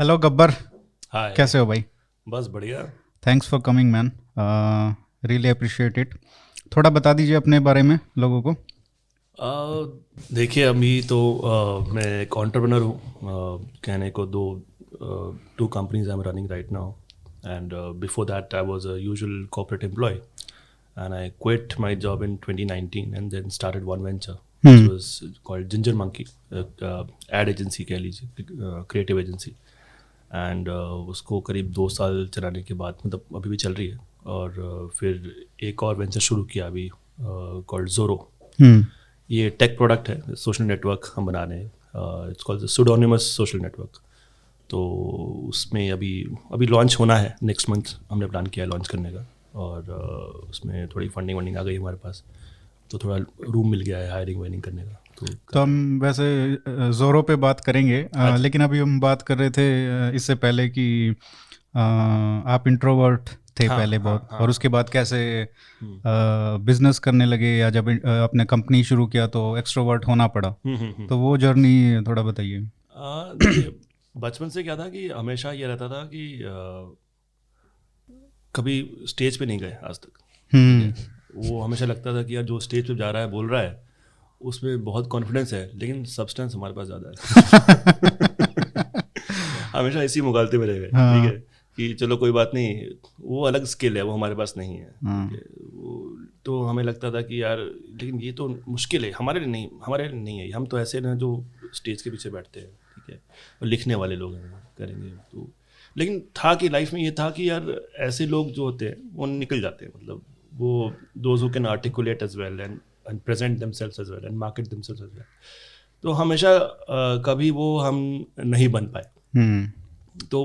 Hello Gabbar, हाय। कैसे हो भाई? बस बढ़िया। Thanks for coming man, really appreciate it. थोड़ा बता दीजिए अपने बारे में लोगों को। देखिए अभी तो मैं एक एंटरप्रेन्योर हूँ। कहने को दो two companies I am running right now, and before that I was a usual corporate employee, and I quit my job in 2019 and then started one venture which hmm. was called Ginger Monkey, ad agency कह लीजिए, creative agency। And उसको करीब 2 साल चलाने के बाद, मतलब अभी भी चल रही है। और फिर एक और वेंचर शुरू किया अभी, कॉल्ड जोरो। हम्म। ये टेक प्रोडक्ट है, सोशल नेटवर्क हम बना रहे हैं। It's called pseudonymous social network. तो उसमें अभी अभी लॉन्च होना है नेक्स्ट मंथ, हमने प्लान किया है लॉन्च करने का। और उसमें थोड़ी फंडिंग वंडिंग आ गई हमारे पास, तो थोड़ा रूम मिल गया है हायरिंग वायरिंग करने का, तो कर तो रहे हैं। हम वैसे ज़ोरो पे बात करेंगे, हाँ जी। लेकिन अभी हम बात कर रहे थे इससे पहले कि आप इंट्रोवर्ट थे हाँ पहले हाँ बहुत, हाँ और हाँ। उसके बाद कैसे हम्म बिजनेस करने लगे, या जब आपने कंपनी शुरू किया तो एक्सट्रोवर्ट होना पड़ा। हम्म। तो वो जर्नी थोड़ा बताइए। देखिए, बचपन से क्या था कि हमेशा ये रहता था कि कभी स्टेज पे नहीं गए आज तक। ठीक हम्म। है। वो हमेशा लगता था कि यार जो स्टेज पे जा रहा है बोल रहा है उसमें बहुत कॉन्फिडेंस है, लेकिन सब्सटेंस हमारे पास ज़्यादा है। हमेशा इसी मुगालते में रह गए। ठीक हाँ। है, कि चलो कोई बात नहीं, वो अलग स्किल है, वो हमारे पास नहीं है। ठीक हाँ। है। वो तो हमें लगता था कि यार लेकिन ये तो मुश्किल है, हमारे लिए नहीं, हमारे लिए नहीं है, हम तो ऐसे ना जो स्टेज के पीछे बैठते हैं। ठीक है, और लिखने वाले लोग हैं, करेंगे तो। लेकिन था कि लाइफ में ये था कि यार ऐसे लोग जो होते हैं वो निकल जाते हैं, मतलब वो those who can articulate as well and present themselves as well and market themselves as well. तो हमेशा कभी वो हम नहीं बन पाए। हम्म। तो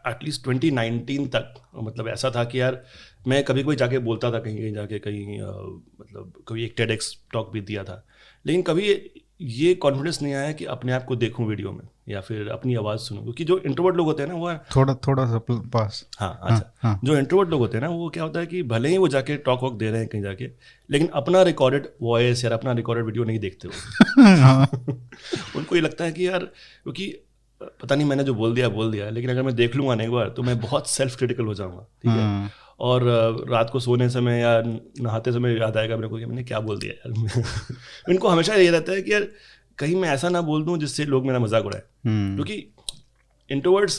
एटलीस्ट 2019 तक मतलब ऐसा था कि यार मैं कभी कोई जाके बोलता था, कहीं कहीं जाके, कहीं मतलब कभी एक टेडेक्स टॉक भी दिया था, लेकिन कभी ये कॉन्फिडेंस नहीं आया कि अपने आप को देखूं वीडियो में या फिर अपनी आवाज़ सुनूं, क्योंकि जो इंट्रोवर्ट लोग होते हैं ना वो। थोड़ा थोड़ा सा पास। हाँ हाँ, अच्छा। हाँ। जो इंट्रोवर्ट लोग होते हैं ना वो क्या होता है कि भले ही वो जाके टॉक वॉक दे रहे हैं कहीं जाके, लेकिन अपना रिकॉर्डेड वॉइस या अपना रिकॉर्डेड वीडियो नहीं देखते हाँ। वो। उनको ये लगता है कि यार क्योंकि पता नहीं मैंने जो बोल दिया, लेकिन अगर मैं देख लूँगा ना एक बार तो मैं बहुत सेल्फ क्रिटिकल हो जाऊँगा। ठीक है। हाँ। और रात को सोने समय या नहाते समय याद आएगा मेरे को कि मैंने क्या बोल दिया यार। इनको हमेशा ये रहता है कि यार कहीं मैं ऐसा ना बोल दूँ जिससे लोग मेरा मजाक उड़ाए, हम्म। क्योंकि introverts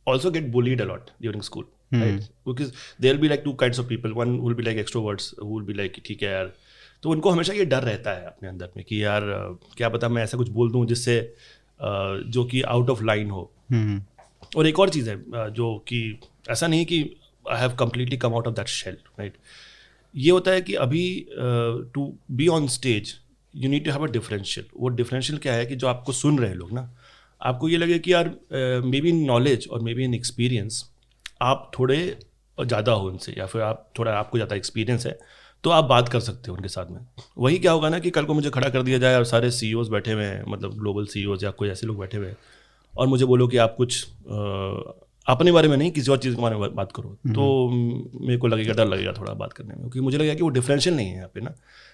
also get bullied a lot during school, hmm. right? Because there'll be like two kinds of people. One will be like extroverts who will be like ठीक है यार, तो उनको हमेशा ये डर रहता है अपने अंदर में कि यार क्या पता मैं ऐसा कुछ बोल दूं जिससे जो कि आउट ऑफ लाइन हो। हम्म। और एक और चीज़ है जो कि ऐसा नहीं कि I have completely come out of that shell, right. ये होता है कि अभी to be on stage you need to have a differential. वो डिफरेंशियल क्या है कि जो आपको सुन रहे हैं लोग ना, आपको ये लगे कि यार मे बी इन नॉलेज और मे बी इन एक्सपीरियंस आप थोड़े ज़्यादा हो उनसे, या फिर आप थोड़ा, आपको ज़्यादा एक्सपीरियंस है तो आप बात कर सकते हो उनके साथ में। वही क्या होगा ना कि कल को मुझे खड़ा कर दिया जाए और सारे सीईओज बैठे हुए हैं, मतलब ग्लोबल सीईओज या कोई ऐसे लोग बैठे हुए हैं, और मुझे बोलो कि आप कुछ अपने बारे में नहीं किसी और चीज़ के बारे में बात करो, हम्म। तो मेरे को लगेगा, डर लगेगा थोड़ा बात करने में, क्योंकि मुझे लगेगा कि वो डिफरेंशियल नहीं है यहाँ पे ना।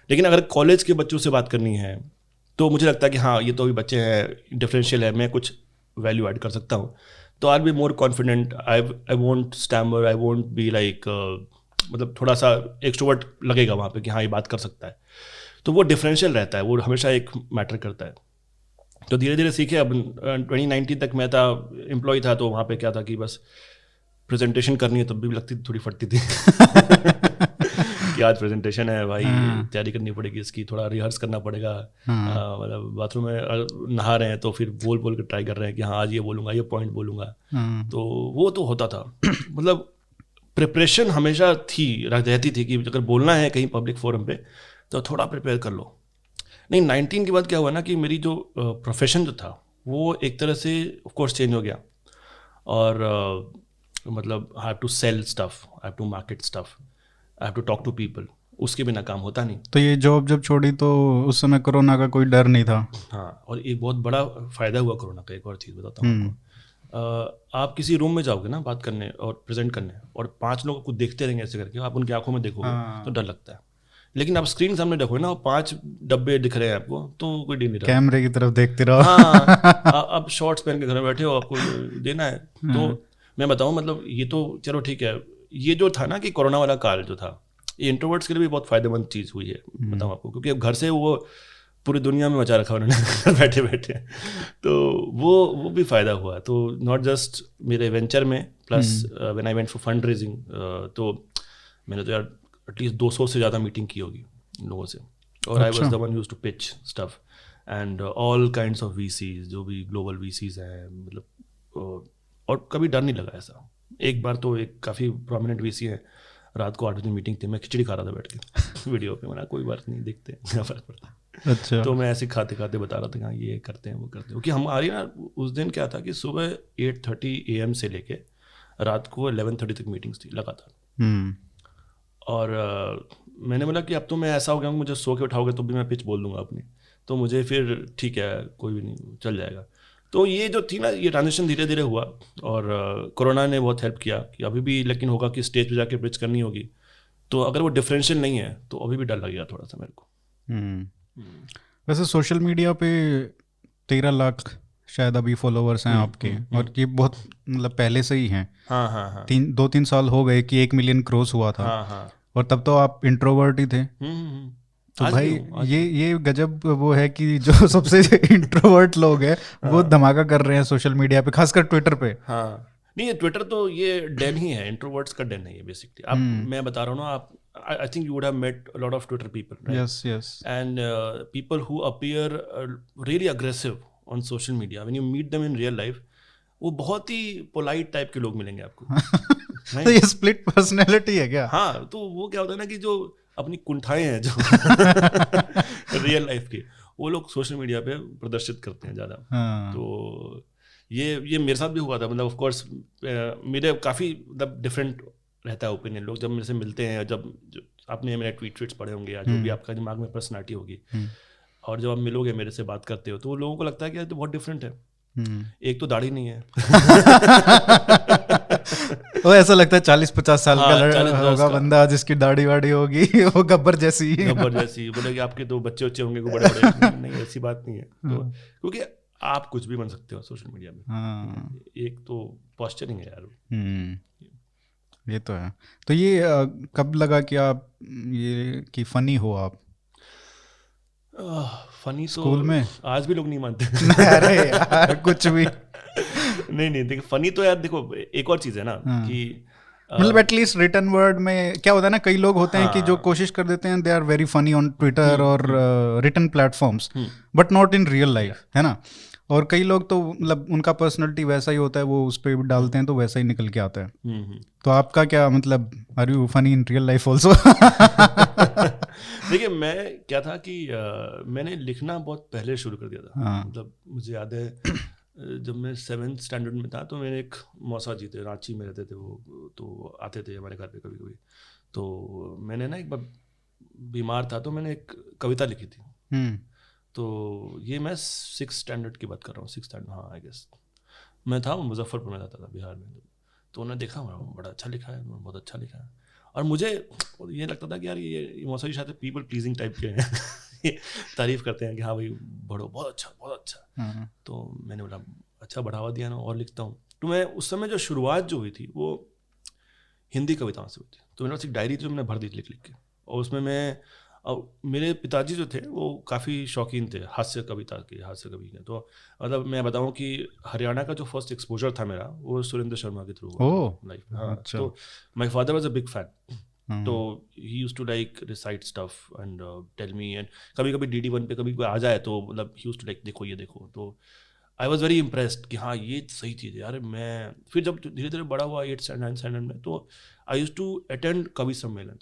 लेकिन अगर कॉलेज के बच्चों से बात करनी है तो मुझे लगता है कि हाँ ये तो अभी बच्चे हैं, डिफरेंशियल है, मैं कुछ वैल्यू ऐड कर सकता हूँ। तो I be more confident, I won't stammer, I won't be like, मतलब थोड़ा सा एक्सट्रोवर्ट लगेगा वहाँ पे कि हाँ ये बात कर सकता है। तो वो डिफरेंशियल रहता है, वो हमेशा एक मैटर करता है। तो धीरे धीरे सीखे। अब 2019 तक मैं था एम्प्लॉय था, तो वहाँ पे क्या था कि बस प्रेजेंटेशन करनी है तब भी लगती थी, थोड़ी फटती थी। कि आज प्रेजेंटेशन है भाई, हाँ। तैयारी करनी पड़ेगी इसकी, थोड़ा रिहर्स करना पड़ेगा। हाँ। मतलब बाथरूम में नहा रहे हैं तो फिर बोल बोल के ट्राई कर रहे हैं कि हाँ आज ये बोलूँगा, ये पॉइंट बोलूँगा। हाँ। तो वो तो होता था। मतलब प्रिपरेशन हमेशा थी, रहती थी कि अगर बोलना है कहीं पब्लिक फोरम पे तो थोड़ा प्रिपेयर कर लो। नहीं, 19 के बाद क्या हुआ ना कि मेरी जो प्रोफेशन जो था वो एक तरह से ऑफ कोर्स चेंज हो गया। और मतलब I have to sell stuff, I have to market stuff, I have to talk to people. उसके बिना काम होता नहीं। तो ये जॉब जब छोड़ी तो उस समय कोरोना का कोई डर नहीं था? हाँ, और एक बहुत बड़ा फ़ायदा हुआ कोरोना का, एक और चीज़ बताता हूँ आपको। हम्म। आप किसी रूम में जाओगे ना बात करने और प्रेजेंट करने, और 5 लोग आपको देखते रहेंगे ऐसे करके, आप उनकी आंखों में देखोगे तो हाँ। डर लगता है। लेकिन आप स्क्रीन सामने रखो ना, 5 डब्बे दिख रहे हैं आपको, तो कोई डील नहीं रहा। कैमरे की तरफ देखते रहो। हाँ, अब शॉर्ट्स पहन के घर में बैठे हो, आपको देना है। तो मैं बताऊं, मतलब ये तो चलो ठीक है, ये जो था ना कि कोरोना वाला काल जो था, ये इंट्रोवर्ट्स के लिए भी बहुत फायदेमंद चीज़ हुई है, बताऊं आपको, क्योंकि अब घर से वो पूरी दुनिया में मचा रखा उन्होंने बैठे बैठे, तो वो भी फ़ायदा हुआ। तो नॉट जस्ट मेरे वेंचर में, plus when I went for fund raising, तो मैंने तो यार एटलीस्ट 200 से ज़्यादा मीटिंग की होगी लोगों से, और I was the one used to pitch stuff and all kinds of VCs, जो भी ग्लोबल वीसीज हैं, मतलब और कभी डर नहीं लगा ऐसा। एक बार तो एक काफ़ी प्रोमिनेंट वीसी है, रात को 8 बजे मीटिंग थी, मैं खिचड़ी खा रहा था बैठ के वीडियो पे, मैंने कोई बात नहीं, देखते क्या फ़र्क पड़ता है। अच्छा। तो मैं ऐसे खाते खाते बता रहा था कि हाँ ये करते हैं वो करते हैं, क्योंकि हमारी ना उस दिन क्या था कि सुबह 8:30 AM से लेके रात को 11:30 तक मीटिंग्स थी लगातार। और मैंने बोला कि अब तो मैं ऐसा हो गया हूँ, मुझे सो के उठाओगे तो भी मैं पिच बोल दूंगा अपनी, तो मुझे फिर ठीक है, कोई भी नहीं, चल जाएगा। तो ये जो थी ना, ये ट्रांजिशन धीरे धीरे हुआ, और कोरोना ने बहुत हेल्प किया कि अभी भी लेकिन होगा कि स्टेज पे जाके पिच करनी होगी, तो अगर वो डिफरेंशियल नहीं है तो अभी भी डर लगेगा थोड़ा सा मेरे को। वैसे सोशल मीडिया पे 13 लाख शायद अभी फॉलोअर्स हैं आपके, और ये बहुत मतलब पहले से ही हैं। हाँ हाँ हाँ 2-3 साल हो गए कि 1 मिलियन क्रॉस हुआ था। हाँ हाँ। और तब तो आप इंट्रोवर्ट ही थे। तो आज भाई भी हूँ, आज ये गजब वो है कि जो सबसे इंट्रोवर्ट लोग हैं वो धमाका कर रहे हैं सोशल मीडिया पे, खासकर ट्विटर पे। हाँ नहीं, ये ट्विटर तो ये डेन ही है, इंट्रोवर्ट्स का डेन है ये बेसिकली। अब मैं बता रहा हूँ ना, आप I think you would have met a lot of Twitter people, right? Yes yes. And people who appear really aggressive on social media, when you meet them in real life, वो बहुत ही polite type के लोग मिलेंगे आपको। तो ये split personality है क्या? हाँ, तो वो क्या होता है ना कि जो अपनी कुंठाएं हैं जो रियल लाइफ की, वो लोग सोशल मीडिया पे प्रदर्शित करते हैं ज़्यादा। हाँ। तो ये मेरे साथ भी हुआ था, मतलब ऑफ कोर्स मेरे काफ़ी मतलब डिफरेंट रहता है ओपिनियन। लोग जब मेरे से मिलते हैं, जब आपने मेरे ट्वीट्स पढ़े होंगे या जो भी आपका दिमाग में पर्सनालिटी होगी, और जब आप मिलोगे मेरे से बात करते हो, तो लोगों को लगता है कि यार तो बहुत डिफरेंट है। एक तो दाढ़ी नहीं है वो ऐसा लगता है 40-50 साल हाँ, का 40-50 होगा का। बंदा, जिसकी दाढ़ी वाड़ी होगी वो गब्बर जैसी। गब्बर जैसी, बोले कि आपके तो बच्चे होंगे को बड़े बड़े। नहीं, ऐसी बात नहीं है। तो क्योंकि आप कुछ भी बन सकते हो सोशल मीडिया में। हाँ। एक तो पोस्चरिंग है यार। ये तो है। तो ये कब लगा कि आप ये कि फनी हो आप? फनी तो स्कूल में? आज भी लोग नहीं मानते। अरे यार कुछ भी। नहीं देखो, फनी तो यार देखो एक और चीज़ है ना कि मतलब एटलीस्ट रिटन वर्ड में क्या होता है ना, कई लोग होते हैं कि जो कोशिश कर देते हैं, they are very funny on Twitter और written platforms, but not in real life, है ना। और कई लोग तो मतलब उनका पर्सनैलिटी वैसा ही होता है, वो उस पर डालते हैं तो वैसा ही निकल के आता है। तो आपका क्या मतलब, are you funny in real life also? देखिए, मैं क्या था कि मैंने लिखना बहुत पहले शुरू कर दिया था। मतलब मुझे याद है जब मैं 7th स्टैंडर्ड में था, तो मेरे एक मौसा जी थे, रांची में रहते थे वो, तो आते थे हमारे घर पे कभी कभी। तो मैंने ना एक बार बीमार था, तो मैंने एक कविता लिखी थी। तो ये मैं 6th स्टैंडर्ड की बात कर रहा हूँ, 6th स्टैंडर्ड, हाँ आई गेस। मैं था मुजफ्फरपुर में रहता था, बिहार में। तो उन्होंने देखा बड़ा अच्छा लिखा है, बहुत अच्छा लिखा है। और मुझे ये लगता था कि यार ये मौसा जी शायद पीपल प्लीजिंग टाइप के हैं। तारीफ करते हैं कि हाँ भाई बढ़ो, बहुत अच्छा बहुत अच्छा। तो मैंने बोला अच्छा, बढ़ावा दिया ना, और लिखता हूँ। तो मैं उस समय जो शुरुआत जो हुई थी वो हिंदी कविताओं से हुई थी। तो मेरे पास एक डायरी थी, मैंने भर दी लिख के। और उसमें मैं, और मेरे पिताजी जो थे वो काफ़ी शौकीन थे हास्य कवि के। तो मतलब मैं बताऊं कि हरियाणा का जो फर्स्ट एक्सपोजर था मेरा, वो सुरेंद्र शर्मा के थ्रू हुआ लाइफ में। हाँ, तो my father was a big fan. तो he used to like recite stuff and tell me, and कभी कभी DD1 पे कभी कोई आ जाए तो मतलब ही यूज्ड टू लाइक देखो ये देखो। तो आई वॉज वेरी इम्प्रेस्ड कि हाँ ये सही चीज़ है यार। मैं फिर जब धीरे धीरे बड़ा हुआ 8th स्टैंडर्ड 9th स्टैंडर्ड में, तो आई यूज्ड टू अटेंड कवि सम्मेलन।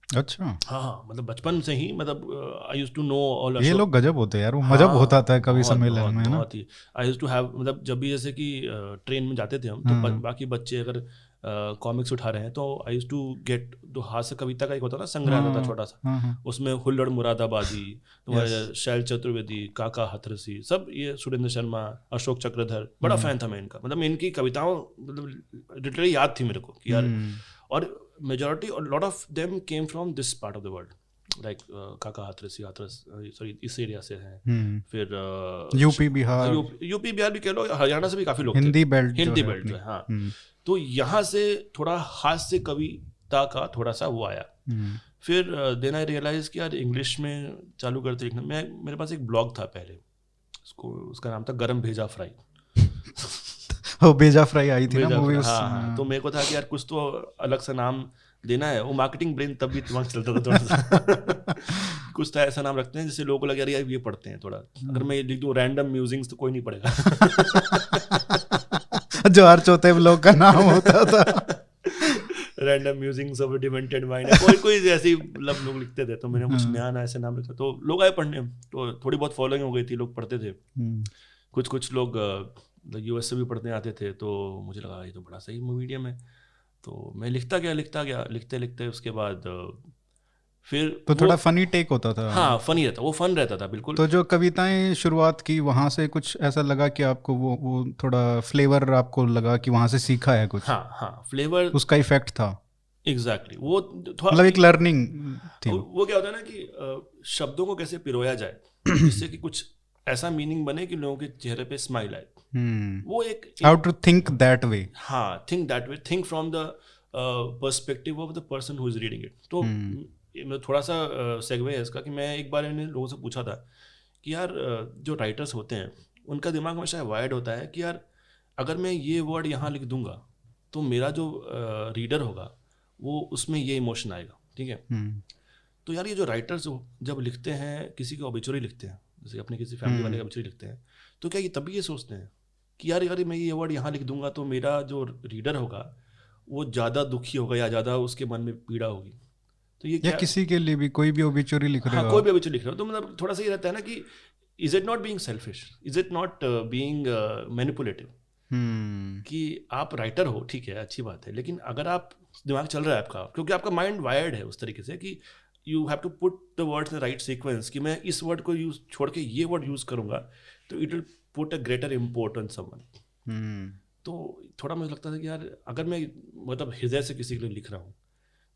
अच्छा। हाँ, मतलब बचपन से ही, मतलब I used to know all. ये लोग गजब होते हैं यार, वो मजा होता था कवि सम्मेलन में ना। बहुत ही आई यूज्ड टू हैव, मतलब जब भी जैसे कि ट्रेन में जाते थे हम, तो बाकी बच्चे अगर कॉमिक्स उठा रहे हैं, तो आई यूज्ड टू गेट दो हास्य कविता का एक होता था संग्रह, होता था छोटा सा, उसमें हुल्लड़ मुरादाबादी, तुम्हारे शैल चतुर्वेदी, काका हथरसी, सब ये सुरेंद्र शर्मा, अशोक चक्रधर, बड़ा फैन था मैं इनका। मतलब इनकी कविताओं मतलब लिटरली याद थी मेरे को कि यार, और मेजॉरिटी और lot of them came from this part of the world. Like काका हाथरस सॉरी इस एरिया से हैं, फिर यूपी बिहार, यूपी बिहार भी कह लो, हरियाणा से भी काफ़ी लोग हिंदी बेल्ट, हिंदी बेल्ट जो है, हाँ। तो यहाँ से थोड़ा हास्य कविता का थोड़ा सा वो आया। फिर देन आई रियलाइज कि यार इंग्लिश में चालू करते लिखना। मेरे पास एक ब्लॉग था पहले, उसका नाम था गरम भेजा फ्राई। वो भेजा फ्राई आई थी ना मूवी, हाँ। तो मेरे को था कि यार कुछ तो अलग सा नाम देना है। वो मार्केटिंग ब्रेन तब भी दिमाग चलता था थोड़ा सा। कुछ तो ऐसा नाम रखते हैं जिससे लोगों को लगे यार ये पढ़ते हैं थोड़ा। अगर मैं लिख दूं रैंडम म्यूजिंग्स तो कोई नहीं पढ़ेगा। जो हर चौथे ब्लॉग का नाम होता था। Random musings of demented mind, कोई ऐसी मतलब लोग लिखते थे। तो मैंने कुछ नया ऐसे नाम लिखा, तो लोग आए पढ़ने, तो थोड़ी बहुत फॉलोइंग हो गई थी, लोग पढ़ते थे। कुछ लोग यूएस से भी पढ़ने आते थे। तो मुझे लगा ये तो बड़ा सही मीडियम है। तो मैं लिखते लिखते उसके बाद फिर तो थोड़ा फनी टेक होता था। हाँ, फनी रहता, वो फन रहता था बिल्कुल। तो जो कविताएं शुरुआत की वहाँ से कुछ ऐसा लगा कि आपको वो थोड़ा फ्लेवर आपको लगा कि वहाँ से सीखा है कुछ? हाँ, फ्लेवर उसका इफेक्ट था। एग्जैक्टली, वो मतलब एक लर्निंग थी। वो क्या होता है ना कि शब्दों को कैसे पिरोया जाए जिससे कि कुछ ऐसा मीनिंग बने कि लोगों के चेहरे पे स्माइल आए। वो एक how to think that way. हाँ, think that way, think from the perspective of the person who is reading it. तो थोड़ा सा सेगवे है इसका कि मैं एक बार इन लोगों से पूछा था कि यार जो राइटर्स होते हैं उनका दिमाग हमेशा वायर्ड होता है कि यार अगर मैं ये वर्ड यहाँ लिख दूंगा तो मेरा जो रीडर होगा वो उसमें ये इमोशन आएगा, ठीक है। तो यार ये जो राइटर्स जब लिखते हैं, किसी की ऑबिचुरी लिखते हैं, जैसे अपने किसी फैमिली वाले का ऑबिचुरी लिखते हैं, तो क्या ये तभी ये सोचते हैं कि यार अगर मैं ये वर्ड यहाँ लिख दूंगा तो मेरा जो रीडर होगा वो ज़्यादा दुखी होगा या ज़्यादा उसके मन में पीड़ा होगी। तो ये क्या किसी के लिए भी कोई भी ऑबिचुरी लिख रहे हो, हाँ, कोई भी ऑबिचुरी लिख रहे हो, तो मतलब थोड़ा सा ये रहता है ना कि is it not being selfish, is it not being manipulative. कि आप राइटर हो, ठीक है, अच्छी बात है, लेकिन अगर आप दिमाग चल रहा है आपका, क्योंकि आपका माइंड वायर्ड है उस तरीके से कि you have to put the words in the right sequence, कि मैं इस वर्ड को यूज छोड़ के ये वर्ड यूज करूंगा तो it will put a greater import on someone. तो थोड़ा मुझे लगता था कि यार अगर मैं मतलब हृदय से किसी के लिए लिख रहा हूँ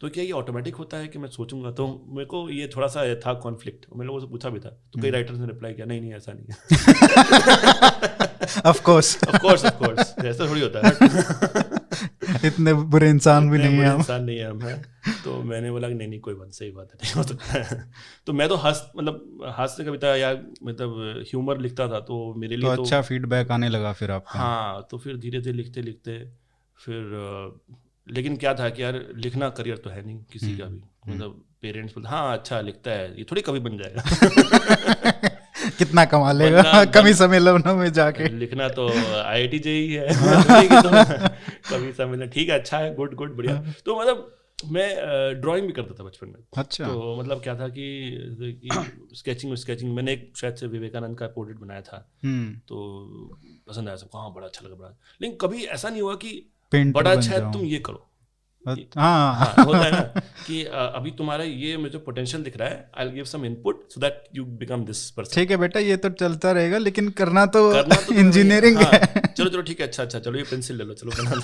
तो क्या ये ऑटोमेटिक होता है कि मैं सोचूंगा। तो मेरे को ये थोड़ा सा था कॉन्फ्लिक्ट, मैंने लोगों से पूछा भी था, तो कई राइटर्स ने रिप्लाई किया नहीं ऐसा नहीं है। ऑफ कोर्स ऐसा थोड़ी होता है। इतने बुरे इंसान भी नहीं है हम हैं। तो मैंने बोला कि नहीं कोई बात, सही बात है, नहीं हो सकता है। तो मैं तो हास्य कविता या मतलब ह्यूमर लिखता था, तो मेरे लिए तो अच्छा फीडबैक आने लगा फिर आपका। हाँ, तो फिर धीरे धीरे लिखते फिर लेकिन क्या था कि यार लिखना करियर तो है नहीं किसी का भी, मतलब पेरेंट्स बोलते हाँ अच्छा लिखता है, ये थोड़ी कवि बन जाएगा। कितना कमा लेगा कवि सम्मेलनों में जाके। लिखना तो IIT JEE है। तो कवि सम्मेलन ठीक है, अच्छा है, गुड बढ़िया। तो मतलब मैं ड्राइंग भी करता था बचपन में। अच्छा। तो मतलब क्या था कि स्केचिंग मैंने एक शायद से विवेकानंद का पोर्ट्रेट बनाया था, तो पसंद आया सबको, हाँ बड़ा अच्छा लगा, लेकिन कभी ऐसा नहीं हुआ कि बड़ा अच्छा है तुम ये करो। हाँ, होता है ना कि अभी तुम्हारा ये मुझे पोटेंशियल दिख रहा है, I will give some input so that you become this person. ठीक है बेटा, ये तो चलता रहेगा, लेकिन करना तो इंजीनियरिंग है। चलो ठीक है, अच्छा चलो ये पेंसिल ले लो, चलो बना लो।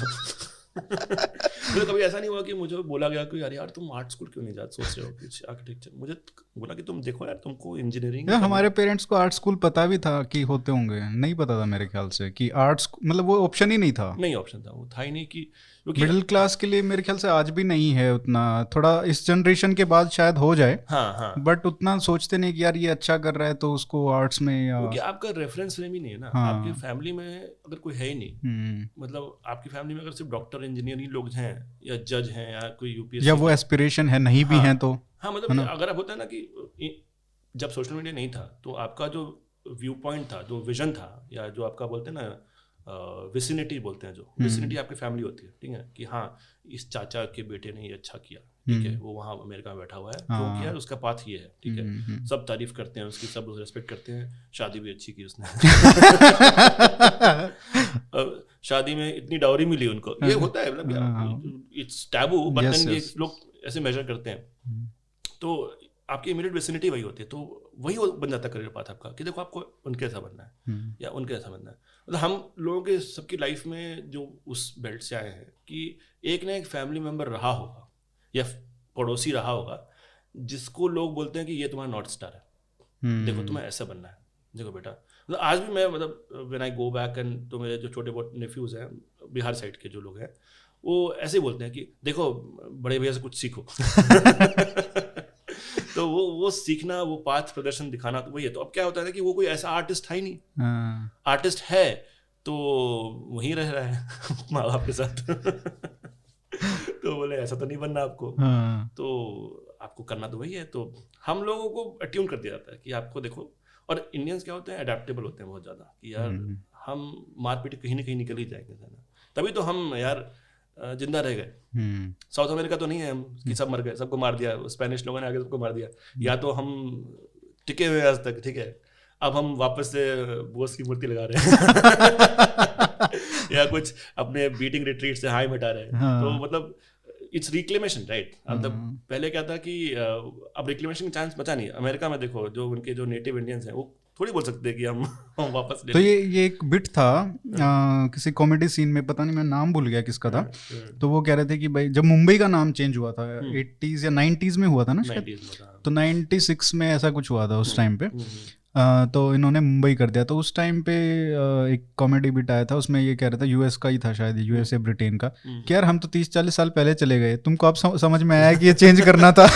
मुझे कभी ऐसा नहीं हुआ कि मुझे बोला गया कि यार तुम आर्ट स्कूल क्यों नहीं जाते, सोच रहे हो कुछ आर्किटेक्चर। मुझे बोला कि तुम देखो यार तुमको इंजीनियरिंग। हमारे पेरेंट्स को आर्ट स्कूल पता भी था कि होते होंगे, नहीं पता था मेरे ख्याल से कि आर्ट मतलब वो ऑप्शन ही नहीं था। नहीं ऑप्शन था, वो था ही नहीं कि मिडिल क्लास के लिए मेरे ख्याल से आज भी नहीं है उतना, थोड़ा इस जनरेशन के बाद शायद हो जाए। हाँ। बट उतना सोचते नहीं कि यार ये अच्छा कर रहा है तो उसको आर्ट्स में, या क्योंकि आपका रेफरेंस फ्रेम ही नहीं है ना। हाँ। आपकी फैमिली में अगर कोई है ही नहीं, मतलब आपकी फैमिली में अगर सिर्फ डॉक्टर इंजीनियर लोग हैं या जज हैं या कोई UPSC या वो एस्पिरेशन है नहीं भी हैं तो हाँ, मतलब अगर आप होता है ना कि जब सोशल मीडिया नहीं था तो आपका जो व्यू पॉइंट था, जो विजन था, या जो आपका बोलते हैं ना विसिनिटी बोलते हैं, जो विसिनिटी आपकी फैमिली होती है, ठीक है, कि हाँ इस चाचा के बेटे ने ये अच्छा किया, ठीक है, वो वहाँ अमेरिका में बैठा हुआ है, जो किया उसका पाथ ये है, ठीक है, सब तारीफ करते हैं उसकी, सब रेस्पेक्ट करते हैं, शादी भी अच्छी की उसने। शादी में इतनी डाउरी मिली उनको, ये होता है, मतलब इट्स टैबू, बट देन ये लोग ऐसे मेजर करते हैं। तो आपकी इमीडिएट विसिनिटी वही होती है, तो वही बन जाता है करियर पाथ आपका, कि देखो आपको उनके ऐसा बनना है या उनके ऐसा बनना है। मतलब हम लोगों के सबकी लाइफ में जो उस बेल्ट से आए हैं कि एक ना एक फैमिली मेम्बर रहा होगा या पड़ोसी रहा होगा जिसको लोग बोलते हैं कि ये तुम्हारा नॉर्थ स्टार है, देखो तुम्हें ऐसा बनना है, देखो बेटा। मतलब आज भी मैं मतलब when I go back and, तो मेरे जो छोटे बहुत नेफ्यूज हैं बिहार साइड के जो लोग हैं, वो ऐसे ही बोलते हैं कि देखो बड़े भैया से कुछ सीखो। तो वो सीखना, वो पाथ प्रदर्शन दिखाना, तो वही है। तो अब क्या होता है कि वो कोई ऐसा आर्टिस्ट है ही नहीं, आर्टिस्ट है तो वहीं रह रहा है माँ बाप के साथ। तो बोले ऐसा तो नहीं बनना आपको, तो आपको करना तो वही है। तो हम लोगों को अट्यून कर दिया जाता है कि आपको देखो, और इंडियंस क्या होते हैं, अडेप्टेबल होते हैं बहुत ज़्यादा, कि यार हम मारपीट कहीं ना कहीं निकल ही जाएंगे, तभी तो हम यार जिंदा रह गए। साउथ अमेरिका तो नहीं है हम कि सब मर गए, सबको मार दिया, स्पेनिश लोगों ने आगे सबको मार दिया, या तो हम टिके हुए आज तक, ठीक है, अब हम वापस से बोस की मूर्ति लगा रहे हैं या कुछ अपने बीटिंग रिट्रीट से हाई मिटा रहे हैं। तो मतलब इट्स रिक्लेमेशन, राइट। मतलब पहले क्या था कि अब रिक्लेमेशन का चांस बचा नहीं। अमेरिका में देखो, जो उनके जो नेटिव इंडियंस हैं, वो थोड़ी बोल सकते हैं कि हम वापस। तो ये एक बिट था किसी कॉमेडी सीन में, पता नहीं मैं नाम भूल गया किसका था। तो वो कह रहे थे कि भाई जब मुंबई का नाम चेंज हुआ था 80s या 90s में हुआ था ना शायद, तो 96 में ऐसा कुछ हुआ था उस टाइम पे। तो इन्होंने मुंबई कर दिया। तो उस टाइम पे एक कॉमेडी बिट आया था, उसमें ये कह रहा था, यूएस का ही था शायद, यूएस या ब्रिटेन का, कि यार हम तो 30-40 साल पहले चले गए, तुमको अब समझ में आया कि ये चेंज करना था।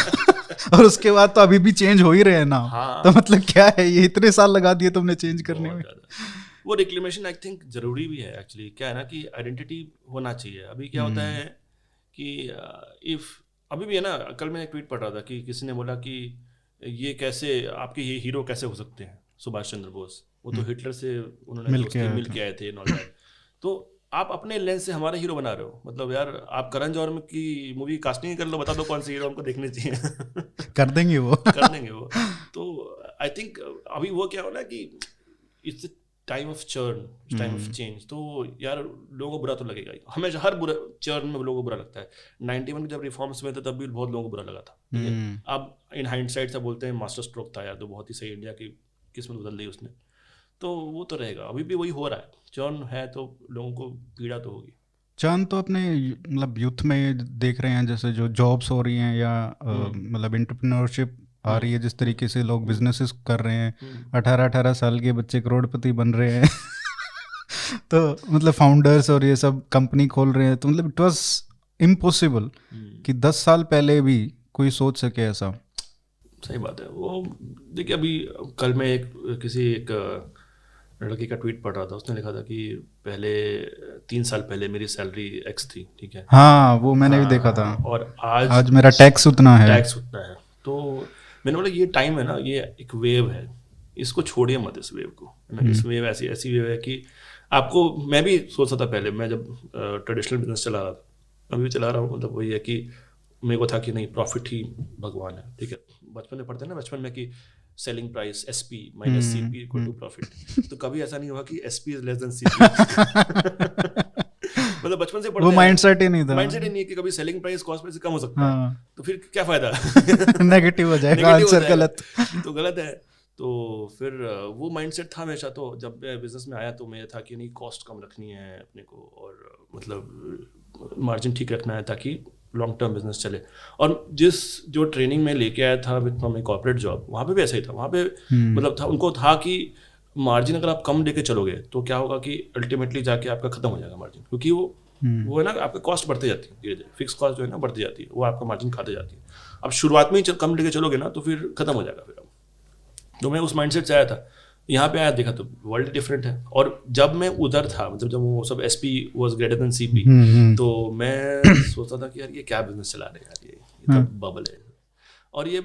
और उसके बाद तो अभी भी चेंज हो ही रहे हैं ना। हाँ। तो मतलब क्या है, ये इतने साल लगा दिए तुमने चेंज करने में। वो रिक्लेमेशन आई थिंक जरूरी भी है एक्चुअली। क्या है ना कि आइडेंटिटी होना चाहिए। अभी क्या होता है कि इफ अभी भी है ना, कल मैं एक ट्वीट पढ़ रहा था कि किसी ने बोला कि ये कैसे आपके ये हीरो कैसे हो सकते हैं, सुभाष चंद्र बोस, वो तो हिटलर से उन्होंने मिल के आए थे, नॉट दैट। तो आप अपने लेंस से हमारा हीरो बना रहे हो। मतलब यार आप करण जौहर की मूवी कास्टिंग कर लो, बता दो कौन से हीरो हमको देखने चाहिए। कर देंगे वो। तो आई थिंक अभी वो क्या हो रहा है कि it's time of churn, time of change. तो यार लोगों को बुरा तो लगेगा ही, हमेशा हर बुरा चर्न में लोगों को बुरा लगता है। 91 में जब रिफॉर्म्स हुए थे तब भी बहुत लोगों को बुरा लगा था, ठीक है। अब इन हाइंडसाइट से बोलते हैं मास्टर स्ट्रोक था यार, तो बहुत ही सही, इंडिया की किस्मत बदल दी उसने। तो वो तो रहेगा, अभी भी वही हो रहा है, चर्न है, तो लोगों को पीड़ा तो होगी। चर्न तो अपने मतलब यूथ में देख रहे हैं, जैसे जो जॉब्स हो रही हैं या मतलब एंटरप्रेन्योरशिप आ रही है, जिस तरीके से लोग बिजनेसेस कर रहे हैं, 18-18 साल के बच्चे करोड़पति बन रहे हैं। तो मतलब फाउंडर्स और ये सब कंपनी खोल रहे हैं। तो मतलब इट वाज इम्पॉसिबल कि 10 साल पहले भी कोई सोच सके ऐसा। सही बात है। वो देखिए, अभी कल मैं एक लड़के का ट्वीट पढ़ रहा था, उसने लिखा था कि पहले 3 साल पहले मेरी सैलरी X थी, ठीक है। हाँ, वो मैंने भी देखा था। और आज मेरा टैक्स उतना है। तो मैंने बोला ये टाइम है ना, ये एक वेव है, इसको छोड़िए मत, इस वेव को। इस वेव ऐसी वेव है कि आपको, मैं भी सोचता था पहले, मैं जब ट्रेडिशनल बिजनेस चला रहा था, अभी भी चला रहा हूँ, मतलब वही है कि मेरे को था कि नहीं, प्रॉफिट ही भगवान है, ठीक है। बचपन में पढ़ते हैं ना, बचपन में कि selling price SP minus CP equal to profit. तो कभी ऐसा नहीं हुआ कि SP is less than CP। मतलब बचपन से पढ़ते वो माइंडसेट ही नहीं था। माइंडसेट ही नहीं है कि कभी सेलिंग प्राइस कॉस्ट प्राइस से कम हो सकता है, तो फिर क्या फायदा। नेगेटिव हो जाएगा, आंसर गलत, तो गलत है। तो फिर वो माइंडसेट था हमेशा। तो जब मैं बिजनेस में आया तो मेरा था कि नहीं, कॉस्ट कम रखनी है अपने को, और मतलब मार्जिन ठीक रखना है ताकि लॉन्ग टर्म बिजनेस चले। और जो ट्रेनिंग में लेके आया था with from a corporate job, वहाँ पे भी ऐसा ही था। वहाँ पे मतलब था, उनको था कि मार्जिन अगर आप कम लेके चलोगे तो क्या होगा कि अल्टीमेटली जाके आपका खत्म हो जाएगा मार्जिन, क्योंकि वो है ना, आपका कॉस्ट बढ़ते जाती है धीरे धीरे, फिक्स कॉस्ट जो है ना बढ़ती जाती है, वो आपका मार्जिन खाते जाती है। अब शुरुआत में ही कम लेके चलोगे ना तो फिर खत्म हो जाएगा। फिर तो मैं उस माइंडसेट से आया था, यहाँ पे आया, देखा तो वर्ल्ड डिफरेंट है। और जब मैं उधर था, मतलब जब वो सब SP was greater than CP, तो मैं सोचता था कि यार ये क्या बिजनेस चला रहे हैं यार, ये तो बबल है। और ये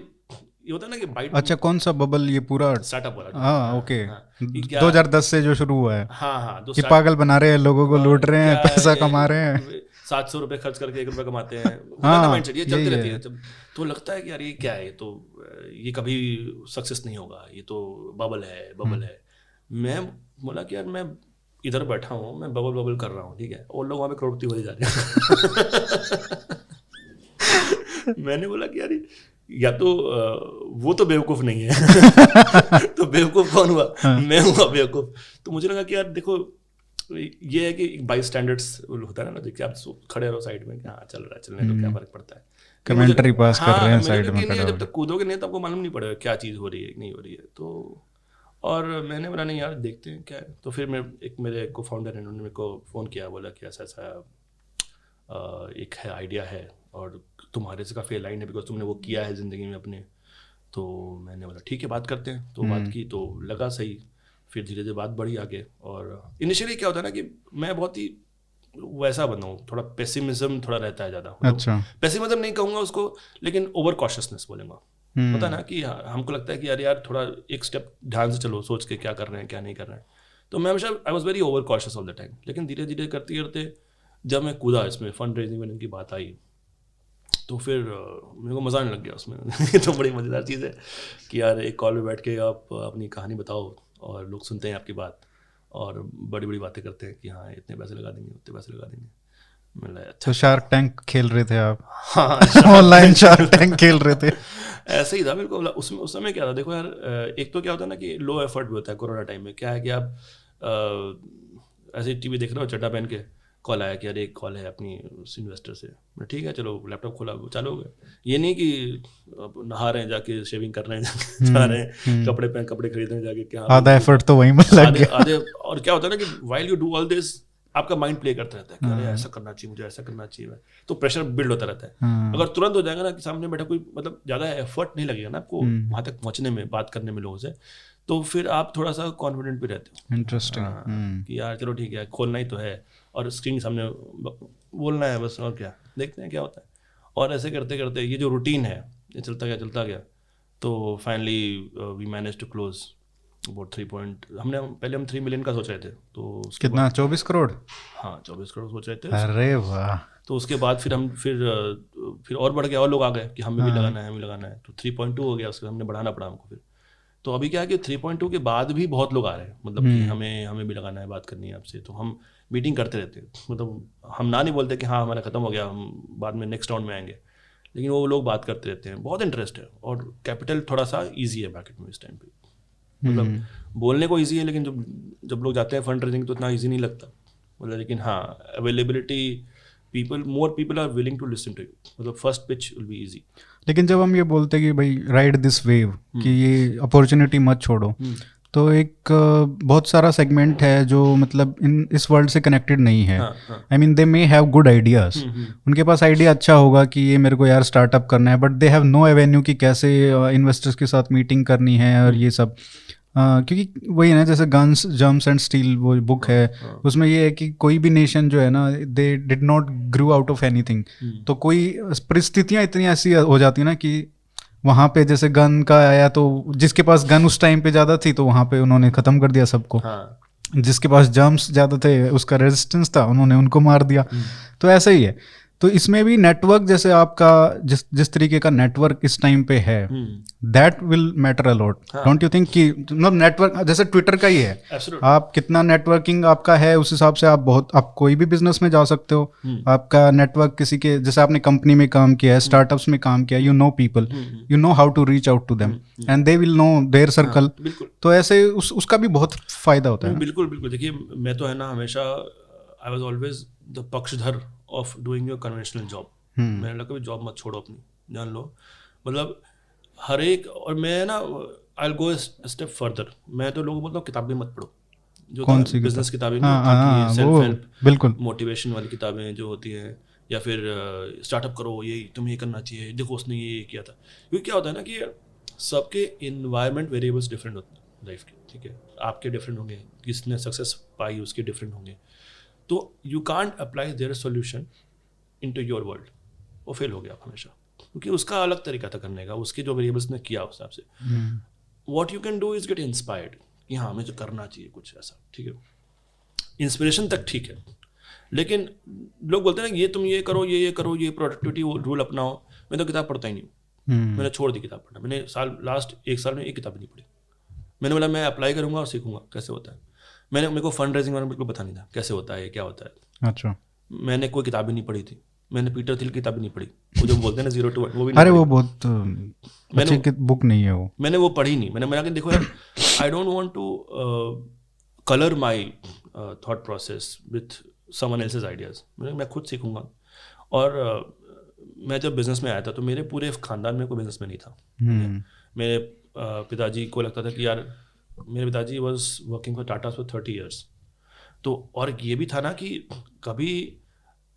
होता है ना कि बाइट। अच्छा, कौन सा बबल? ये पूरा स्टार्टअप वाला? हाँ, ओके। 2010 से जो शुरू हुआ है। हाँ, कि पागल बना रहे हैं, लोगों को लूट रहे हैं, पैसा कमा रहे हैं, 700 रुपये खर्च करके 1 रुपये कमाते हैं। माइंडसेट ये चलती रहती है। जब तो लगता है कि यार ये क्या है, तो ये कभी सक्सेस नहीं होगा, ये तो बबल है। मैं बोला कि यार मैं इधर बैठा हूँ, मैं बबल कर रहा हूँ, ठीक है, और लोग वहाँ पे करोड़पति हो जा रहे हैं। मैंने बोला कि यार या तो वो तो बेवकूफ़ नहीं है। तो बेवकूफ़ कौन हुआ? मैं हुआ बेवकूफ़। तो मुझे लगा कि यार देखो, ये है कि बाई स्टैंडर्ड्स होता है ना, देखिए आप खड़े रहो साइड में, हाँ चल रहा है, चलने तो क्या फर्क पड़ता है, कमेंट्री पास कर रहे हैं साइड में खड़े, खड़े जब तक कूदोगे नहीं तो आपको मालूम नहीं पड़ेगा क्या चीज़ हो रही है नहीं हो रही है। तो और मैंने बोला नहीं यार देखते हैं क्या है। तो फिर मेरे को फाउंडर है, उन्होंने मेरे को फ़ोन किया, बोला कि ऐसा ऐसा एक है आइडिया है और तुम्हारे से काफ़ी लाइन है बिकॉज तुमने वो किया है ज़िंदगी में अपने। तो मैंने बोला ठीक है बात करते हैं। तो बात की तो लगा सही, फिर धीरे धीरे बात बढ़ी आगे। और इनिशियली क्या होता है ना कि मैं बहुत ही वैसा बंदा हूँ, थोड़ा पेसिमिज्म थोड़ा रहता है ज़्यादा। अच्छा, पेसिमिज्म नहीं कहूँगा उसको, लेकिन ओवर कॉशियसनेस बोलूँगा। होता है ना कि हमको लगता है कि यार थोड़ा एक स्टेप ध्यान से चलो, सोच के क्या कर रहे हैं क्या नहीं कर रहे हैं। तो मैं हमेशा I was very over cautious all the time. लेकिन धीरे धीरे करते करते जब मैं कूदा इसमें, फंड रेजिंग की बात आई, तो फिर मेरे को मज़ा आने लग गया उसमें। ये तो बड़ी मज़ेदार चीज़ है कि यार एक कॉल में बैठ के आप अपनी कहानी बताओ और लोग सुनते हैं आपकी बात और बड़ी बड़ी बातें करते हैं कि हाँ इतने पैसे लगा देंगे उतने पैसे लगा देंगे। मैंने अच्छा, तो शार्क टैंक खेल रहे थे आप? हाँ ऑनलाइन शार्क टैंक खेल रहे थे? ऐसे ही था मेरे को। उसमें उस समय क्या था, देखो यार एक तो क्या होता है ना कि लो एफर्ट भी होता है। कोरोना टाइम में क्या है कि आप ऐसे टीवी देख रहे हो, चड्डा पहन के, कॉल आया कि यार एक कॉल है अपनी इन्वेस्टर से। मैं ठीक है चलो, लैपटॉप खोला, चालू हो गया। ये नहीं कि नहा रहे हैं जाके, शेविंग कर रहे हैं जाके, जा रहे हैं कपड़े खरीदने जाके, क्या आधा एफर्ट तो वहीं में लग गया। आधे। और क्या होता है ना कि while you do all this, आपका माइंड प्ले करता रहता है कि अरे ऐसा करना चाहिए, मुझे ऐसा करना चाहिए, तो प्रेशर बिल्ड होता रहता है। अगर तुरंत हो जाएगा ना कि सामने बैठा कोई, मतलब ज़्यादा एफर्ट नहीं लगेगा ना आपको वहाँ तक पहुँचने में, बात करने में लोगों से, तो फिर आप थोड़ा सा कॉन्फिडेंट भी रहते हो। इंटरेस्टिंग। कि यार चलो ठीक है, खोलना ही तो है और स्क्रीन के सामने बोलना है बस, और क्या, देखते हैं क्या होता है। और ऐसे करते करते ये जो रूटीन है ये चलता गया। तो finally we manage to close about 3 million का सोच रहे थे। तो कितना? 24 करोड़? हाँ 24 करोड़ सोच रहे थे। अरे वाह। तो उसके बाद फिर और बढ़ गया, और लोग आ गए कि हमें भी लगाना है। तो 3.2 हो गया, उसके हमने बढ़ाना पड़ा हमको फिर। तो अभी क्या है कि 3.2 के बाद भी बहुत लोग आ रहे हैं, मतलब कि हमें भी लगाना है, बात करनी है आपसे। तो हम मीटिंग करते रहते हैं, मतलब हम ना नहीं बोलते कि हाँ हमारा खत्म हो गया, हम बाद में नेक्स्ट राउंड में आएंगे, लेकिन वो लोग बात करते रहते हैं। बहुत इंटरेस्ट है और कैपिटल थोड़ा सा ईजी है मार्केट में इस टाइम पे। मतलब बोलने को ईजी है, लेकिन जब लोग जाते हैं फंड रेजिंग तो इतना ईजी नहीं लगता, मतलब। लेकिन हाँ, availability, more people are willing to listen to you, मतलब first pitch will be easy. लेकिन जब हम ये बोलते हैं कि भाई राइड दिस वेव, कि ये अपॉर्चुनिटी मत छोड़ो, तो एक बहुत सारा सेगमेंट है जो मतलब इस वर्ल्ड से कनेक्टेड नहीं है। I mean they may have good ideas, उनके पास आइडिया अच्छा होगा कि ये मेरे को यार स्टार्टअप करना है, but they have no avenue कि कैसे इन्वेस्टर्स के साथ मीटिंग करनी है और ये सब। क्योंकि वही है ना, जैसे गन्स जर्म्स एंड स्टील वो बुक है, उसमें ये है कि कोई भी नेशन जो है ना, they did not Guru out of anything. तो कोई परिस्थितियाँ इतनी ऐसी हो जाती है ना कि वहाँ पे जैसे गन का आया तो जिसके पास गन उस टाइम पे ज़्यादा थी तो वहाँ पे उन्होंने ख़त्म कर दिया सबको। जिसके पास जर्म्स ज़्यादा थे, उसका रेजिस्टेंस था, उन्होंने उनको मार दिया। तो ऐसा ही है। तो इसमें भी नेटवर्क, जैसे आपका जिस तरीके का नेटवर्क इस टाइम पे है, that will matter a lot, don't you think? कि मतलब नेटवर्क जैसे ट्विटर का ही है, आप कितना नेटवर्किंग आपका है उस हिसाब से आप कोई भी बिजनेस में जा सकते हो। आपका नेटवर्क किसी के, जैसे आपने कंपनी में काम किया है, स्टार्टअप्स में काम किया, you know people, you know how to reach out to them and they will know their circle. तो ऐसे उसका भी बहुत फायदा होता है। बिल्कुल बिल्कुल। देखिए मैं तो है ना, हमेशा आई वॉज ऑलवेज द पक्षधर of doing your conventional job. मैंने लगा जॉब मत छोड़ो अपनी, जान लो, मतलब हर एक। और मैं ना I will go step further, मैं तो लोगों को बोलता हूँ किताबें मत पढ़ो, जो बिजनेस किताबें सेल्फ हेल्प, बिल्कुल मोटिवेशन वाली किताबें जो होती हैं, या फिर स्टार्टअप करो, ये तुम्हें ये करना चाहिए, देखो उसने ये किया था। क्योंकि क्या होता है ना कि सबके इन्वायरमेंट वेरिएबल्स डिफरेंट होते हैं लाइफ के, ठीक है, आपके डिफरेंट होंगे, किसने सक्सेस पाई उसके डिफरेंट होंगे। तो you can't apply their solution into your world, वो फेल हो गया आप हमेशा, क्योंकि उसका अलग तरीका था करने का, उसके जो वेरिएबल्स ने किया उस हिसाब से। What you can do is get inspired कि हाँ मुझे करना चाहिए कुछ ऐसा, ठीक है, इंस्पिरेशन तक ठीक है। लेकिन लोग बोलते हैं ना ये तुम ये करो, ये करो, ये प्रोडक्टिविटी रूल अपनाओ। मैं तो किताब पढ़ता ही नहीं हूँ, मैंने छोड़ दी किताब पढ़ना। मैंने लास्ट 1 साल में एक किताब नहीं पढ़ी। मैंने बोला मैं अप्लाई करूँगा और सीखूंगा कैसे होता है। मेरे को फंड रेजिंग वाला बिल्कुल पता नहीं था कैसे होता है, क्या होता है। अच्छा, मैंने कोई किताब ही नहीं पढ़ी थी। मैंने पीटर थिल की किताब ही नहीं पढ़ी, वो जो बोलते हैं ना 0 to 1, वो भी नहीं। अरे वो बहुत अच्छी बुक नहीं है वो, मैंने वो पढ़ी नहीं। मैंने देखो यार, I don't want to colour my thought process with someone else's ideas. मैं खुद सीखूंगा। और मैं जब बिजनेस में आया था तो मेरे पूरे खानदान में कोई बिजनेस में नहीं था। मेरे पिताजी को लगता था कि यार, मेरे पिताजी was working for Tata for 30 years. तो और ये भी था ना कि कभी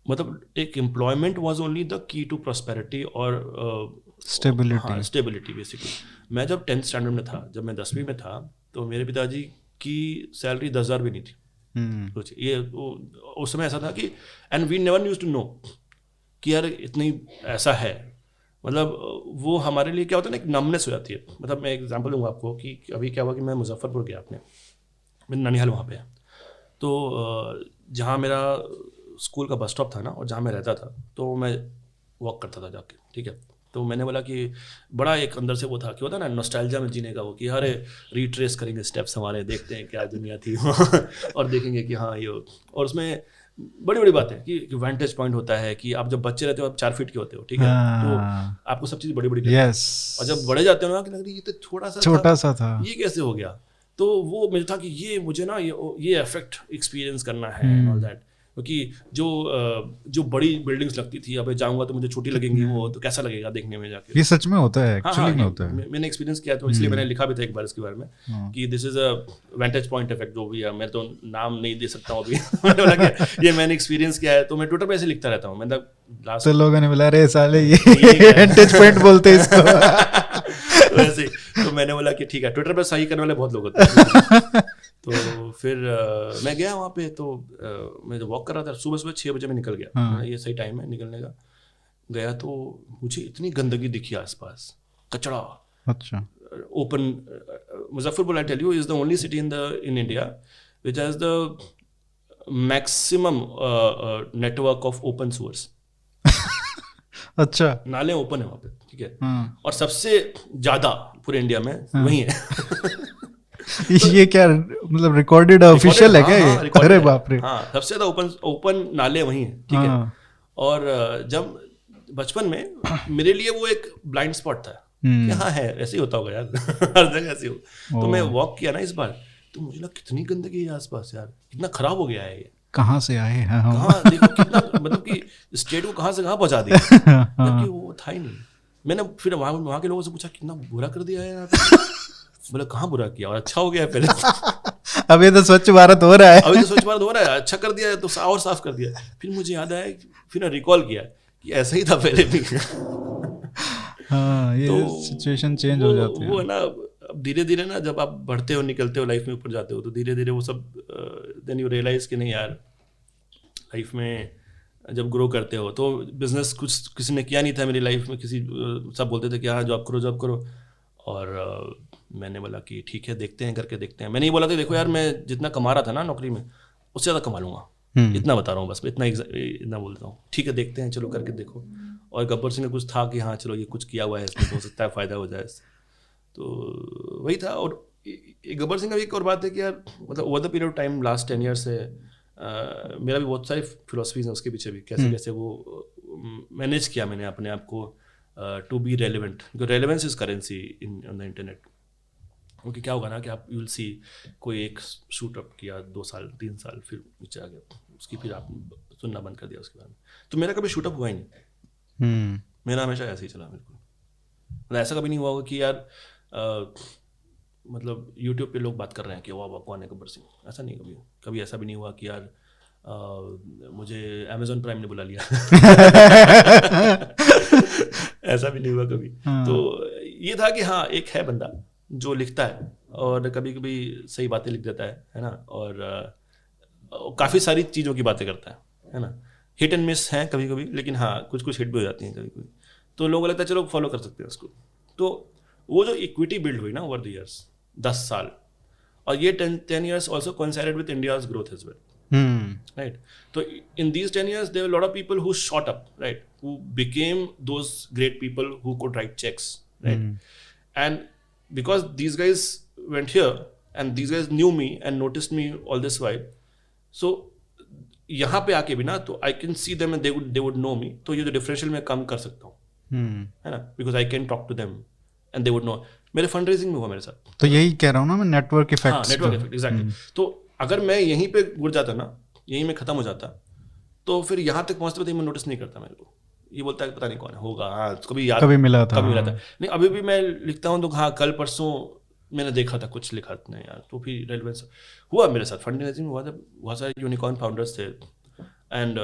मतलब एक employment was only the key to prosperity और स्टेबिलिटी बेसिकली। मैं जब 10th स्टैंडर्ड में था, जब मैं 10वीं में था, तो मेरे पिताजी की सैलरी 10,000 भी नहीं थी। सोचिए, ये उस समय ऐसा था कि and we never used to know कि यार इतनी ऐसा है। मतलब वो हमारे लिए क्या होता है ना, एक नमनेस हो जाती है। मतलब मैं एग्जांपल दूंगा आपको कि अभी क्या हुआ कि मैं मुजफ्फरपुर गया, अपने मेरा ननिहाल वहाँ पे है। तो जहाँ मेरा स्कूल का बस स्टॉप था ना, और जहाँ मैं रहता था, तो मैं वॉक करता था जाके, ठीक है। तो मैंने बोला कि बड़ा एक अंदर से वो था कि होता है ना नॉस्टैल्जिया में जीने का, वो कि अरे रिट्रेस करेंगे स्टेप्स हमारे, देखते हैं क्या दुनिया थी और देखेंगे कि हाँ ये। और उसमें बड़ी बड़ी बात है कि वेंटेज पॉइंट होता है कि आप जब बच्चे रहते हो आप 4 फीट के होते हो, ठीक है। तो आपको सब चीज़ बड़ी बड़ी लगती है। और जब बड़े जाते हो ना, कि लग रही ये तो छोटा सा था, ये कैसे हो गया। तो वो मुझे था कि ये मुझे ना ये इफेक्ट एक्सपीरियंस करना है ऑल दैट। क्योंकि जो बड़ी बिल्डिंग्स लगती थी, अब जाऊंगा तो मुझे छोटी लगेंगी, वो तो कैसा लगेगा देखने में जाके। ये सच में होता है, एक्चुअली में होता है। मैंने एक्सपीरियंस किया, तो इसलिए मैंने लिखा भी था एक बार इसके बारे में कि this is a वेंटेज point effect. जो भी है, मैं तो नाम नहीं दे सकता हूँ अभी मैंने बोला कि ये मैंने एक्सपीरियंस किया है। तो मैं ट्विटर पे ऐसे लिखता रहता हूँ। मतलब लास्ट तो लोगों ने बोला अरे साले ये वेंटेज पॉइंट बोलते हैं इसको वैसे। तो मैंने बोला कि ठीक है, ट्विटर पे सही करने वाले बहुत लोग होते हैं। तो फिर मैं गया वहाँ पे। तो मैं जो वॉक कर रहा था, सुबह 6 बजे में निकल गया। ये सही टाइम है निकलने का। गया तो मुझे इतनी गंदगी दिखी आसपास, कचरा। अच्छा। Open Muzaffarpur, I tell you, is the only city in India which has the maximum network of open source. अच्छा। नाले ओपन है वहाँ पे, ठीक है। और सबसे ज्यादा पूरे इंडिया में वही है। ये क्या मतलब रिकॉर्डेड ऑफिशियल है क्या ये? अरे बाप रे। हाँ, सबसे ज्यादा ओपन नाले वही है, ठीक है। और जब बचपन में मेरे लिए वो एक ब्लाइंड स्पॉट था कि हाँ है, ऐसे ही होता होगा यार हर जगह ऐसे हो। तो मैं वॉक किया ना इस बार, तो मुझे लगा कितनी गंदगी है आसपास यार, कितना खराब हो गया है ये, कहाँ से आए हैं हम। कहाँ देखो कितना, मतलब कि स्टेट को कहाँ से कहाँ पहुँचा दिया, जबकि वो था ही नहीं। मैंने फिर वहाँ के लोगों से पूछा कितना बुरा कर दिया है यार। बोला कहाँ बुरा किया, और अच्छा हो गया है पहले। अभी तो स्वच्छ भारत हो रहा है। अभी तो स्वच्छ भारत हो रहा है, अच्छा कर दिया है तो और साफ कर दिया। फिर मुझे याद आया, फिर रिकॉल किया कि ऐसा ही था पहले भी। हाँ, ये तो सिचुएशन चेंज हो जाती है। वो ना अब धीरे धीरे ना, जब आप बढ़ते हो, निकलते हो, लाइफ में ऊपर जाते हो, तो धीरे धीरे वो सब देन यू रियलाइज कि नहीं यार, लाइफ में जब ग्रो करते हो तो बिजनेस कुछ किसी ने किया नहीं था मेरी लाइफ में। किसी सब बोलते थे कि हाँ जॉब करो। और मैंने बोला कि ठीक है, देखते हैं, करके देखते हैं। मैंने ये बोला था देखो यार, मैं जितना कमा रहा था ना नौकरी में, उससे ज़्यादा कमा लूँगा, इतना बता रहा हूँ बस, इतना बोलता हूँ। ठीक है, देखते हैं, चलो करके देखो। और गब्बर सिंह का कुछ था कि हाँ चलो ये कुछ किया हुआ है, इसमें हो सकता है फ़ायदा हो जाए, तो वही था। और गब्बर सिंह का एक और बात है कि यार, मतलब over the period of time, last 10 years से मेरा भी बहुत सारी फिलोसफीज हैं उसके पीछे भी, कैसे कैसे वो मैनेज किया मैंने अपने आप को to be relevant. Relevance is currency on the internet. क्योंकि क्या होगा ना कि आप यू विल सी, कोई एक शूट अप किया 2 साल 3 साल, फिर नीचे आ गया, उसकी फिर आप सुनना बंद कर दिया उसके बाद में। तो मेरा कभी शूट अप हुआ ही नहीं। मेरा हमेशा ऐसे ही चला, बिल्कुल। मतलब ऐसा कभी नहीं हुआ होगा कि यार मतलब यूट्यूब पे लोग बात कर रहे हैं कि वाह कौन है गब्बर सिंह, ऐसा नहीं कभी ऐसा भी नहीं हुआ कि यार मुझे अमेजोन प्राइम ने बुला लिया ऐसा भी नहीं हुआ कभी। तो ये था कि हाँ, एक है बंदा जो लिखता है और कभी कभी सही बातें लिख देता है ना, और काफ़ी सारी चीज़ों की बातें करता है ना। हिट एंड मिस हैं कभी कभी, लेकिन हाँ कुछ हिट भी हो जाती हैं कभी कभी, तो लोगों को लगता है चलो फॉलो कर सकते हैं उसको। तो वो जो इक्विटी बिल्ड हुई ना ओवर द ईयर्स, 10 साल, और ये 10 years also coincided with India's growth as well. Right. So in these 10 years, there were a lot of people who shot up, right? Who became those great people who could write checks, right? And because these guys went here and these guys knew me and noticed me all this while, so यहाँ पे आके भी ना, तो I can see them and they would know me. तो ये जो differential मैं कम कर सकता हूँ, है ना? Because I can talk to them and they would know. मेरे फंड रेजिंग में हुआ मेरे साथ। तो यही कह रहा हूँ ना मैं, नेटवर्क इफेक्ट। हाँ, नेटवर्क इफेक्ट, एग्जैक्टली। तो अगर मैं यहीं पे गुड़ जाता ना, यहीं में ख़त्म हो जाता, तो फिर यहाँ तक पहुँचते पता मैं नोटिस नहीं करता मेरे को। ये बोलता है पता नहीं कौन है, होगा, हाँ कभी याद कभी मिला था, कभी मिला था। नहीं अभी भी मैं लिखता हूँ तो हाँ कल परसों मैंने देखा था कुछ लिखा था यार, तो फिर रेलेवेंस हुआ मेरे साथ। फंड रेजिंग हुआ था, बहुत सारे यूनिकॉर्न फाउंडर्स थे and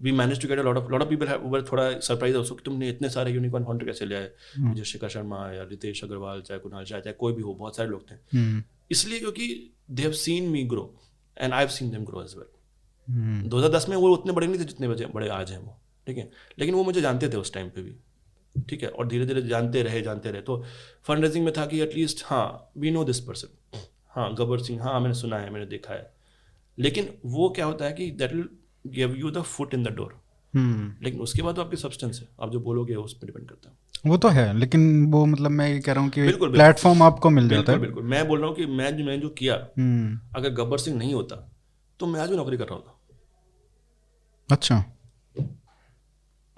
we manage to get a lot of people were थोड़ा सरप्राइज ऑल्सो कि तुमने इतने सारे यूनिकॉर्न फाउंडर कैसे ले आए, जैसे शिखर शर्मा या रितेश अग्रवाल, चाहे कुणाल शाह, चाहे कोई भी हो, बहुत सारे लोग थे। इसलिए क्योंकि they have seen me grow and I have seen them grow as well. 2010 में वो उतने बड़े नहीं थे जितने बड़े आज हैं वो, ठीक है, लेकिन वो मुझे जानते थे उस टाइम पे भी, ठीक है, और धीरे धीरे जानते रहे। तो फंड रेजिंग में था कि एटलीस्ट हाँ वी नो दिस पर्सन, हाँ गब्बर सिंह, हाँ मैंने सुना है, मैंने देखा है, लेकिन वो क्या होता है कि that will give you the foot in the door, लेकिन उसके बाद तो आपकी सब्सटेंस है, आप जो बोलोगे उस पर डिपेंड करता है। वो तो है, लेकिन वो मतलब मैं ये कह रहा हूँ कि प्लेटफॉर्म आपको मिल जाता है। बिल्कुल मैं बोल रहा हूँ कि मैं जो किया, अगर गब्बर सिंह नहीं होता तो मैं आज भी नौकरी कर रहा होता। अच्छा,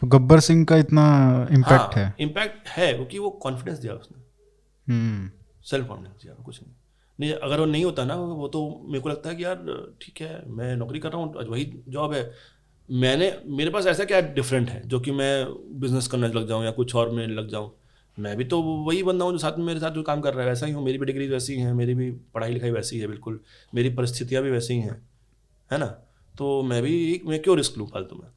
तो गब्बर सिंह का इतना इम्पैक्ट है? इम्पैक्ट है क्योंकि वो कॉन्फिडेंस दिया उसने, सेल्फ कॉन्फिडेंस दिया, कुछ नहीं। अगर वो नहीं होता ना, वो तो मेरे को लगता है कि यार ठीक है मैं नौकरी कर रहा हूँ, वही जॉब है, मेरे पास ऐसा क्या डिफरेंट है जो कि मैं बिजनेस करने लग जाऊँ या कुछ और में लग जाऊँ। मैं भी तो वही बंदा हूँ जो साथ में मेरे साथ जो काम कर रहा है, वैसा ही हूँ, मेरी भी डिग्री वैसी है, मेरी भी पढ़ाई लिखाई वैसी है, बिल्कुल मेरी परिस्थितियाँ भी वैसी ही हैं, है ना, तो मैं क्यों रिस्क लूँ फालतू में।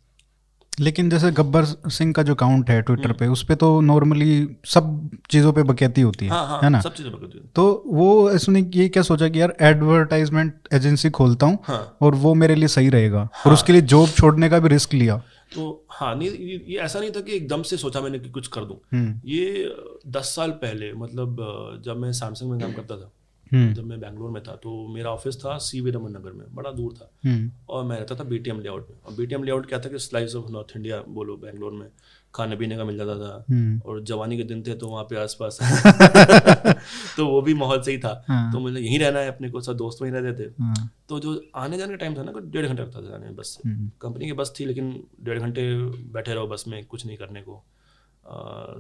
लेकिन जैसे गब्बर सिंह का जो अकाउंट है ट्विटर पे, उस पे तो नॉर्मली सब चीज़ों पे बकैती होती है, हाँ, है ना, सब चीज़ें बकैती होती है। तो वो उसने ये क्या सोचा कि यार एडवर्टाइजमेंट एजेंसी खोलता हूँ, हाँ, और वो मेरे लिए सही रहेगा, और उसके लिए जॉब छोड़ने का भी रिस्क लिया। तो हाँ, नहीं ये ऐसा नहीं था कि एकदम से सोचा मैंने कि कुछ कर दूं। ये 10 साल पहले, मतलब जब मैं सैमसंग में काम करता था, जब मैं बैंगलोर में था, तो मेरा ऑफिस था सीवी रमन नगर में, बड़ा दूर था, और मैं रहता था बीटीएम लेआउट में। और बीटीएम लेआउट क्या था कि स्लाइस ऑफ नॉर्थ इंडिया बोलो, बैंगलोर में खाने पीने का मिल जाता था, और जवानी के दिन थे तो वहाँ पे आसपास तो वो भी माहौल सही था, तो मुझे यहीं रहना है, अपने को सब दोस्त वहीं रहते थे, तो जो आने जाने का टाइम था ना, 1.5 घंटे लगता था जाने में बस से। कंपनी की बस थी, लेकिन 1.5 घंटे बैठे रहो बस में, कुछ नहीं करने को।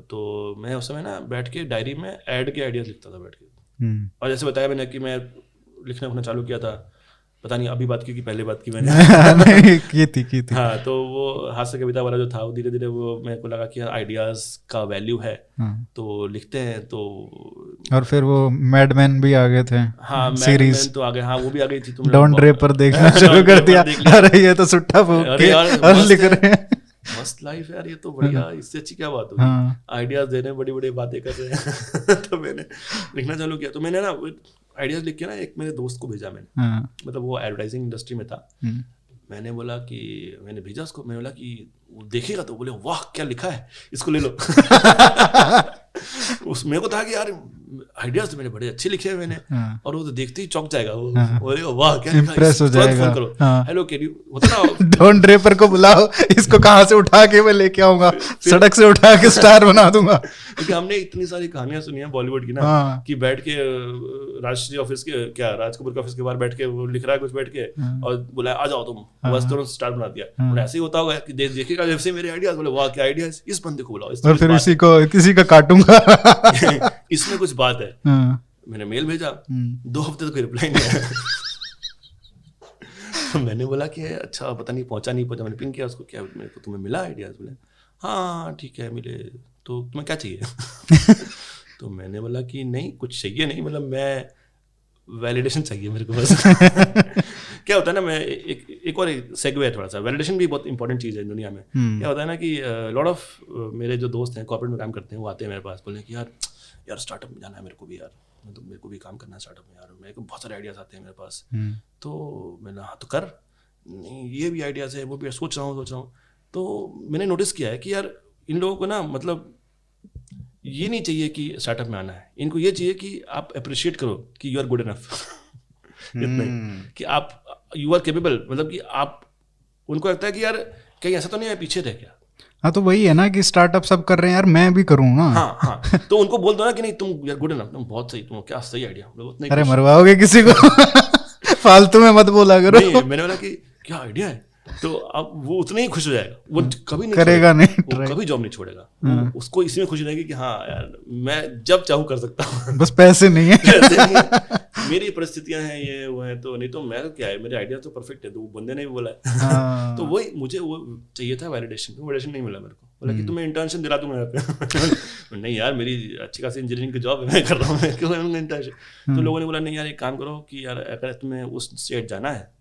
तो मैं उस समय ना बैठ के डायरी में ऐड के आइडियाज़ लिखता था बैठ के। और जैसे बताया मैंने कि मैं लिखना उखना चालू किया था, पता नहीं अभी बात की कि पहले बात की मैंने की थी। हाँ, तो वो हास्य कविता वाला जो था, वो धीरे धीरे वो मेरे को लगा कि आइडियाज का वैल्यू है, तो लिखते हैं। तो और फिर वो मैडमैन भी आ गए थे, हाँ सीरीज तो आ गए, हाँ वो भी आ गई थी। डॉन ड्रेपर देखना शुरू कर दिया, अरे ये तो सुट्टा फूंक के और लिख रहे हैं, मस्त लाइफ है यार, ये तो बढ़िया, इससे अच्छी क्या बात होगी, आइडियाज दे रहे हैं, बड़ी बड़ी बातें कर रहे हैं तो मैंने लिखना चालू किया। तो मैंने ना आइडियाज लिख के ना एक मेरे दोस्त को भेजा मैंने, मतलब वो एडवर्टाइजिंग इंडस्ट्री में था। मैंने बोला कि मैंने भेजा उसको, मैंने बोला कि वो देखेगा तो बोले वाह क्या लिखा है, इसको ले लो उस मेरे को था कि यार आइडियाज तो मैंने बड़े अच्छे लिखे हैं मैंने, और वो तो देखते ही चौंक जाएगा, वो बोलेगा वाह क्या लिखा है, इंप्रेस हो जाएगा। फोन करो, हेलो कैन यू, होता ना डॉन ड्रेपर को बुलाओ, इसको कहाँ से उठा के मैं लेके आऊंगा, सड़क से उठा के स्टार बना दूंगा। क्योंकि हमने इतनी सारी कहानियां सुनी है बॉलीवुड की ना, कि बैठ के राष्ट्रीय ऑफिस के क्या राज कपूर के ऑफिस के बाहर बैठ के वो लिख रहा है कुछ बैठ के, और बोला आ जाओ तुम, बस तुरंत स्टार बना दिया। ऐसे ही होता होगा कि देखेगा जैसे मेरे आइडियाज, बोले वाह क्या आइडियाज, इस बंदे को बुलाओ, और फिर किसी का काटूंगा इसमें कुछ बात है। मैंने मेल भेजा, 2 हफ्ते तक रिप्लाई नहीं आया तो मैंने बोला कि अच्छा पता नहीं पहुंचा नहीं पहुंचा, मैंने पिंग किया उसको, क्या मेरे को तुम्हें मिला आइडियाज? बोले हाँ ठीक है मिले, तो तुम्हें क्या चाहिए तो मैंने बोला कि नहीं कुछ चाहिए नहीं, मतलब मैं वैलिडेशन चाहिए मेरे को बस क्या होता है ना, मैं एक और सेगवे है थोड़ा सा, वैलिडेशन भी बहुत इंपॉर्टेंट चीज़ है दुनिया में। क्या होता है ना कि लॉट ऑफ मेरे जो दोस्त हैं कॉर्पोरेट में काम करते हैं, वो आते हैं मेरे पास, बोले कि यार स्टार्टअप में जाना है मेरे को भी, यार मतलब मेरे को भी काम करना है स्टार्टअप में, यार मेरे को बहुत सारे आइडियाज़ आते हैं मेरे पास। तो मैंने हाँ तो कर, नहीं ये भी आइडियाज़ है, वो भी सोच रहा हूँ। तो मैंने नोटिस किया है कि यार इन लोगों को ना, मतलब ये नहीं चाहिए कि स्टार्टअप में आना है, इनको ये चाहिए कि आप अप्रिशिएट करो कि यू आर गुड इनफ इतना ही, कि आप यू आर केपेबल, मतलब कि आप, उनको लगता है कि यार कहीं ऐसा तो नहीं है पीछे रह गया। हाँ तो वही है ना कि स्टार्टअप सब कर रहे हैं यार, मैं भी करूँ ना। हाँ तो उनको बोल दो ना कि नहीं तुम यार गुड इनफ, तुम बहुत सही, तुम क्या सही आइडिया। अरे मरवाओगे किसी को फालतू में मत बोला करो। मैंने बोला कि क्या आइडिया है, तो अब वो उतना ही खुश हो जाएगा, वो कभी नहीं करेगा नहीं वो try। कभी जॉब नहीं छोड़ेगा, वो उसको इसमें खुशी रहेगी कि हाँ यार मैं जब चाहूँ कर सकता हूँ। बस पैसे नहीं है। ऐसे नहीं है, मेरी परिस्थितियां हैं ये वो है, तो नहीं तो मैं तो क्या है, मेरे आइडिया तो परफेक्ट है, तो वो बंदे ने भी बोला है। हाँ। तो वही मुझे वो चाहिए था वैलिडेशन नहीं मिला मेरे को। बोला कि तुम्हें इंटर्नशिप दिला दूंगा यहाँ पे। नहीं यार मेरी अच्छी खासी इंजीनियरिंग की जॉब है, मैं कर रहा हूँ, क्यों इंटर्नशिप। तो लोगों ने बोला नहीं यार एक काम करो कि यार अगर तुम्हें उस स्टेट जाना है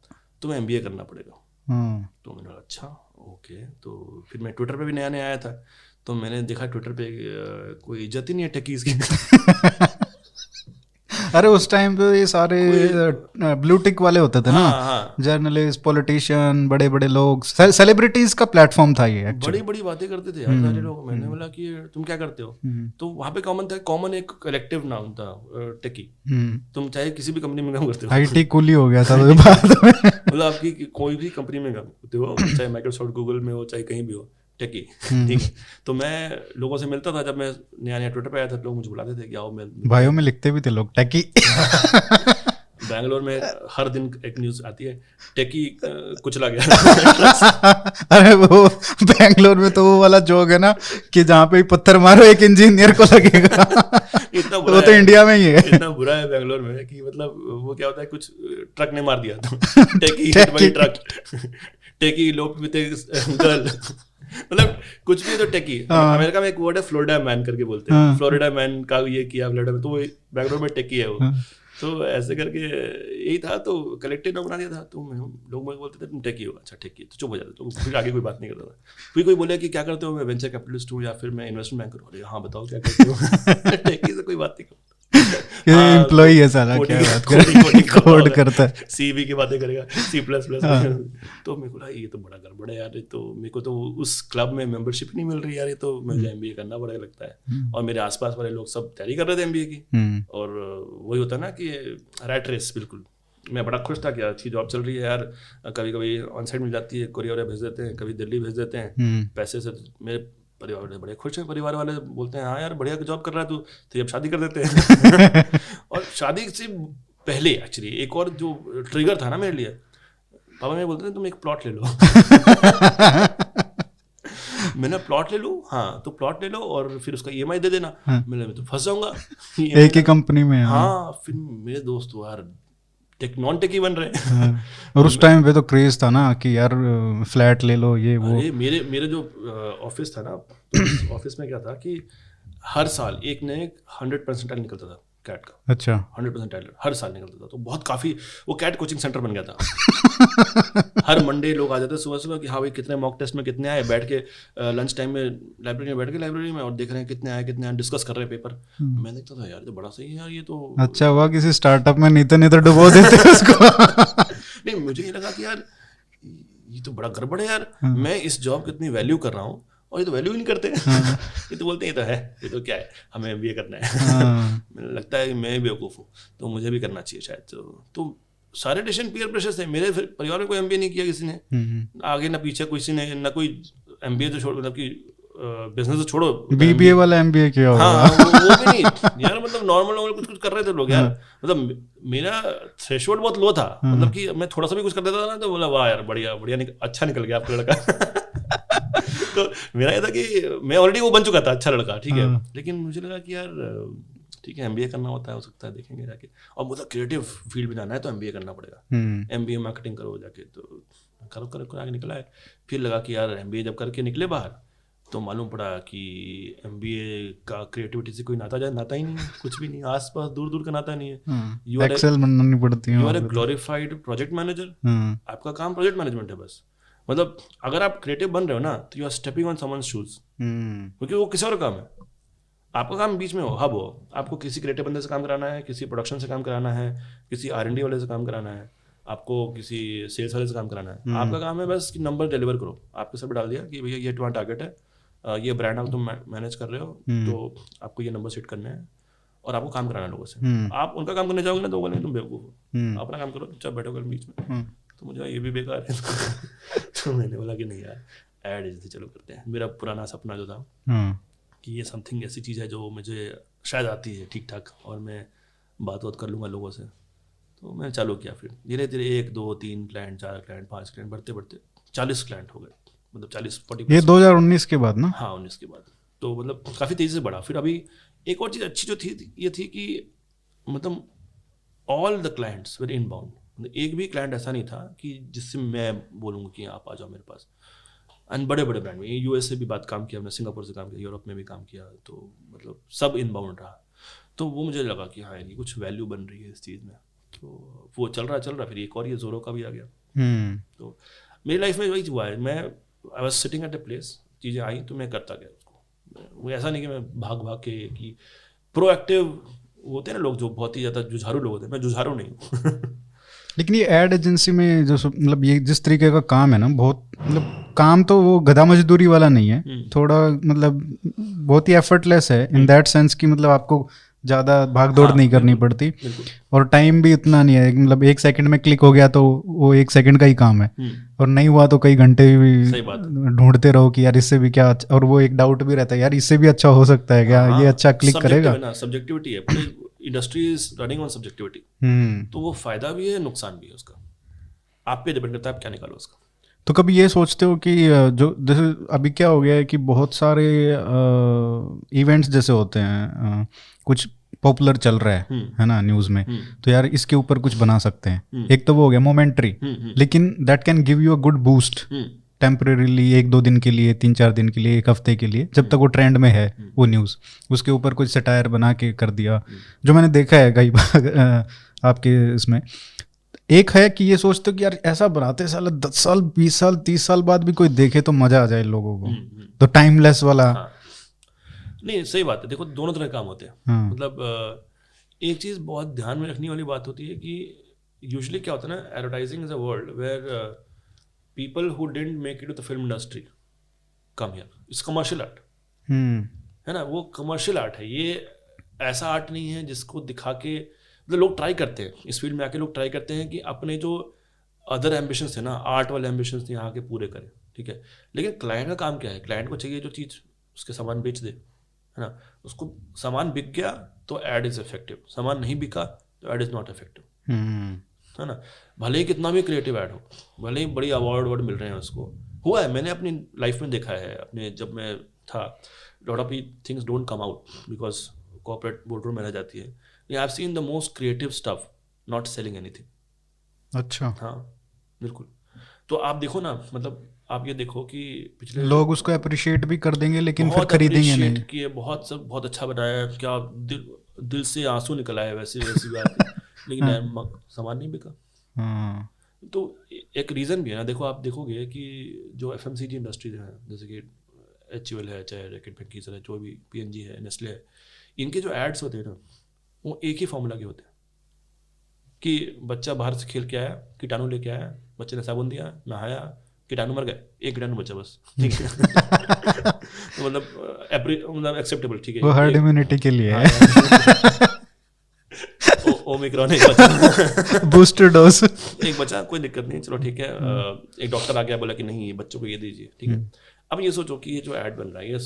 तुम्हें MBA करना पड़ेगा। तो मैंने बोला अच्छा ओके। तो फिर मैं ट्विटर पे भी नया आया था, तो मैंने देखा ट्विटर पे कोई इज्जत ही नहीं है टेकीज की। अरे उस टाइम पे ये सारे ब्लू टिक वाले होते थे ना, हाँ। जर्नलिस्ट, पॉलिटिशियन, बड़े बड़े लोग, सेलिब्रिटीज का प्लेटफॉर्म था ये एक्चुअली। बड़ी बड़ी बातें करते थे यार सारे लोग। मैंने बोला कि तुम क्या करते हो, तो वहाँ पे कॉमन एक कलेक्टिव नाम था टेकी। तुम चाहे किसी भी कंपनी में काम करते हो, IT कूली हो गया था तो बाद में। मतलब आपकी कोई भी कंपनी में काम करते हो, चाहे माइक्रोसॉफ्ट गूगल में हो चाहे कहीं भी हो, टेकी, ठीक है। तो मैं लोगों से मिलता था, जब मैं नया ट्विटर पे आया था लोग मुझे बुलाते थे कि आओ मैं भाइयों में लिखते भी थे लोग टेकी। बैंगलोर में हर दिन एक न्यूज आती है टेकी कुचला गया। अरे वो बैंगलोर में तो वो वाला जोक है ना कि जहाँ पे पत्थर मारो एक इंजीनियर को लगेगा। इतना बुरा वो तो इंडिया में ही है। इतना बुरा है बैंगलोर में कि मतलब वो क्या होता है, कुछ ट्रक ने मार दिया तो टेकी ट्रक, टेकी लोग गर्ल, मतलब कुछ भी तो टेकी। अमेरिका में एक वर्ड है फ्लोरिडा मैन करके बोलते हैं, फ्लोरिडा मैन का ये किया फ्लोरिडा में, तो वो बैंगलोर में टेकी है वो। तो ऐसे करके यही था, तो कलेक्टिव नाम बना दिया था। तो लोग मुझे बोलते थे तुम टेकी हो, अच्छा टेकी, तो चुप हो जाते, तो फिर आगे कोई बात नहीं करता था। फिर कोई बोले कि क्या करते हो, मैं वेंचर कैपिटलिस्ट हूँ या फिर मैं इन्वेस्टमेंट बैंकर हूँ। हाँ बताओ क्या करते हो। टेकी से कोई बात नहीं करता, एम्प्लॉई है साला, क्या बात कोड करता है, CV की बातें करेगा, C++। तो मेरे को लगा ये तो बड़ा गड़बड़ है यार, ये तो मेरे को तो उस क्लब में मेंबरशिप नहीं मिल रही यार, ये तो मुझे MBA करना पड़ेगा लगता है। और मेरे आसपास वाले लोग सब तैयारी कर रहे थे MBA की, और वही होता ना कि रैट रेस। बिल्कुल मैं बड़ा खुश था कि अच्छी जॉब चल रही है यार, कभी कभी ऑन साइड मिल जाती है, कोरियर भेज देते हैं, कभी दिल्ली भेज देते हैं पैसे से। मेरे परिवार वाले बड़े खुश हैं, परिवार वाले बोलते हैं हाँ यार बढ़िया जॉब कर रहा है तू, तो अब शादी कर देते हैं। और शादी से पहले एक्चुअली एक और जो ट्रिगर था ना मेरे लिए, पापा मेरे बोलते थे तुम एक प्लॉट ले लो। मैंने प्लॉट ले लूँ, हाँ तो प्लॉट ले लो और फिर उसका EMI दे देना। मैं तो फंस जाऊंगा एक ही कंपनी में। हाँ फिर मेरे दोस्त यार नॉन टेकी बन रहे हैं। और उस टाइम पे तो क्रेज था ना कि यार फ्लैट ले लो ये वो। मेरे जो ऑफिस था ना, ऑफिस में क्या था कि हर साल एक ने 100% निकलता था कैट का। अच्छा 100% हर साल निकलता था, तो बहुत काफ़ी वो कैट कोचिंग सेंटर बन गया था। हर मंडे लोग आ जाते सुबह सुबह कि हाँ भाई कितने मॉक टेस्ट में कितने आए, बैठ के लंच टाइम में लाइब्रेरी में बैठ के लाइब्रेरी में और देख रहे हैं कितने आए डिस्कस कर रहे हैं पेपर। मैं देखता था यार तो बड़ा सही है यार ये तो। अच्छा हुआ किसी स्टार्टअप में नहीं तो डुबो देते उसको। नहीं मुझे ये लगा कि यार ये तो बड़ा गड़बड़ है यार, मैं इस जॉब की इतनी वैल्यू कर रहा हूँ और ये तो वैल्यू ही नहीं करते। ये तो बोलते हैं ये तो है, ये तो क्या है, हमें MBA करना है। मुझे लगता है कि मैं भी बेवकूफ़ हूँ, तो मुझे भी करना चाहिए शायद। तो सारे डिसीजन पीयर प्रेशर से। मेरे परिवार में कोई MBA नहीं किया किसी ने, आगे ना पीछे किसी ने, ना कोई MBA तो छोड़, मतलब कि बिजनेस तो छोड़ो, BBA वाला MBA किया होगा। हाँ वो भी नहीं यार, मतलब नॉर्मल कुछ कर रहे थे लोग यार। मतलब मेरा थ्रेशोल्ड बहुत लो था, मतलब कि मैं थोड़ा सा भी कुछ कर देता था ना तो बोला वाह यार बढ़िया अच्छा निकल गया आपका लड़का। तो मेरा ये था कि मैं ऑलरेडी वो बन चुका था अच्छा लड़का, ठीक है। लेकिन मुझे लगा कि यार ठीक है MBA करना होता है, हो सकता है देखेंगे जाके। और मुझे क्रिएटिव फील्ड में जाना है तो MBA करना पड़ेगा। MBA मार्केटिंग करो जाके, तो करो आगे निकला है। फिर लगा कि यार MBA जब करके निकले बाहर तो मालूम पड़ा कि MBA का क्रिएटिविटी से कोई नाता ही नहीं है, कुछ भी नहीं, आसपास दूर का नाता नहीं है। एक्सेल बननी पड़ती है। You are a glorified project manager, आपका काम प्रोजेक्ट मैनेजमेंट है बस। मतलब अगर आप क्रिएटिव बन रहे हो ना तो you are stepping on someone's shoes, क्योंकि वो किसी और काम है। आपका काम बीच में हो, हब हो, आपको किसी क्रिएटिव बंदे से काम कराना है, किसी प्रोडक्शन से काम कराना है, किसी R&D वाले से काम कराना है, आपको किसी सेल्स वाले से काम कराना है। आपका काम है बस कि नंबर डिलीवर करो। आपके सब डाल दिया कि भैया ये तुम्हारा टारगेट है, ये ब्रांड आप तुम मैनेज कर रहे हो, तो आपको ये नंबर सेट करने हैं और आपको काम कराना है लोगों से। आप उनका काम करने जाओगे ना तो बोलेंगे तुम बेवकूफ़ हो, अपना काम करो, चुपचाप बैठोगे बीच में। तो मुझे ये भी बेकार है। तो मैंने बोला कि नहीं यार ऐड एजेंसी चलो करते हैं। मेरा पुराना सपना जो था कि ये समथिंग ऐसी चीज़ है जो मुझे शायद आती है ठीक ठाक और मैं बात कर लूँगा लोगों से। तो मैंने चालू किया, फिर धीरे धीरे 1 2 3 क्लाइंट, 4 क्लाइंट, 5 क्लाइंट बढ़ते 40 क्लाइंट हो गए, मतलब 40-40। ये 2019 के बाद ना? हाँ 19 के बाद, तो मतलब काफ़ी तेज़ी से बढ़ा। फिर अभी एक और चीज़ अच्छी जो थी ये थी कि मतलब all the clients were inbound, मतलब एक भी क्लाइंट ऐसा नहीं था कि जिससे मैं बोलूँगा कि आप आ जाओ मेरे पास। एंड बड़े बड़े ब्रांड में, यूएस से भी बात काम किया हमने, सिंगापुर से काम किया, यूरोप में भी काम किया, तो मतलब सब इनबाउंड रहा। तो वो मुझे लगा कि हाँ यार कुछ वैल्यू बन रही है इस चीज़ में, तो वो चल रहा। फिर एक और ये जोरो का भी आ गया। तो मेरी लाइफ में वही हुआ है, मैं I was sitting at a place, चीज़ें आई तो मैं करता गया उसको। वो ऐसा नहीं कि मैं भाग भाग के कि प्रोएक्टिव होते हैं ना लोग जो बहुत ही ज़्यादा जुझारू लोग होते हैं, मैं जुझारू नहीं हूँ। लेकिन ये एड एजेंसी में जो मतलब ये जिस तरीके का काम है ना, बहुत मतलब काम तो वो गधा मजदूरी वाला नहीं है, थोड़ा मतलब बहुत ही एफर्टलेस है इन दैट सेंस कि मतलब आपको ज़्यादा भाग दौड़ नहीं करनी पड़ती, और टाइम भी उतना नहीं है, मतलब 1 सेकंड में क्लिक हो गया तो वो 1 सेकंड का ही काम है, और नहीं हुआ तो कई घंटे भी ढूंढते रहो कि यार इससे भी क्या, और वो एक डाउट भी रहता है यार इससे भी अच्छा हो सकता है क्या, ये अच्छा क्लिक करेगा। सब्जेक्टिविटी है, पूरी industry is running on subjectivity, तो वो फायदा भी है नुकसान भी है उसका, आप पे डिपेंड करता है आप क्या निकालो उसका। तो कभी ये सोचते हो कि जो जैसे अभी क्या हो गया है कि बहुत सारे इवेंट्स जैसे होते हैं, कुछ पॉपुलर चल रहा है ना न्यूज़ में, तो यार इसके ऊपर कुछ बना सकते हैं, एक तो वो हो गया मोमेंट्री, लेकिन that can give you a good boost temporarily, 1-2 दिन के लिए, 3-4 दिन के लिए, 1 हफ्ते के लिए, जब तक वो ट्रेंड में है वो न्यूज़, उसके ऊपर कुछ सटायर बना के कर दिया, जो मैंने देखा है कई बार आपके इसमें। एक है कि ये सोचते हो कि यार ऐसा बनाते साला 10 साल 20 साल 30 साल बाद भी कोई देखे तो मजा आ जाए लोगों को, तो टाइमलेस वाला। हाँ। नहीं सही बात है, देखो दोनों तरह के काम होते हैं। मतलब एक चीज़ बहुत ध्यान में रखने वाली बात होती है कि यूजुअली क्या होता है ना, advertising is a world where people who didn't make it to the film industry come here, it's commercial art, है ना, वो कमर्शियल आर्ट है, ये ऐसा आर्ट नहीं है जिसको दिखा के, मतलब लोग ट्राई करते हैं इस फील्ड में आके, लोग ट्राई करते हैं कि अपने जो अदर एम्बिशंस थे ना, आर्ट वाले एम्बिशंस थे यहाँ के पूरे करें, ठीक है, लेकिन क्लाइंट का काम क्या है, क्लाइंट को चाहिए जो चीज़ उसके सामान बेच दे, है ना, उसको सामान बिक गया तो एड इज़ इफेक्टिव, सामान नहीं बिका तो एड इज़ नॉट इफेक्टिव, है ना, भले ही कितना भी क्रिएटिव ऐड हो, भले ही बड़ी अवार्ड मिल रहे हैं उसको, हुआ है, मैंने अपनी लाइफ में देखा है, अपने जब मैं था, lot of things don't come out because corporate boardroom में रह जाती है, आई have seen the most creative stuff not selling anything. अच्छा, हाँ बिल्कुल, तो आप देखो ना, मतलब आप ये देखो कि पिछले लोग उसको अप्रिशिएट भी कर देंगे लेकिन फिर खरीदेंगे नहीं, कि बहुत सब बहुत अच्छा बनाया, क्या दिल से आंसू निकल आए, वैसी बात लेकिन सामान नहीं बिका। तो एक रीज़न भी है ना, देखो आप देखोगे कि जो FMCG इंडस्ट्रीज है, जैसे कि HUL है, चाहे रैकेट पैकीजर है, जो भी PNG है, नेस्ले है, इनके जो एड्स होते हैं ना, वो एक ही फॉर्मूला के होते हैं कि बच्चा बाहर से खेल के आया, कीटाणु लेके आया, बच्चे ने साबुन दिया, नहाया, कीटाणु मर गए, एक कीटाणु बचा बस, ठीक है। तो मतलब एक्सेप्टेबल, ठीक है, वो हर्ड इम्यूनिटी के लिए है। ओमिक्रॉन एक बचा, बूस्टर डोज एक बचा, कोई दिक्कत नहीं, चलो ठीक है। एक डॉक्टर आ गया, बोला कि नहीं ये बच्चों को ये दीजिए, ठीक है। अब ये सोचो कि ये जो ऐड बन रहा है, ये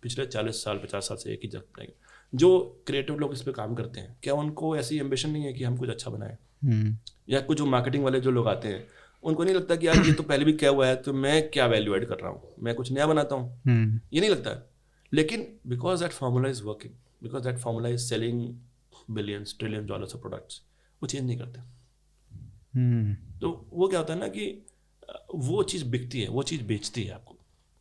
पिछले 40 साल 50 साल से एक ही जगह, जो क्रिएटिव लोग इस पे काम करते हैं, क्या उनको ऐसी एम्बिशन नहीं है कि हम कुछ अच्छा बनाएं, या कुछ जो मार्केटिंग वाले जो लोग आते हैं, उनको नहीं लगता कि यार ये तो पहले भी क्या हुआ है, तो मैं क्या वैल्यू ऐड कर रहा हूँ, मैं कुछ नया बनाता हूँ, ये नहीं लगता है। लेकिन because that formula is working, because that formula is selling billions trillion dollars of products, वो चेंज नहीं करते। तो वो क्या होता है ना कि वो चीज़ बिकती है, वो चीज़ बेचती है आपको,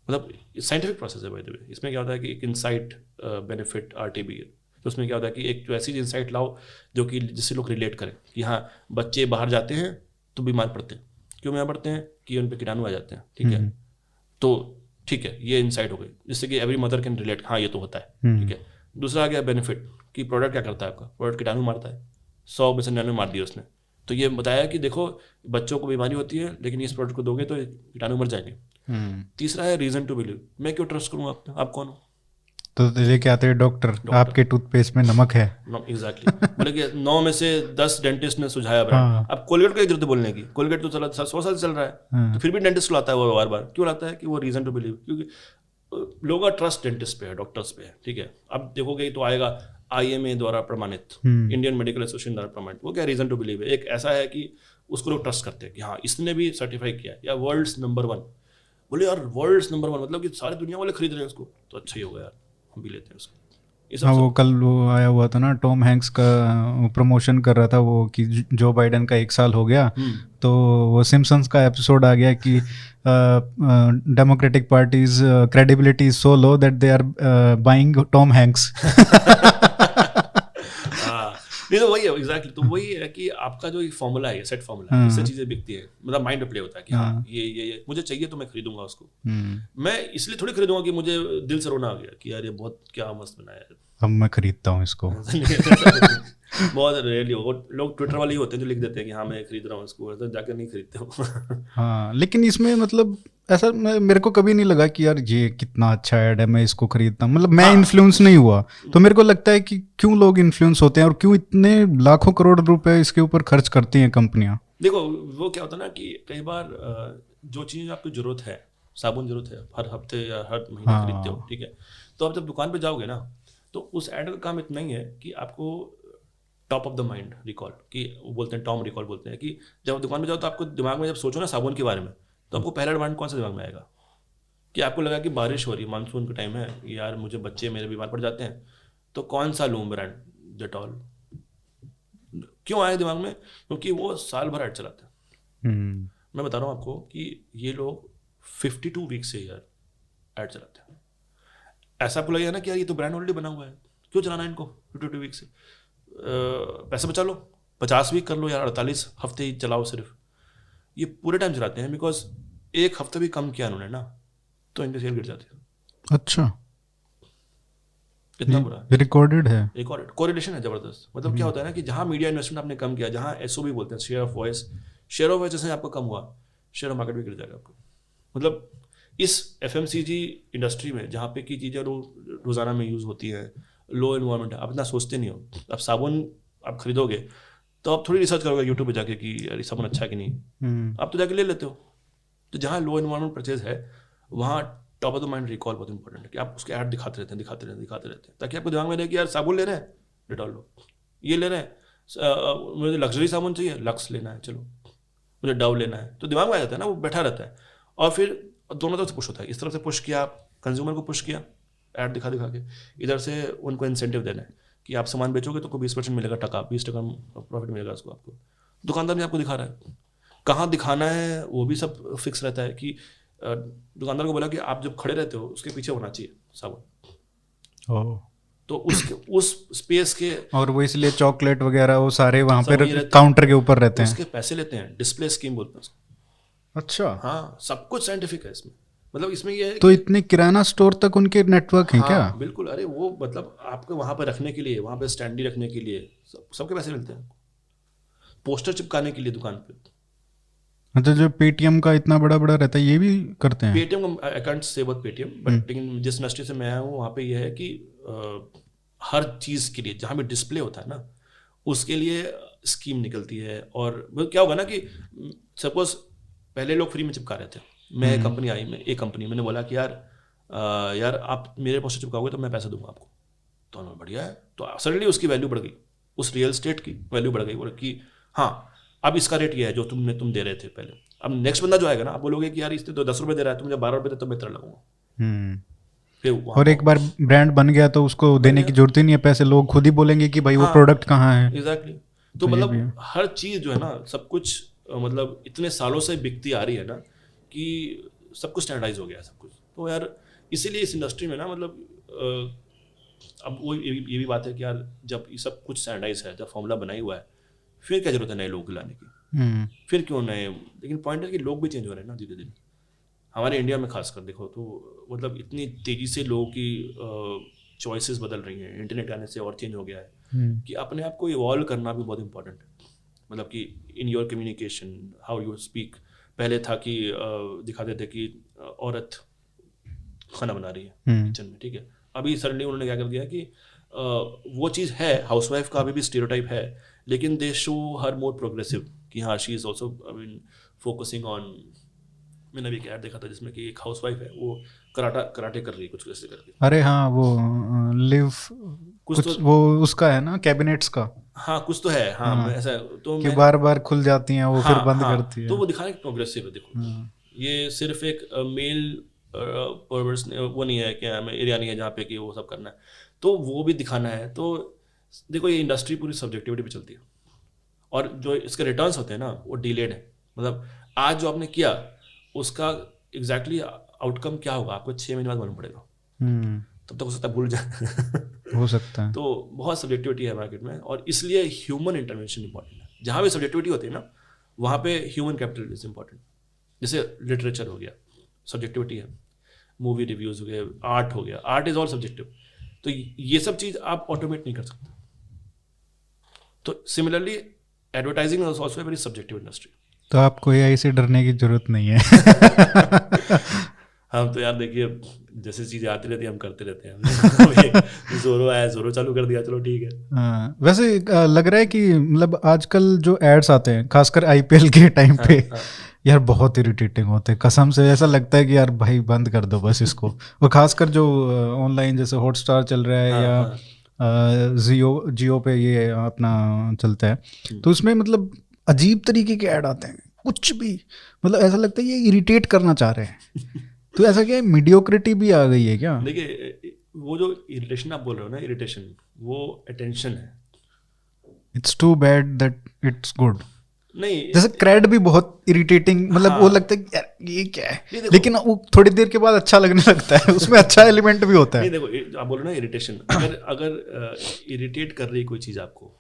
मतलब साइंटिफिक प्रोसेस है बाय द वे। इसमें क्या होता है कि एक इनसाइट बेनिफिट RTB है, तो उसमें क्या होता है कि एक जो ऐसी इनसाइट लाओ जो कि जिससे लोग रिलेट करें कि हाँ बच्चे बाहर जाते हैं तो बीमार पड़ते हैं, क्यों बीमार पड़ते हैं कि उन पर कीटाणु आ जाते हैं, ठीक है, तो ठीक है ये इनसाइट हो गई, जिससे कि एवरी मदर कैन रिलेट, हाँ ये तो होता है, ठीक है। दूसरा आ गया बेनिफिट कि प्रोडक्ट क्या करता है आपका, प्रोडक्ट कीटाणु मारता है, 100 में से 99 मार दिया उसने, तो ये बताया कि देखो बच्चों को बीमारी होती है लेकिन इस प्रोडक्ट को दोगे तो कीटाणु मर जाएंगे। तीसरा है रीजन टू बिलीव, मैं क्यों ट्रस्ट करूँ आप कौन हो, तो लेके आते हैं डॉक्टर, आपके टूथपेस्ट में नमक है, एग्जैक्टली, बोले कि 9 में से 10 डेंटिस्ट ने सुझाया ब्रांड, अब कोलगेट को एक जरूरत बोलने की, कोलगेट तो चला 100 साल चल रहा है, तो फिर भी डेंटिस्ट लाता है वो बार बार, क्यों लाता है कि वो रीजन टू बिलीव, क्योंकि लोगों का ट्रस्ट डेंटिस्ट पे है, डॉक्टर्स पे है, ठीक है। अब देखोगे तो आएगा IMA द्वारा प्रमाणित, इंडियन मेडिकल एसोसिएशन द्वारा प्रमाणित, वो क्या रीजन टू बिलीव है, एक ऐसा है कि उसको लोग ट्रस्ट करते हैं कि हाँ इसने भी सर्टिफाई किया है, या वर्ल्ड्स नंबर 1, बोले यार वर्ल्ड्स नंबर 1 मतलब कि सारी दुनिया वाले खरीद रहे हैं उसको, तो अच्छा ही होगा यार, हम भी लेते हैं उसको। ये सब हाँ, वो सब कल वो आया हुआ था ना, टॉम हैंक्स का प्रमोशन कर रहा था वो कि जो बाइडेन का 1 साल हो गया, तो वो सिम्पसन्स का एपिसोड आ गया कि democratic parties credibility is so low that they are buying Tom Hanks. हाँ, नहीं तो वही है एग्जैक्टली, तो वही है कि आपका जो फॉर्मूला है, सेट फॉर्मूला है, इससे चीजें बिकती है, मतलब माइंड प्ले होता है कि हाँ ये मुझे चाहिए तो मैं खरीदूंगा उसको। मैं इसलिए थोड़ी खरीदूंगा कि मुझे दिल से रोना आ गया कि यार ये बहुत क्या मस्त बनाया है, अब मैं खरीदता हूँ इसको। बहुत रेयरली लोग ट्विटर वाले ही होते हैं जो लिख देते हैं कि हाँ मैं खरीद रहा हूँ इसको, तो जाकर नहीं खरीदते हो। हाँ, लेकिन इसमें मतलब ऐसा मेरे को कभी नहीं लगा कि यार ये कितना अच्छा ऐड है, मैं इसको खरीदता हूँ, मतलब मैं इन्फ्लुएंस नहीं हुआ। तो मेरे को लगता है कि क्यों लोग इन्फ्लुएंस होते हैं और क्यों इतने लाखों करोड़ रुपए इसके ऊपर खर्च करती हैं कंपनियां। देखो वो क्या होता है ना कि कई बार जो चीज़ आपकी जरूरत है, साबुन जरूरत है, हर हफ्ते या हर महीने खरीदते हो, ठीक है, तो आप जब दुकान पे जाओगे ना, तो उस ऐड का काम इतना ही है कि आपको top of the mind recall, कि वो बोलते हैं टॉम रिकॉल बोलते हैं, कि जब आप दुकान पे जाओ तो आपको दिमाग में जब सोचो ना साबुन के बारे में, तो आपको पहला डिमांड कौन सा दिमाग में आएगा? कि आपको लगा कि बारिश हो रही है, मानसून का टाइम है यार, मुझे बच्चे मेरे बीमार पड़ जाते हैं, तो कौन सा लूँ ब्रांड? डेटॉल। क्यों आए दिमाग में? क्योंकि वो साल भर ऐड चलाते हैं। मैं बता रहा हूँ आपको कि ये लोग 52 वीक से यार ऐड चलाते हैं। ऐसा आपको लगेगा ना कि यार ये तो ब्रांड ऑलरेडी बना हुआ है, क्यों चलाना है इनको 52 वीक से? पैसे बचा लो, 50 वीक कर लो यार, 48 हफ्ते ही चलाओ सिर्फ। ये पूरे टाइम चलाते हैं, बिकॉज एक हफ्ता भी कम किया उन्होंने ना, तो इनकी सेल गिर जाती है। अच्छा, इतना बुरा रिकॉर्डेड है, रिकॉर्डेड कोरिलेशन है जबरदस्त। मतलब क्या होता है ना कि जहां मीडिया इन्वेस्टमेंट आपने कम किया, जहां एसओबी बोलते हैं शेयर ऑफ वॉइस जैसे आपका कम हुआ, शेयर मार्केट भी गिर जाएगा आपको। मतलब इस एफएमसीजी इंडस्ट्री में जहाँ पे की चीज़ें रोज़ाना में यूज़ होती हैं, लो इन्वायरमेंट है, आप इतना सोचते नहीं हो। आप साबुन आप खरीदोगे तो आप थोड़ी रिसर्च करोगे यूट्यूब पे जाके कि यार साबुन अच्छा है कि नहीं, आप तो जाके ले लेते हो। तो जहाँ लो इन्वायरमेंट परचेज है, वहाँ top of the mind recall बहुत इंपॉर्टेंट है कि आप उसके ऐड दिखाते रहते हैं, ताकि आपको दिमाग में रहे कि यार साबुन ले रहे हैं, डेटॉल लो, ये ले रहे हैं, मुझे लग्जरी साबुन चाहिए, लक्स लेना है, चलो मुझे डव लेना है, तो दिमाग में आ जाता है ना, वो बैठा रहता है। और फिर दोनों तरफ से पुश होता है, इस तरफ से पुश किया, कंज्यूमर को पुश किया ऐड दिखा के, इधर से उनको इंसेंटिव देना है कि आप सामान बेचोगे तो को 20% मिलेगा, 20% प्रॉफिट मिलेगा उसको, आपको दुकानदार भी आपको दिखा रहा है। कहाँ दिखाना है वो भी सब फिक्स रहता है कि दुकानदार को बोला कि आप जब खड़े रहते हो उसके पीछे होना चाहिए साबुन, तो उसके उस स्पेस के, और वो इसलिए चॉकलेट वगैरह वो सारे वहाँ पे काउंटर के ऊपर रहते हैं, उसके पैसे लेते हैं, डिस्प्ले स्कीम बोलते हैं उसको। अच्छा, हाँ, सब कुछ साइंटिफिक है इसमें। मतलब इसमें ये है तो इतने किराना स्टोर तक उनके नेटवर्क हैं, हाँ, क्या? बिल्कुल। अरे वो मतलब आपको वहां पर रखने के लिए, वहां पे स्टैंडी रखने के लिए सबके पैसे मिलते हैं, पोस्टर चिपकाने के लिए दुकान पे। अच्छा, जो पेटीएम का इतना बड़ा रहता है ये भी करते हैं? पेटीएम का I can't say about Paytm, but लेकिन जिस इंडस्ट्री से मैं आया हूँ वहाँ पे ये है कि हर चीज़ के लिए जहाँ भी डिस्प्ले होता है ना, उसके लिए स्कीम निकलती है। और क्या होगा ना कि सपोज पहले लोग फ्री में चिपका रहे थे, मैं कंपनी आई, मैंने बोला कि यार आप मेरे पोस्टर चिपकाओगे तो मैं पैसा दूंगा आपको, तो उन्होंने बढ़िया है, तो सडनली उसकी वैल्यू बढ़ गई, उस रियल स्टेट की वैल्यू बढ़ गई, बोले कि हाँ अब इसका रेट ये है जो तुम दे रहे थे पहले। अब नेक्स्ट बंदा जो आएगा ना, आप बोलोगे कि यार इसने तो 10 रुपये दे रहा है, तुम मुझे 12 रुपये दे तो मैं तेरा लगूंगा। और एक बार ब्रांड बन गया तो उसको देने की जरूरत ही नहीं है पैसे, लोग खुद ही बोलेंगे कि भाई वो प्रोडक्ट कहाँ है। एग्जैक्टली। तो मतलब हर चीज़ जो है ना, सब कुछ मतलब इतने सालों से बिकती आ रही है ना कि सब कुछ स्टैंडर्डाइज हो गया है सब कुछ। तो यार इसीलिए इस इंडस्ट्री में ना मतलब अब वो ये भी बात है कि यार जब ये सब कुछ स्टैंडर्डाइज है, जब फॉर्मूला बना ही हुआ है, फिर क्या जरूरत है नए लोग लाने की? फिर क्यों नए? लेकिन पॉइंट है कि लोग भी चेंज हो रहे हैं ना धीरे धीरे। हमारे इंडिया में खासकर देखो तो मतलब इतनी तेज़ी से लोगों की चॉइसेस बदल रही हैं, इंटरनेट आने से और चेंज हो गया है कि अपने आप को इवॉल्व करना भी बहुत इंपॉर्टेंट है। मतलब कि in your communication, how you speak. पहले था कि दिखाते थे कि औरत खाना बना रही है किचन में, ठीक है, अभी सडनली उन्होंने क्या कर दिया कि वो चीज़ है, हाउसवाइफ का अभी भी स्टीरियोटाइप है, लेकिन दे शो हर मोर प्रोग्रेसिव कि हाँ she is also I mean focusing on. मैंने अभी एक ऐड देखा था जिसमें कि एक हाउसवाइफ है, वो कराटे कर रही है कुछ ऐसे करके। अरे हाँ, वो लिव कुछ कुछ तो वो उसका है ना, कैबिनेट्स का, हाँ कुछ तो है, हाँ हाँ, ऐसा तो कि मैं बार बार खुल जाती हैं वो, फिर हाँ बंद हाँ करती तो है। वो दिखाने प्रोग्रेसिव है। देखो हाँ। ये सिर्फ एक मेल परवर्स वो नहीं है कि हमें एरिया नहीं है जहाँ पे कि वो सब करना है, तो वो भी दिखाना है। तो देखो ये इंडस्ट्री पूरी सब्जेक्टिविटी पे चलती है, और जो इसके रिटर्न्स होते हैं ना वो डिलेड है। मतलब आज जो आपने किया उसका एग्जैक्टली आउटकम क्या होगा आपको 6 महीने बाद मालूम पड़ेगा, तब तक हो सकता है भूल जाए। हो सकता है। तो बहुत सब्जेक्टिविटी है मार्केट में, और इसलिए ह्यूमन इंटरवेंशन इंपॉर्टेंट है। जहाँ भी सब्जेक्टिविटी होती है ना वहाँ पे ह्यूमन कैपिटल इज इंपॉर्टेंट। जैसे लिटरेचर हो गया, सब्जेक्टिविटी है, मूवी रिव्यूज हो गए, आर्ट हो गया, आर्ट इज ऑल सब्जेक्टिव। तो ये सब चीज़ आप ऑटोमेट नहीं कर सकते। तो similarly advertising is also a very subjective industry. तो आपको एआई से डरने की जरूरत नहीं है। हम तो यार देखिए जैसे चीज़ें आती रहती है हम करते रहते हैं। जोरो आया, जोरो चालू कर दिया, चलो ठीक है। हाँ, वैसे लग रहा है कि मतलब आजकल जो एड्स आते हैं खासकर आईपीएल के टाइम पे, यार बहुत इरिटेटिंग होते हैं कसम से। ऐसा लगता है कि यार भाई बंद कर दो बस इसको। और खासकर जो ऑनलाइन जैसे हॉटस्टार चल रहा है, या जियो पे ये अपना चलता है, तो उसमें मतलब अजीब तरीके के ऐड आते हैं, कुछ भी मतलब ऐसा लगता है ये इरिटेट करना चाह रहे हैं। तो ऐसा क्या है, मीडियोक्रिटी भी आ गई है क्या? देखिए वो जो इरिटेशन आप बोल रहे हो ना, इरिटेशन वो अटेंशन है। It's too bad that it's good. नहीं जैसे क्रेड भी बहुत इरिटेटिंग, मतलब वो लगता है कि यार ये क्या है, लेकिन वो थोड़ी देर के बाद अच्छा लगने लगता है, उसमें अच्छा एलिमेंट भी होता है। नहीं देखो आप बोल रहे हो ना इरिटेशन, अगर इरिटेट कर रही कोई चीज़ आपको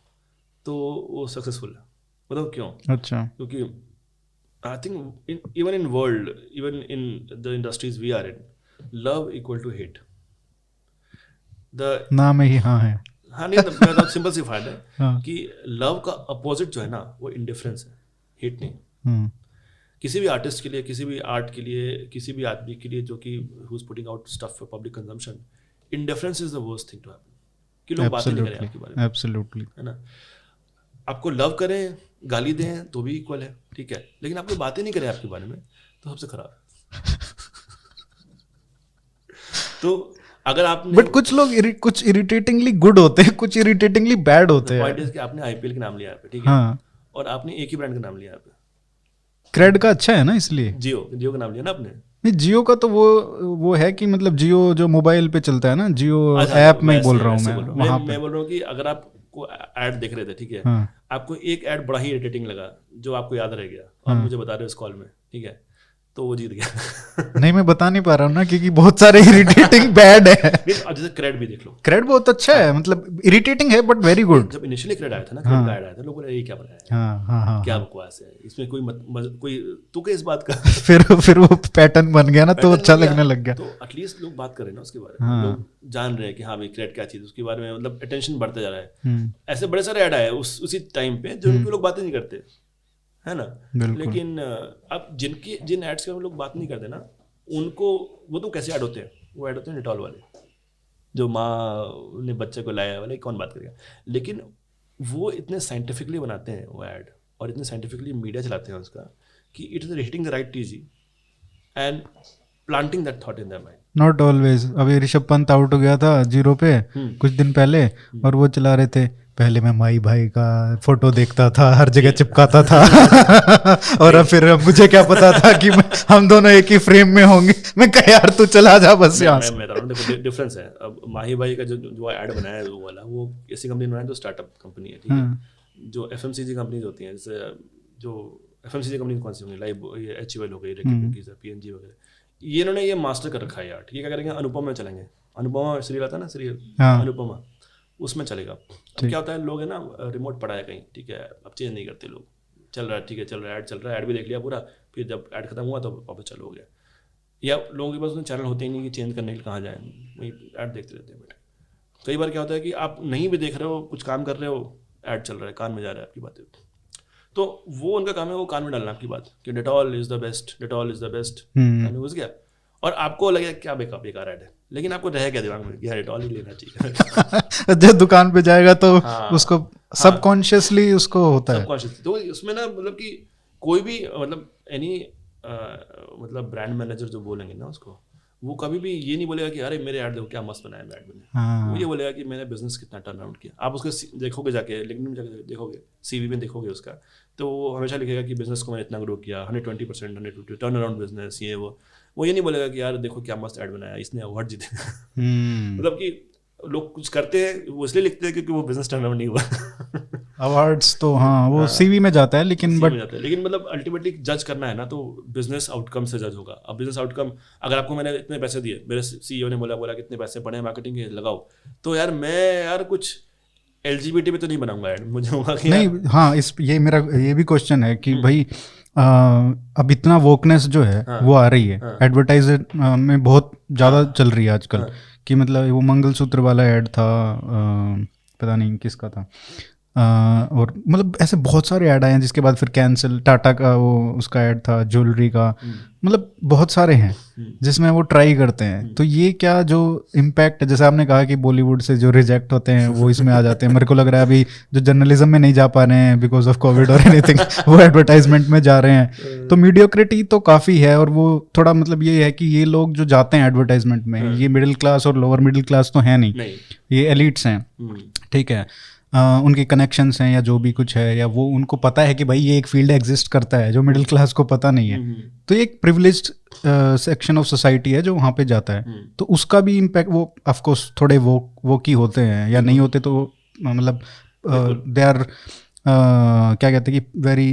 तो वो सक्सेसफुल है। बताओ क्यों? अच्छा। क्योंकि I think even in world, even in the industries we are in, love equal to hate. The नाम ही हाँ है। हाँ नहीं तो सिंपल सी फाइंड है हाँ। कि लव का अपोजिट जो है ना वो इंडिफरेंस है, हेट नहीं। किसी भी आर्टिस्ट के लिए, किसी भी आर्ट के लिए, किसी भी आदमी के लिए जो कि who is putting out stuff for public consumption, indifference is the worst thing to happen. कि लोग बात नहीं करें आपके बारे में, एब्सोल्युटली, है ना। आपको लव करें, गाली दें तो भी इक्वल है, ठीक है, लेकिन आप लोग बातें नहीं करें आपके बारे में तो सबसे खराब है। तो अगर आपने बट कुछ लोग कुछ इरिटेटिंगली गुड होते हैं, कुछ इरिटेटिंगली बैड होते हैं। पॉइंट इज कि आपने आईपीएल का नाम लिया यहाँ पे, ठीक है, हाँ, और आपने एक ही ब्रांड का नाम लिया यहाँ पे, क्रेड का अच्छा है ना, इसलिए। जियो का नाम लिया ना आपने। नहीं, जियो का तो वो है कि मतलब जियो जो मोबाइल पे चलता है ना, जियो अच्छा, ऐप में ही वैसे- बोल रहा हूँ वैसे मैं बोल रहा हूँ। वहाँ मैं पे। बोल रहा हूँ कि अगर आपको ऐड देख रहे थे, ठीक है, हाँ। आपको एक ऐड बड़ा ही इरिटेटिंग लगा जो आपको याद रह गया और मुझे बता रहे हो इस कॉल में, ठीक है, तो वो जीत गया। नहीं, मैं बता नहीं पा रहा हूँ ना, क्योंकि बहुत सारे इरिटेटिंग बैड है। नहीं, अब जैसे क्रेड भी देख लो, क्रेड बहुत अच्छा है, मतलब इरिटेटिंग है बट वेरी गुड। जब इनिशियली क्रेड आया था ना, क्रेड का ऐड आया था, लोग बोले ये क्या बनाया है, हाँ हाँ हाँ क्या हाँ। बकवास है इसमें, कोई तू के इस बात का। फिर वो पैटर्न बन गया ना, तो अच्छा लगने लग गया। तो एटलीस्ट लोग बात कर रहे हैं ना उसके बारे में, लोग जान रहे हैं कि हाँ भाई क्रेड क्या चीज़, उसके बारे में मतलब अटेंशन बढ़ता जा रहा है। ऐसे बड़े सारे ऐड आए उसी टाइम पे जो उनके लोग बातें नहीं करते, है ना। लेकिन अब जिन एड्स के लोग बात नहीं करते ना, उनको वो तो कैसे ऐड होते हैं, वो ऐड होते हैं डिटॉल वाले, जो माँ ने बच्चे को लाया वाले, कौन बात करेगा। लेकिन वो इतने साइंटिफिकली बनाते हैं वो ऐड, और इतने साइंटिफिकली मीडिया चलाते हैं उसका, कि it is hitting the right TG and planting that thought in their mind. Not always. अभी ऋषभ पंत आउट हो गया था जीरो पे कुछ दिन पहले, और वो चला रहे थे, पहले मैं माई भाई का फोटो देखता था, हर जगह चिपकाता था, और अब फिर मुझे क्या पता था कि हम दोनों एक ही फ्रेम में होंगे। मैं कहा यार तू चला जा बस यहाँ से। मैं बता रहा हूँ, देखो डिफरेंस है। अब माही भाई का जो ऐड बनाया है वो वाला, वो ऐसी कंपनी बनाया जो स्टार्टअप कंपनी है, ठीक है। जो एफएमसीजी कंपनीज होती हैं, जैसे जो एफएमसीजी कंपनी कौन सी होंगी, लाइव एचयूएल हो गई, पीएनजी वगैरह, ये इन्होंने ये मास्टर कर रखा है यार, ठीक है। क्या करेंगे, अनुपमा में चलेंगे। अनुपमा सीरियल आता है ना, सीरियल अनुपमा, उसमें चलेगा। अब क्या होता है, लोग है ना रिमोट पड़ा है कहीं, ठीक है, अब चेंज नहीं करते लोग, चल रहा है, ठीक है, चल रहा है, ऐड चल रहा है, ऐड भी देख लिया पूरा, फिर जब ऐड खत्म हुआ तो वापस चालू हो गया। या लोगों के पास उन्हें चैनल होते ही नहीं कि चेंज करने के लिए कहाँ जाए, वही ऐड देखते रहते हैं बेटे। कई बार क्या होता है कि आप नहीं भी देख रहे हो, कुछ काम कर रहे हो, ऐड चल रहा है, कान में जा रहा है आपकी बातें, तो वो उनका काम है, वो कान में डालना आपकी बात कि Dettol is the best, Dettol is the best, घुस गया, और आपको लगे क्या बेकार ऐड है, लेकिन आपको रह गया दिमाग में यार डेटॉल ही लेना चाहिए। जब दुकान पे जाएगा तो उसको सबकॉन्शियसली उसको होता है। सबकॉन्शियसली तो उसमें ना, मतलब कि कोई भी मतलब एनी मतलब ब्रांड मैनेजर जो बोलेंगे ना उसको, वो कभी भी ये नहीं बोलेगा कि अरे मेरे ऐड देखो क्या मस्त बनाया मैं ऐड बने। हाँ। वो ये बोलेगा कि मैंने बिजनेस कितना टर्न अराउंड किया। आप उसके देखोगे जाके, लिंक्डइन में जाके देखोगे, सीवी में देखोगे उसका, तो वो हमेशा लिखेगा कि बिजनेस को मैंने इतना ग्रो किया, 120%, 150 टर्न अराउंड बिजनेस, ये वो ये नहीं बोलेगा कि यार देखो क्या मस्त ऐड बनाया, इसने अवार्ड जीते। मतलब कि लोग कुछ करते हैं वो इसलिए लिखते हैं क्योंकि वो बिजनेस टर्न अराउंड नहीं हुआ। अवार्ड्स तो हाँ वो सीवी में जाता है, लेकिन में बट जाता है, लेकिन मतलब अल्टीमेटली जज करना है ना तो बिजनेस आउटकम से जज होगा। अब बिजनेस आउटकम, अगर आपको मैंने इतने पैसे दिए, मेरे सीईओ ने बोला कि इतने पैसे पड़े मार्केटिंग के लगाओ, तो यार मैं यार कुछ LGBT पे तो नहीं बनाऊंगा ऐड, मुझे होगा कि नहीं। हाँ, ये मेरा ये भी क्वेश्चन है कि भाई अब इतना वोकनेस जो है वो आ रही है, एडवर्टाइज में बहुत ज़्यादा चल रही है आजकल, कि मतलब वो मंगलसूत्र वाला ऐड था, पता नहीं किसका था, और मतलब ऐसे बहुत सारे ऐड आए हैं, जिसके बाद फिर कैंसिल, टाटा का वो उसका ऐड था, ज्वेलरी का, मतलब बहुत सारे हैं जिसमें वो ट्राई करते हैं। तो ये क्या जो इम्पैक्ट, जैसे आपने कहा कि बॉलीवुड से जो रिजेक्ट होते हैं वो इसमें आ जाते हैं, मेरे को लग रहा है अभी जो जर्नलिज्म में नहीं जा पा रहे हैं बिकॉज ऑफ कोविड और एनीथिंग, वो एडवर्टाइजमेंट में जा रहे हैं। तो मीडियोक्रिटी तो काफ़ी है, और वो थोड़ा मतलब ये है कि ये लोग जो जाते हैं एडवर्टाइजमेंट में, ये मिडिल क्लास और लोअर मिडिल क्लास तो है नहीं, ये एलिट्स हैं, ठीक है, उनके कनेक्शंस हैं या जो भी कुछ है, या वो उनको पता है कि भाई ये एक फील्ड एग्जिस्ट करता है जो मिडिल क्लास को पता नहीं है। तो ये एक प्रिविलेज्ड सेक्शन ऑफ सोसाइटी है जो वहाँ पे जाता है, तो उसका भी इम्पैक्ट, वो ऑफ कोर्स थोड़े वो की होते हैं या नहीं होते, तो मतलब दे आर क्या कहते हैं कि वेरी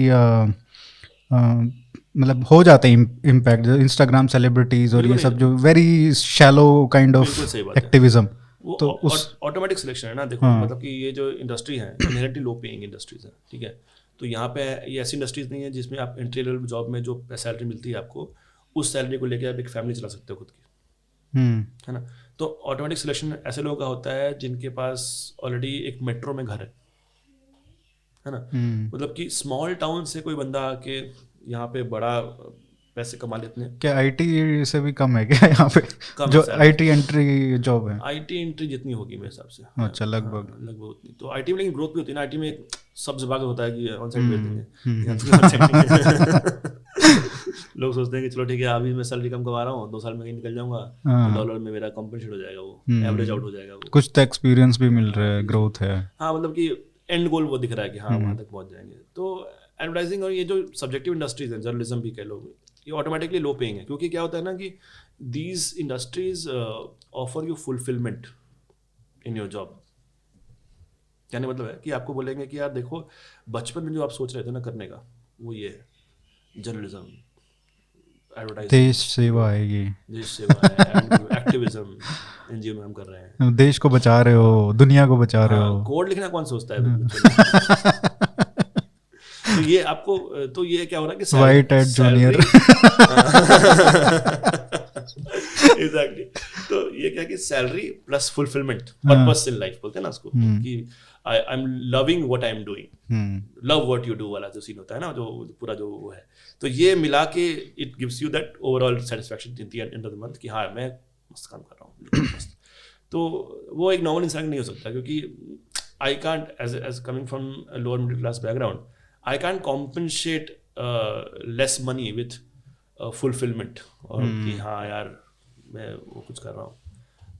मतलब हो जाते हैं इम्पैक्ट, इंस्टाग्राम सेलिब्रिटीज और ये सब जो very shallow kind of activism, तो उस ऑटोमेटिक सिलेक्शन है ना। देखो मतलब कि ये जो इंडस्ट्री है इनहेरेंटली लो पेइंग इंडस्ट्रीज है, ठीक है। तो यहाँ पे ये ऐसी इंडस्ट्रीज नहीं है जिसमें आप एंट्री लेवल जॉब में जो सैलरी मिलती है आपको, उस सैलरी को लेकर आप एक फैमिली चला सकते हो खुद की, है ना। तो ऑटोमेटिक सिलेक्शन ऐसे लोगों का होता है जिनके पास ऑलरेडी एक मेट्रो में घर है ना। मतलब कि स्मॉल टाउन से कोई बंदा आके यहाँ पे बड़ा पैसे कमा लेते हैं। क्या आईटी से भी कम है क्या यहाँ पे जो आईटी एंट्री जॉब है? आईटी एंट्री जितनी होगी मेरे हिसाब से, अच्छा, लगभग उतनी। तो आईटी में लेकिन ग्रोथ भी होती है ना, आईटी में सब विभाग होता है कि ऑन साइड भेज देंगे। लोग सोचते हैं कि चलो ठीक है अभी मैं सैलरी कम कमा रहा हूँ, 2 साल में कहीं निकल जाऊंगा, डॉलर में मेरा कॉम्पेंसेट हो जाएगा, वो एवरेज आउट हो जाएगा, वो कुछ तो एक्सपीरियंस भी मिल रहा है, ग्रोथ है। हाँ, मतलब कि एंड गोल वो दिख रहा है कि हाँ वहाँ तक पहुँच जाएंगे। तो एडवर्टाइजिंग और ये जो सब्जेक्टिव इंडस्ट्रीज हैं, जर्नलिज्म भी कह लो, ये ऑटोमेटिकली लो पेइंग है, क्योंकि क्या होता है ना कि these industries offer you fulfilment in your job. कहने मतलब है कि आपको बोलेंगे कि यार देखो बचपन में जो आप सोच रहे थे ना करने का, वो ये है जर्नलिज्म, एडवर्टाइजिंग, देश सेवा है, ये देश सेवा है, एक्टिविज्म एनजीओ में हम कर रहे हैं, देश को बचा रहे हो, दुनिया को बचा रहे हो। कोड लिखना कौन सोचता है? तो ये आपको, तो ये क्या हो रहा है कि वाइट एट जूनियर, एग्जैक्टली। तो ये क्या कि salary plus fulfilment, purpose in life बोलते हैं ना उसको, कि I am loving what I am doing, love what you do वाला जो सीन होता है ना, जो पूरा जो वो है, तो ये मिला के it gives you that overall satisfaction in the end of the month कि हाँ मैं मस्त काम कर रहा हूँ। तो वो एक नॉर्मल इंसान नहीं हो सकता, क्योंकि I can't as coming from lower middle class background, I can't compensate less money with fulfillment, और कि हाँ यार मैं वो कुछ कर रहा हूँ,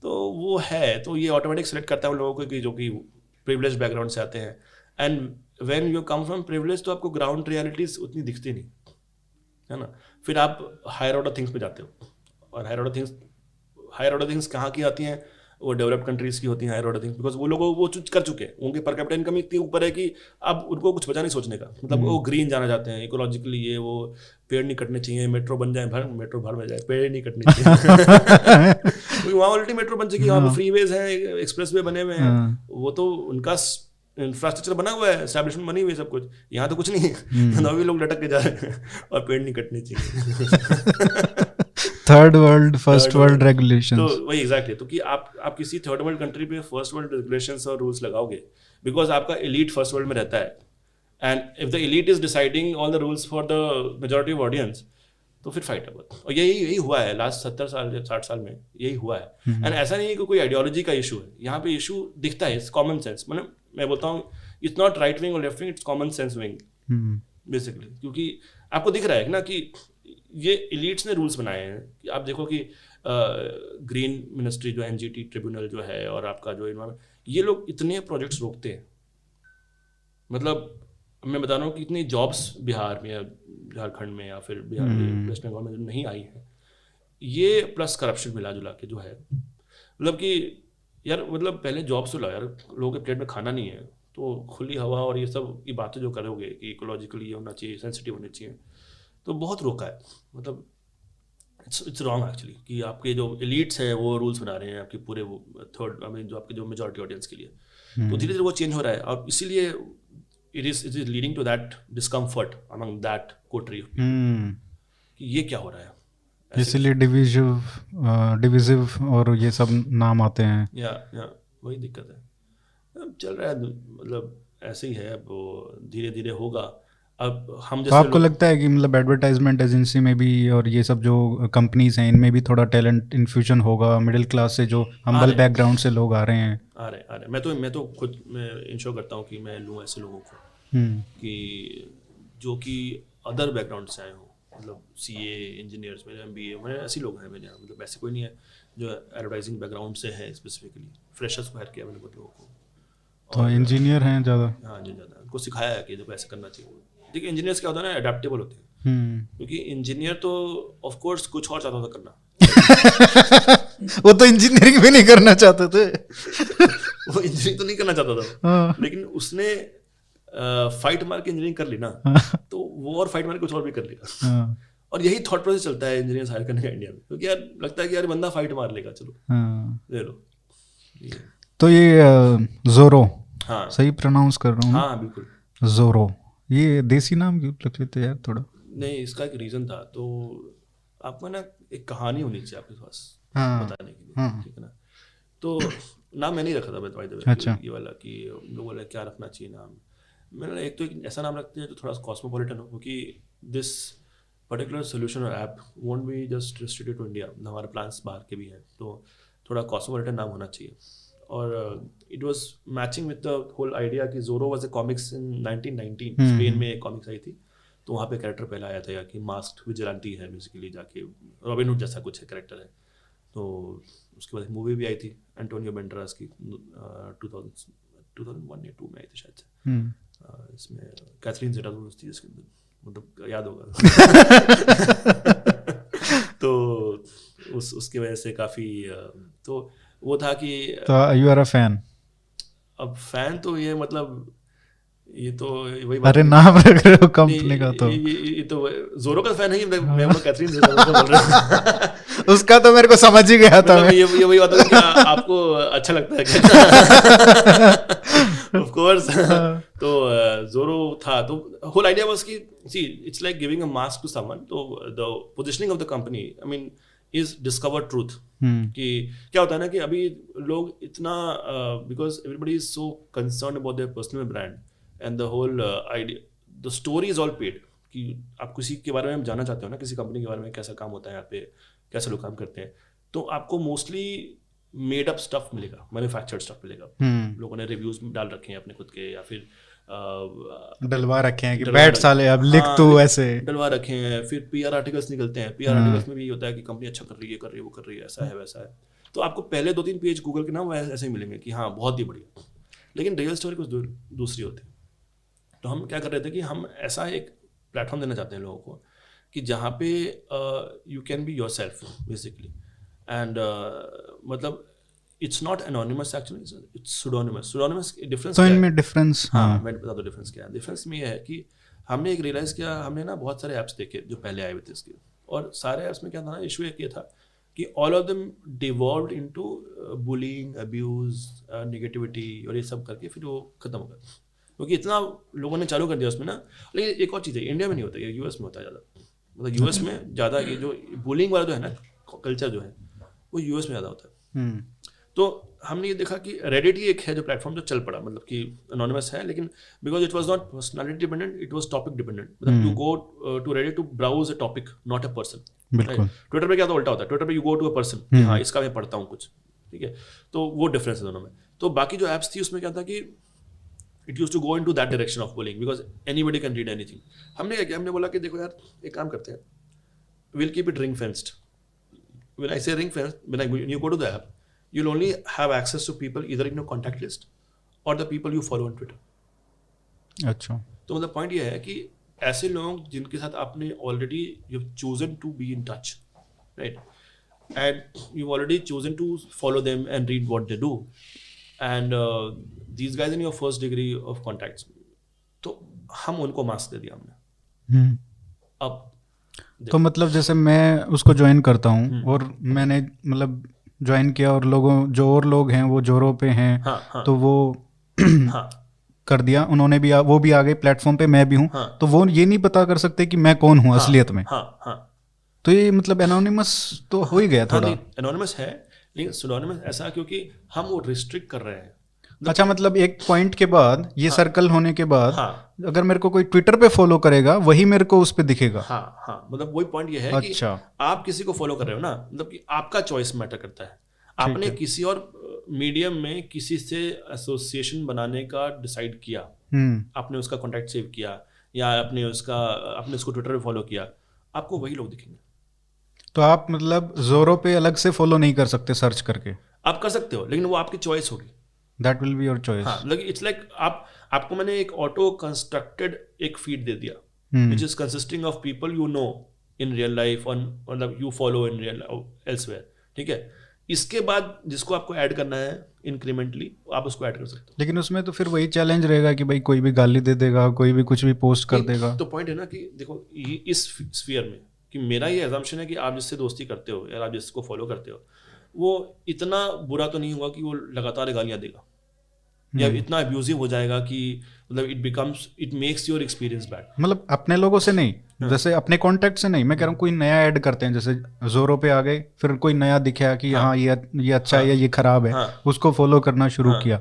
तो वो है। तो ये ऑटोमेटिक सेलेक्ट करता है उन लोगों को कि जो कि प्रिविलेज बैकग्राउंड से आते हैं, and when you come from privilege तो आपको ग्राउंड रियलिटीज उतनी दिखती नहीं, है ना। फिर आप हायर ऑर्डर थिंग्स पे जाते हो, और हायर ऑर्डर थिंग्स कहाँ की आती हैं? वो डेवलप्ड कंट्रीज की होती हैं हायर ऑर्डर थिंग्स, बिकॉज वो लोग वो चूज कर चुके हैं, उनके पर कैपिटा इनकम इतनी ऊपर है कि अब उनको कुछ बचा नहीं सोचने का। मतलब वो ग्रीन जाना चाहते हैं, इकोलॉजिकली, ये वो पेड़ नहीं कटने चाहिए, मेट्रो बन जाए, मेट्रो भर में जाए, पेड़ नहीं कटने चाहिए। क्योंकि वहाँ ऑलरेडी मेट्रो बन चुकी है, वहाँ फ्रीवेज हैं, एक्सप्रेस वे बने हुए हैं, वो तो उनका इंफ्रास्ट्रक्चर बना हुआ है, एस्टैब्लिशमेंट बनी हुई है, सब कुछ। यहाँ तो कुछ नहीं है, तो भी लोग लटक के जा रहे हैं, और पेड़ नहीं कटने चाहिए। Third world first world regulations, तो वही एग्जैक्टली। तो कि आप किसी थर्ड वर्ल्ड कंट्री पे फर्स्ट वर्ल्ड रेगुलेशंस और रूल्स लगाओगे, बिकॉज आपका एलीट फर्स्ट वर्ल्ड में रहता है, and if the elite is deciding all the rules for the majority of audience, तो फिर फाइट है। और यही हुआ है लास्ट 70 साल 60 साल में, यही हुआ है। एंड ऐसा नहीं है कि कोई आइडियोलॉजी का इशू है, यहाँ पे इशू दिखता है, इट्स कॉमन सेंस। मतलब मैं बोलता हूँ इट्स नॉट राइट विंग और left wing, it's common sense wing basically, क्योंकि आपको दिख रहा है ना कि ये एलिट्स ने रूल्स बनाए हैं। कि आप देखो कि ग्रीन मिनिस्ट्री जो एनजीटी ट्रिब्यूनल जो है और आपका जो इन्वायरमेंट, ये लोग इतने प्रोजेक्ट्स रोकते हैं। मतलब मैं बता रहा हूँ कि इतनी जॉब्स बिहार में या झारखंड में या फिर बिहार में वेस्ट बंगाल में जो नहीं आई है, ये प्लस करप्शन मिला जुला के जो है, मतलब कि यार मतलब पहले जॉब्स तो ला यार, लोगों के प्लेट में खाना नहीं है तो खुली हवा और ये सब ये बातें जो करोगे कि इकोलॉजिकली ये होना चाहिए, सेंसिटिव होनी चाहिए, तो बहुत रोका है। मतलब इट्स रॉन्ग एक्चुअली कि आपके जो एलिट्स हैं वो रूल्स बना रहे हैं आपके पूरे वो थर्ड आई मीन जो आपके जो मेजॉरिटी ऑडियंस के लिए, तो धीरे धीरे वो चेंज हो रहा है और इसीलिए it is leading to that discomfort among that coterie of people कि ये क्या हो रहा है, इसीलिए डिविजिव और ये सब नाम आते हैं। या वही दिक्कत है। अब चल रहा है मतलब ऐसे ही है, अब वो धीरे धीरे होगा। अब हम तो आपको लगता है कि मतलब एडवर्टाइजमेंट एजेंसी में भी और ये सब जो कंपनीज हैं इनमें भी थोड़ा टैलेंट इन्फ्यूजन होगा, मिडिल क्लास से जो हम्बल बैकग्राउंड से लोग आ रहे हैं? आ रहे मैं तो खुद मैं इंश्योर करता हूँ कि मैं लूँ ऐसे लोगों को कि जो कि अदर बैकग्राउंड से आए हों, मतलब CA इंजीनियर्स में MBA में ऐसे लोग हैं मेरे यहाँ, मतलब ऐसे कोई नहीं है जो एडवर्टाइजिंग बैकग्राउंड से है स्पेसिफिकली। फ्रेशर्स को हायर किया मैंने बहुत लोगों को, तो इंजीनियर हैं ज़्यादा? हाँ जी ज़्यादा, उनको सिखाया है कि जो ऐसे करना चाहिए। देखिए इंजीनियर्स क्या होता है ना, अडेप्टेबल होते हैं, क्योंकि इंजीनियर तो ऑफ कोर्स कुछ और चाहता था करना। वो तो इंजीनियरिंग भी नहीं करना चाहते थे। वो इंजीनियरिंग तो नहीं करना चाहता था, लेकिन उसने फाइट मार के इंजीनियरिंग कर ली ना, तो वो और फाइट मार के कुछ और भी कर लेगा। और यही थॉट प्रोसेस चलता है इंजीनियर्स हायर करने का इंडिया में, क्योंकि यार लगता है कि यार बंदा फाइट मार लेगा, चलो ले लो। तो ये जोरो, हाँ सही प्रोनाउंस कर रहा हूँ? हाँ बिल्कुल, जोरो। ये देसी नाम क्यों रख लेते यार थोड़ा? नहीं, इसका एक रीज़न था। तो आपको ना एक कहानी होनी चाहिए आपके पास बताने के लिए, ठीक है ना? तो नाम मैंने ही रखा था बाय द वे, अच्छा। ये वाला कि लोग बोले क्या रखना चाहिए नाम। मैंने एक तो एक ऐसा नाम रखते हैं जो थोड़ा कॉस्मोपॉलिटन हो, क्योंकि दिस पर्टिकुलर सोल्यूशन और app won't be just restricted to India, हमारे प्लान्स बाहर के भी हैं, तो थोड़ा कॉस्मोपॉलिटन नाम होना चाहिए। और it was matching with the whole idea कि Zorro was a comics in 1919, Spain में एक कॉमिक्स आई थी, तो वहाँ पे कैरेक्टर पहला आया था या कि मास्क्ड विजिलेंटी है, बेसिकली जाके रॉबिन हुड जैसा कुछ है कैरेक्टर है। तो उसके बाद मूवी भी आई थी एंटोनियो बैंडेरास की 2001 या 2 में आई थी शायद से। इसमें कैथरीन ज़ेटा-जोन्स थी इसके अंदर, मतलब याद होगा। तो उसकी वजह से काफ़ी तो वो था कि यू आर अ फैन? अब फैन तो ये मतलब ये तो वही अरे नाम रख रहे हो कंपनी का, तो ये तो जोरो का फैन है, मैं वो कैथरीन ज़ेटा-जोन्स बोल रहा हूँ। उसका तो मेरे को समझ ही गया था। मतलब ये वही बात है कि आपको अच्छा लगता है क्या? Of course. तो जोरो था, तो होल आइडिया वाज कि see it's like giving a mask to someone, तो the positioning of the company I mean is discover truth. कि क्या होता है ना कि अभी लोग इतना because everybody is so concern about their personal brand and the whole idea, the story is all paid, कि आप किसी के बारे में जानना चाहते हो ना, किसी कंपनी के बारे में कैसा काम होता है यहाँ पे, कैसे लोग काम करते हैं, तो आपको मोस्टली मेड अप स्टफ मिलेगा, मैन्युफैक्चर्ड स्टफ मिलेगा। लोगों ने रिव्यूज डाल रखे हैं अपने खुद के, या फिर डलवा रखे हैं कि बैठ साले अब लिख तू ऐसे डलवा रखे हैं। फिर PR आर्टिकल्स निकलते हैं, PR आर्टिकल्स में भी होता है कि कंपनी अच्छा कर रही है, वो कर रही है, ऐसा है वैसा है। तो आपको पहले 2-3 पेज गूगल के ना वो ऐसे ही मिलेंगे कि हाँ बहुत ही बढ़िया, लेकिन रियल स्टोरी कुछ दूसरी होती है। तो हम क्या कर रहे थे कि हम ऐसा एक प्लेटफॉर्म देना चाहते हैं लोगों को कि जहाँ पे you can be yourself basically, and मतलब it's not anonymous actually, it's pseudonymous. Pseudonymous difference तो इनमें डिफरेंस, हाँ मैं बता दो डिफरेंस क्या है। डिफरेंस में ये है कि हमने एक रियलाइज़ किया, हमने ना बहुत सारे ऐप्स देखे जो पहले आए हुए थे इसके, और सारे ऐप्स में क्या था ना, इशू एक ये था कि all of them devolved into bullying, abuse, negativity और ये सब करके फिर वो खत्म हो गया, क्योंकि इतना लोगों ने चालू कर दिया उसमें ना। लेकिन एक और चीज़ है, इंडिया में नहीं होता, ये US में होता है ज़्यादा। मतलब US में ज़्यादा ये जो बुलिंग वाला जो है ना कल्चर जो है वो US में ज़्यादा होता है। तो हमने ये देखा कि रेडिट ही एक है जो प्लेटफॉर्म जो चल पड़ा, मतलब कि एनोनिमस है, लेकिन because it was not personality dependent, it was topic dependent. मतलब you go to Reddit to browse a topic, not a person. Twitter पे क्या तो उल्टा होता है, ट्विटर पे you go to a person, हाँ इसका मैं पढ़ता हूँ कुछ, ठीक है। तो वो डिफरेंस है दोनों में। तो बाकी जो ऐप्स थी उसमें क्या था कि it use to go in to that direction of bullying, because anybody can read anything. हमने क्या किया, हमने बोला कि देखो यार एक काम करते हैं, will keep it ring fenced, when I say ring fence, when you go to the app, you'll only have access to people either in your contact list or the people you follow on Twitter. अच्छा, तो मतलब point ये है कि ऐसे लोग जिनके साथ आपने already you chosen to be in touch, right, and you already chosen to follow them and read what they do, and these guys in your first degree of contacts, तो हम उनको मास्क दे दिया हमने. अब तो मतलब जैसे मैं उसको ज्वाइन करता हूँ और मैंने मतलब ज्वाइन किया और जो और लोग हैं वो जोरों पे हैं, हाँ. तो वो हाँ कर दिया उन्होंने भी, वो भी आ गए प्लेटफॉर्म पे, मैं भी हूँ. तो वो ये नहीं पता कर सकते कि मैं कौन हूँ असलियत में. हाँ. तो ये मतलब एनोनिमस तो हो ही गया थोड़ा. एनोनिमस है, लेकिन सुनोनिमस ऐसा क्योंकि हम वो रिस्ट्रिक्ट कर रहे हैं. अच्छा, मतलब एक पॉइंट के बाद ये सर्कल होने के बाद अगर मेरे को कोई ट्विटर पे फॉलो करेगा वही मेरे को उस पे दिखेगा. हाँ, मतलब वही पॉइंट ये है कि आप किसी को फॉलो कर रहे हो ना, मतलब कि आपका चॉइस मैटर करता है. आपने किसी और मीडियम में किसी से एसोसिएशन बनाने का डिसाइड किया, आपने उसका कॉन्टैक्ट सेव किया या आपने उसको ट्विटर पे फॉलो किया, आपको वही लोग दिखेंगे. तो आप मतलब जोरो पे अलग से फॉलो नहीं कर सकते सर्च करके? आप कर सकते हो, लेकिन वो आपकी चॉइस होगी. That will be your choice. हाँ, मतलब इट्स लाइक आपको मैंने एक ऑटो कंस्ट्रक्टेड एक फीड दे दिया which is consisting of people you know in real life, मतलब you follow in real elsewhere. ठीक है, इसके बाद जिसको आपको ऐड करना है इंक्रीमेंटली आप उसको ऐड कर सकते हो. लेकिन उसमें तो फिर वही चैलेंज रहेगा कि भाई कोई भी गाली दे देगा, कोई भी कुछ भी पोस्ट कर देगा. तो पॉइंट है ना कि देखो इस स्फीयर में कि मेरा ये एजम्पशन है कि आप जिससे दोस्ती करते हो या आप जिसको फॉलो करते हो वो इतना बुरा तो नहीं होगा कि वो लगातार गालियां देगा या इतना अब्यूजिव हो जाएगा कि मतलब it makes your experience bad. मतलब अपने लोगों से नहीं, जैसे अपने कांटेक्ट से नहीं, मैं कह रहा हूँ कोई नया ऐड करते हैं, जैसे जोरो पे आ गए, फिर कोई नया दिखा कि हाँ ये अच्छा है या ये खराब है, उसको फॉलो करना शुरू किया,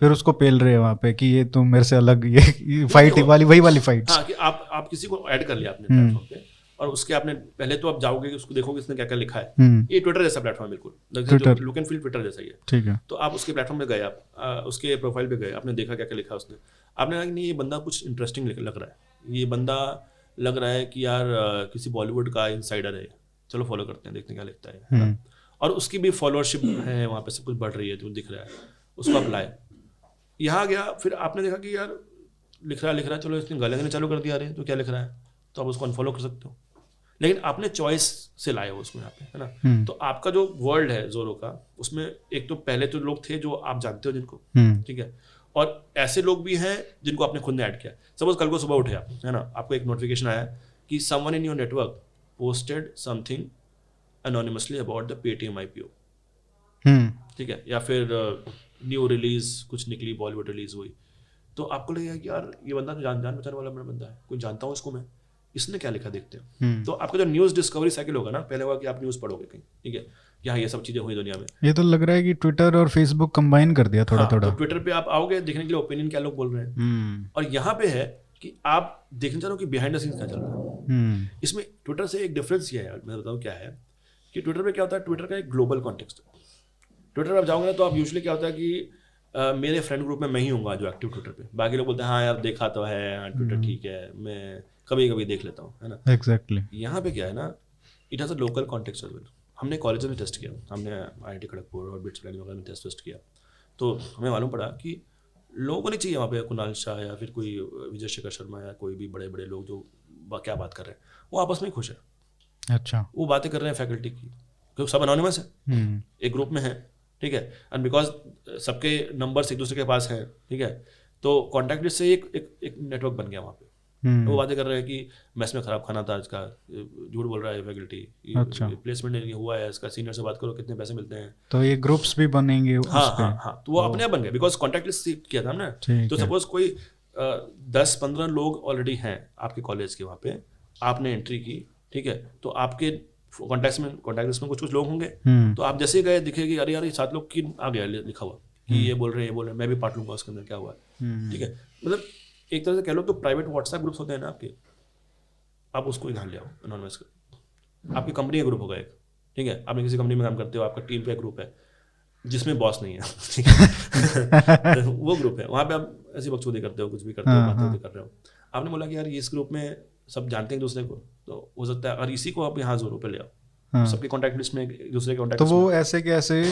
फिर उसको पेल रहे हैं वहाँ पे कि ये तुम मेरे से अलग, ये फाइट वही वाली फाइट. हाँ, कि आप किसी को ऐड कर लिया आपने प्लेटफॉर्म पे और उसके आपने पहले तो आप जाओगे उसको देखोगे इसने क्या क्या लिखा है. ये ट्विटर जैसा प्लेटफॉर्म बिल्कुल, लुक एंड फील ट्विटर जैसा ही है. ठीक है. तो आप उसके प्लेटफॉर्म पे गए, आप उसके प्रोफाइल पे गए, आपने देखा क्या क्या लिखा उसने, आपने कहा कि नहीं ये बंदा कुछ इंटरेस्टिंग लग रहा है, ये बंदा लग रहा है कि यार किसी बॉलीवुड का इनसाइडर है, चलो फॉलो करते हैं, देखते हैं क्या लिखता है. और उसकी भी फॉलोअरशिप है वहाँ पे, सब कुछ बढ़ रही है, जो दिख रहा है, उसको आप लाए. यहाँ गया, फिर आपने देखा कि यार लिख रहा है, चलो इसने गालियाँ देना चालू कर दिया, तो क्या लिख रहा है, तो आप उसको अनफॉलो कर सकते हो. लेकिन आपने चॉइस से लाए हो उसको यहाँ पे, है ना. तो आपका जो वर्ल्ड है जोरो का, उसमें एक तो पहले तो लोग थे जो आप जानते हो जिनको, ठीक है, और ऐसे लोग भी हैं जिनको आपने खुद ने ऐड किया. सपोज कल को सुबह उठे आप, है ना, आपको एक नोटिफिकेशन आया कि someone in your network posted something anonymously about the Paytm IPO, ठीक है, या फिर न्यू रिलीज कुछ निकली, बॉलीवुड रिलीज हुई, तो आपको लगेगा कि यार ये बंदा तो जान बचाने वाला मेरा बंदा है, कोई जानता हूँ इसको मैं, इसने क्या लिखा देखते हैं. तो आपका जो न्यूज़ डिस्कवरी साइकिल होगा ना, पहले होगा कि आप न्यूज़ पढ़ोगे कहीं, ठीक है, यहाँ ये सब चीज़ें हुई दुनिया में. ये तो लग रहा है कि ट्विटर और फेसबुक कंबाइन कर दिया थोड़ा. तो ट्विटर पे आप आओगे देखने के लिए ओपिनियन क्या लोग बोल रहे हैं, और यहाँ पे है कि आप देखना चाह रहे हो कि बिहाइंड द सीन्स क्या चल रहा है. इसमें ट्विटर से एक डिफरेंस ये है, मैं बताऊँ क्या है, कि ट्विटर पे क्या होता है, ट्विटर का एक ग्लोबल कॉन्टेक्स्ट है. ट्विटर आप जाओगे ना तो आप यूजुअली क्या होता है कि मेरे फ्रेंड ग्रुप में मैं ही हूँगा जो एक्टिव ट्विटर पे, बाकी लोग बोलते हैं हाँ यार देखा तो है, हाँ ट्विटर ठीक है, मैं कभी कभी देख लेता हूँ, है ना. एग्जैक्टली. यहाँ पे क्या है ना, it has a local context as well. हमने कॉलेज में टेस्ट किया, हमने IIT खड़गपुर और बिट्स प्लानिंग वगैरह में टेस्ट किया, तो हमें मालूम पड़ा कि लोगों को नहीं चाहिए वहाँ पे कुणाल शाह या फिर कोई विजय शेखर शर्मा या कोई भी बड़े बड़े लोग जो क्या बात कर रहे हैं, वो आपस में खुश है. अच्छा, वो बातें कर रहे हैं फैकल्टी की, क्योंकि सब एनोनिमस है, एक ग्रुप में है, ठीक है, एंड बिकॉज सबके नंबर्स एक दूसरे के पास हैं, ठीक है, तो कॉन्टैक्ट लिस्ट से एक नेटवर्क बन गया वहाँ पे. वो बातें कर रहे हैं कि मेस में खराब खाना था इसका, झूठ बोल रहा है फैकल्टी, प्लेसमेंट नहीं हुआ है इसका, सीनियर से बात करो कितने पैसे मिलते हैं, तो ये ग्रुप्स भी बनेंगे. हाँ, तो वो अपने आप बन गए बिकॉज कॉन्टैक्ट लिस्ट किया था हमने. तो सपोज कोई 10-15 लोग ऑलरेडी हैं आपके कॉलेज के वहाँ पे, आपने एंट्री की, ठीक है, तो आपके कॉन्टैक्ट लिस्ट में कुछ लोग होंगे, तो आप जैसे ही गए दिखेगी अरे यार ये 7 लोग की आ गया लिखा हुआ कि ये बोल रहे हैं, मैं भी पार्ट लूंगा उसके अंदर क्या हुआ है, ठीक है. मतलब एक तरह से कह लो तो प्राइवेट व्हाट्सएप ग्रुप्स होते हैं ना आपके, आप उसको ही ध्यान ले आओ एनोनिमस का. आपकी कंपनी का ग्रुप होगा एक, ठीक है, आपने किसी कंपनी में काम करते हो, आपका टीम पे ग्रुप है जिसमें बॉस नहीं है, ठीक है, वो ग्रुप है, वहाँ पे आप ऐसी बकचोदी करते हो, कुछ भी करते हो, बातें कर रहे हो. आपने बोला कि यार इस ग्रुप में सब जानते हैं दूसरे को, तो हो सकता है अगर इसी को आप यहाँ जोरों पे ले आओ, सबके कॉन्टैक्ट लिस्ट में एक दूसरे के कॉन्टैक्ट तो वो ऐसे के ऐसे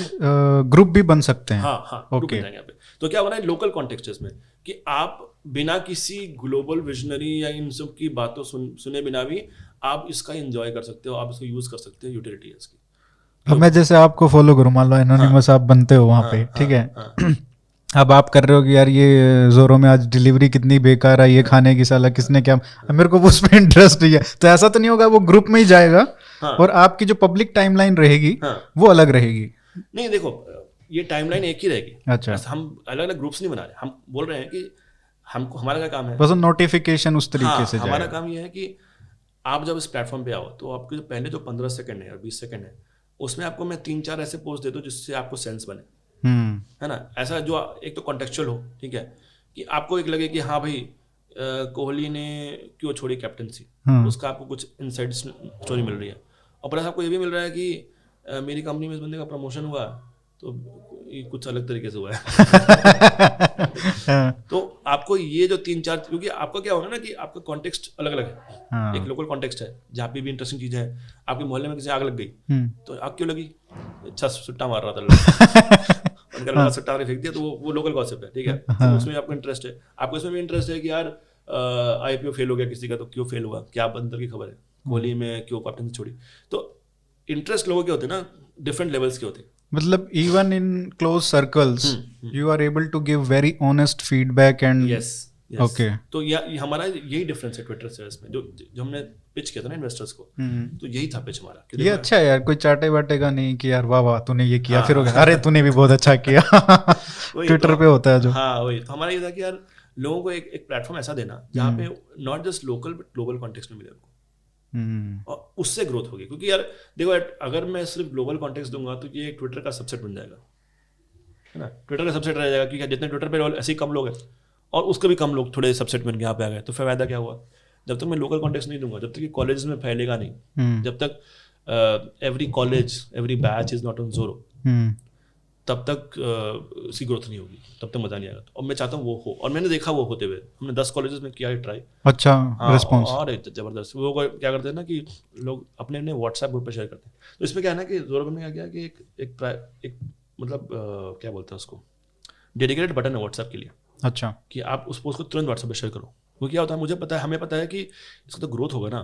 ग्रुप भी बन सकते हैं। हाँ ग्रुप बन जाएंगे यहाँ पे। तो क्या हो रहा है लोकल कॉन्टेक्स्ट इसमें कि आप बिना किसी ग्लोबल विजनरी या इन सब की बातों सुने बिना भी आप इसका एंजॉय कर सकते हो, आप इसको यूज कर सकते हो, यूटिलिटी है इसकी। अब मैं जैसे आपको फॉलो करूँ, मान लो एनोनिमस आप बनते हो वहाँ पे, ठीक है, अब आप कर रहे हो कि यार ये जोरो में आज डिलीवरी कितनी बेकार है, ये खाने की साला किसने क्या, अब मेरे को उस पर इंटरेस्ट नहीं है, तो ऐसा तो नहीं होगा वो ग्रुप में ही जाएगा और आपकी जो पब्लिक टाइमलाइन रहेगी वो अलग रहेगी? नहीं देखो, ये टाइमलाइन एक ही रहेगी। अच्छा, हम अलग अलग ग्रुप्स नहीं बना रहे, हम बोल रहे हैं कि हमको हमारा क्या काम है, बस नोटिफिकेशन उस तरीके से हमारा काम ये है कि आप जब इस प्लेटफॉर्म पे आओ तो आपके जो पहले जो 15 सेकंड है और 20 सेकंड है उसमें आपको मैं 3-4 ऐसे पोस्ट देता हूँ जिससे आपको सेंस बने, है ना, ऐसा जो एक तो कॉन्टेक्चुअल हो, ठीक है, कि आपको एक लगे कि हाँ भाई कोहली ने क्यों छोड़ी कैप्टनसी, उसका आपको कुछ इनसाइड स्टोरी मिल रही है, और प्लस आपको ये भी मिल रहा है कि मेरी कंपनी में इस बंदे का प्रमोशन हुआ तो ये कुछ अलग तरीके से हुआ है। तो आपको ये जो 3-4, क्योंकि आपका क्या होगा ना कि आपका कॉन्टेक्स्ट अलग अलग है। एक लोकल कॉन्टेक्स्ट है जहाँ पे भी इंटरेस्टिंग चीजें हैं, आपके मोहल्ले में किसी आग लग गई तो आग क्यों लगी, अच्छा सुट्टा मार रहा था उनका लगा सुट्टा फेंक दिया, तो वो लोकल गॉसिप है, ठीक है, तो उसमें आपको इंटरेस्ट है, आपको इसमें भी इंटरेस्ट है कि यार IPO फेल हो गया किसी का, तो क्यों फेल हुआ, क्या अंदर की खबर है, कोहली में क्यों कैप्टनसी छोड़ी। तो इंटरेस्ट लोगों के होते हैं ना, डिफरेंट लेवल्स के होते हैं। मतलब even in close circles you are able to give very honest feedback and yes okay. तो हमारा यही डिफरेंस है ट्विटर से इसमें, जो हमने पिच किया था ना इन्वेस्टर्स को, तो यही था पिच हमारा। ये अच्छा है यार, कोई चाटे वाटे का नहीं कि यार वाह वाह तूने ये किया, फिर हो गया अरे तूने भी बहुत अच्छा किया ट्विटर पे होता है जो। हाँ वही तो हमारा ये था कि यार लोगों को एक प्लेटफॉर्म ऐसा देना जहाँ पे not just local but global context में मिले उनको, और उससे ग्रोथ होगी। क्योंकि यार देखो, अगर मैं सिर्फ ग्लोबल कॉन्टेक्स्ट दूंगा तो ये ट्विटर का सबसेट बन जाएगा, है ना, ट्विटर का सबसेट रह जाएगा, क्योंकि जितने ट्विटर पे ऐसे ही कम लोग हैं और उसके भी कम लोग थोड़े सबसेट बन के यहाँ पे आ गए, तो फिर फायदा क्या हुआ। जब तक मैं लोकल कॉन्टेक्स्ट नहीं दूंगा, जब तक कि कॉलेज में फैलेगा नहीं, जब तक every college every batch is not on जोरो, तब तक उसकी ग्रोथ नहीं होगी, तब तक मजा नहीं आएगा। और मैं चाहता हूँ वो हो, और मैंने देखा वो होते हुए, हमने 10 कॉलेजेस में किया है ट्राई। अच्छा, रिस्पॉन्स और जबरदस्त। वो क्या करते हैं ना कि लोग अपने अपने व्हाट्सएप ग्रुप पे शेयर करते हैं, तो इसमें क्या है ना कि जोरो में क्या किया कि एक मतलब क्या बोलते हैं उसको, डेडिकेटेड बटन है व्हाट्सएप के लिए। अच्छा, कि आप उस पोस्ट को तुरंत व्हाट्सएप पे शेयर करो। वो क्या होता है, मुझे पता है, हमें पता है कि इसका तो ग्रोथ होगा ना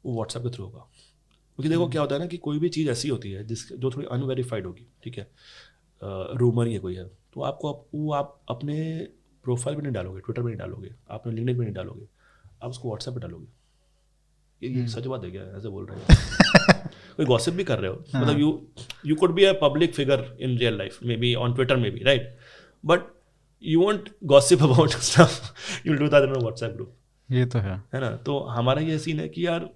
वो व्हाट्सएप के थ्रू होगा। क्योंकि देखो क्या होता है ना कि कोई भी चीज़ ऐसी होती है जो थोड़ी अनवेरीफाइड होगी, ठीक है, रूमर ही कोई है, तो आप अपने प्रोफाइल पे नहीं डालोगे, ट्विटर पे नहीं डालोगे, आप अपने लिंक्डइन पे नहीं डालोगे, आप उसको व्हाट्सएप पे डालोगे। ये सच बात है क्या, ऐसे बोल रहे हैं कोई गॉसिप भी कर रहे हो, मतलब you could be a public figure in real life, may be on Twitter may be, right, but you won't gossip about stuff, you'll do that in a WhatsApp group। ये तो है ना। तो हमारा ये सीन है कि यार,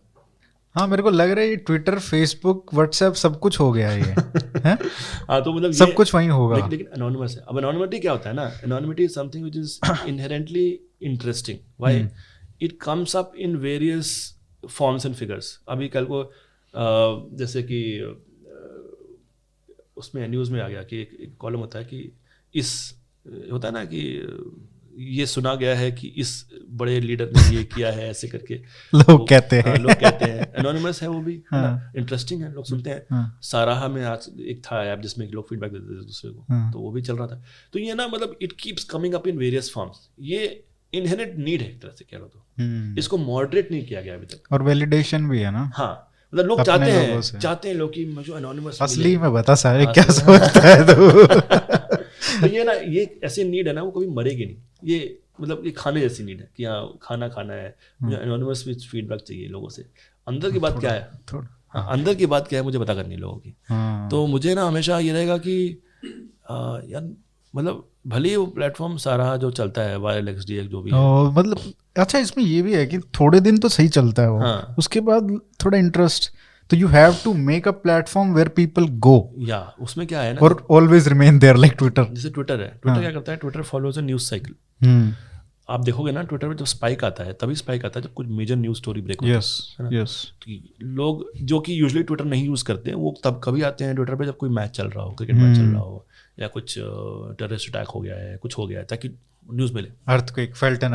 हाँ मेरे को लग रहा है ये ट्विटर, फेसबुक, व्हाट्सएप सब कुछ हो गया है ये है? हाँ तो मतलब सब कुछ वहीं होगा, लेकिन anonymous है। अब anonymity क्या होता है ना, anonymity is something which is inherently interesting। Why? It comes up in various forms and figures। अभी कल को जैसे कि उसमें न्यूज़ में आ गया कि एक कॉलम होता है कि इस होता है ना कि ये सुना गया है कि इस बड़े लीडर ने ये किया है, ऐसे करके लोग कहते हैं। लोग कहते हैं, एनोनिमस है वो भी, इंटरेस्टिंग है, लोग सुनते हैं। साराहा में आज एक था ऐप जिसमें लोग फीडबैक देते थे दूसरे को, तो वो भी चल रहा था। तो ये ना मतलब it keeps coming up in various forms. ये इनहेरेंट नीड है एक तरह से, कह लो तो इसको मॉडरेट नहीं किया गया अभी तक, और वैलिडेशन भी है ना। हाँ मतलब लोग चाहते हैं लोग कि मुझे एनोनिमस असली में बता सारे क्या सोचता है तो तो ये ना, ये ऐसी नीड है ना, वो कभी मरेगी नहीं। ये मतलब ये खाने जैसी नीड है कि हाँ खाना खाना है, मुझे एनोनिमस विद फीडबैक चाहिए लोगों से। अंदर की बात क्या है, हाँ अंदर की बात क्या है मुझे पता करनी लोगों की। तो मुझे ना हमेशा ये रहेगा कि यार मतलब भले ही वो प्लेटफॉर्म सारा जो चलता है वायरल XDX जो भी है, मतलब अच्छा इसमें ये भी है कि थोड़े दिन तो सही चलता है वो, उसके बाद थोड़ा इंटरेस्ट, तो you have to make a platform where people go, या उसमें क्या है ना, और always remain there like Twitter। जैसे ट्विटर है, ट्विटर क्या करता है, Twitter follows a news cycle. आप देखोगे ना ट्विटर पे जब स्पाइक आता है तभी स्पाइक आता है जब कुछ मेजर न्यूज स्टोरी ब्रेक होती है। लोग जो कि यूजुअली ट्विटर नहीं यूज करते हैं वो तब कभी आते हैं ट्विटर पे जब कोई मैच चल रहा हो, क्रिकेट मैच चल रहा हो, या कुछ टेररिस्ट अटैक हो गया है, कुछ हो गया है, ताकि न्यूज मिले। अर्थक्वेक, फेल्ट एन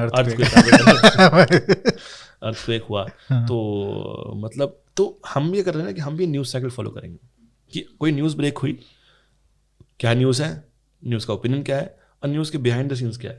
अर्थक्वेक हुआ, तो मतलब तो हम ये कर रहे हैं कि हम भी न्यूज़ साइकिल फॉलो करेंगे कि कोई न्यूज़ ब्रेक हुई, क्या न्यूज़ है, न्यूज़ का ओपिनियन क्या है और न्यूज़ के बिहाइंड द सीन्स क्या है,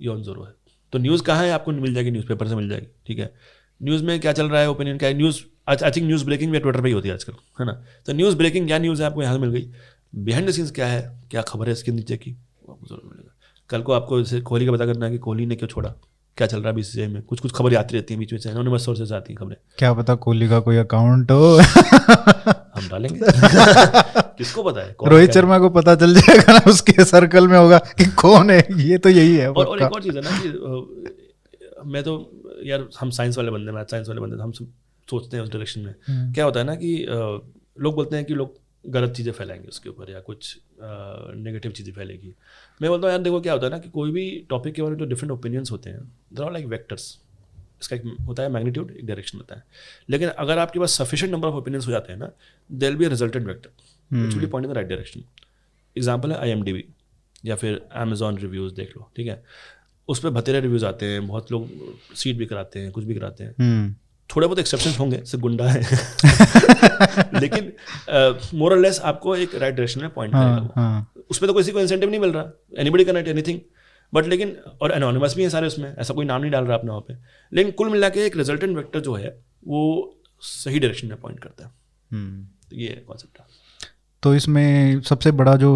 ये ऑन ज़रूर है। तो न्यूज़ कहाँ है आपको मिल जाएगी, न्यूज़पेपर से मिल जाएगी, ठीक है। न्यूज़ में क्या चल रहा है, ओपिनियन क्या है, news I think news breaking भी ट्विटर पे ही होती है आजकल, है ना। तो न्यूज़ ब्रेकिंग क्या न्यूज़ है आपको यहाँ से मिल गई, बिहाइंड द सीन्स क्या है, क्या खबर है इसके नीचे की, आपको जरूर मिलेगा। कल को आपको जैसे कोहली का पता करना है कि कोहली ने क्यों छोड़ा, क्या चल रहा है बीसीसीआई में, कुछ कुछ खबरें आती रहती हैं बीच में से, एनोनिमस सोर्सेस आती हैं खबरें, क्या पता कोहली का कोई अकाउंट हो। हम डालेंगे। किसको पता है, रोहित शर्मा को पता चल जाएगा ना, उसके सर्कल में होगा कि कौन है, ये तो यही है। और एक और चीज़ है ना कि मैं तो यार, हम साइंस वाले बंदे, मैथ साइंस वाले बंदे, तो हम सब सोचते हैं उस डायरेक्शन में। क्या होता है ना कि लोग बोलते हैं कि लोग गलत चीज़ें फैलाएंगे उसके ऊपर या कुछ नेगेटिव चीज़ें फैलेगी। मैं बोलता हूँ यार देखो क्या होता है ना कि कोई भी टॉपिक के बारे में जो डिफरेंट ओपिनियंस होते हैं, दे आर लाइक वेक्टर्स। इसका एक होता है मैग्नीट्यूड, एक डायरेक्शन होता है, लेकिन अगर आपके पास सफिशिएंट नंबर ऑफ ओपिनियंस हो जाते हैं ना, there will be a resultant vector which will be point in the right direction. Example है IMDb या फिर Amazon रिव्यूज़ देख लो, ठीक है। उस पर भतेरे रिव्यूज़ आते हैं, बहुत लोग सीट भी कराते हैं, कुछ भी कराते हैं, थोड़े बहुत एक्सेप्शन होंगे, सिर्फ गुंडा है। लेकिन मोर और लेस आपको एक राइट डायरेक्शन में पॉइंट करेगा। उसमें तो किसी को इंसेंटिव नहीं मिल रहा, anybody can write anything, but लेकिन और एनोनिमस भी है सारे उसमें, ऐसा कोई नाम नहीं डाल रहा अपने वहाँ पे, लेकिन कुल मिला के एक रिजल्टेंट वेक्टर जो है वो सही डायरेक्शन में पॉइंट करता है। तो ये कॉन्सेप्ट है। तो इसमें सबसे बड़ा जो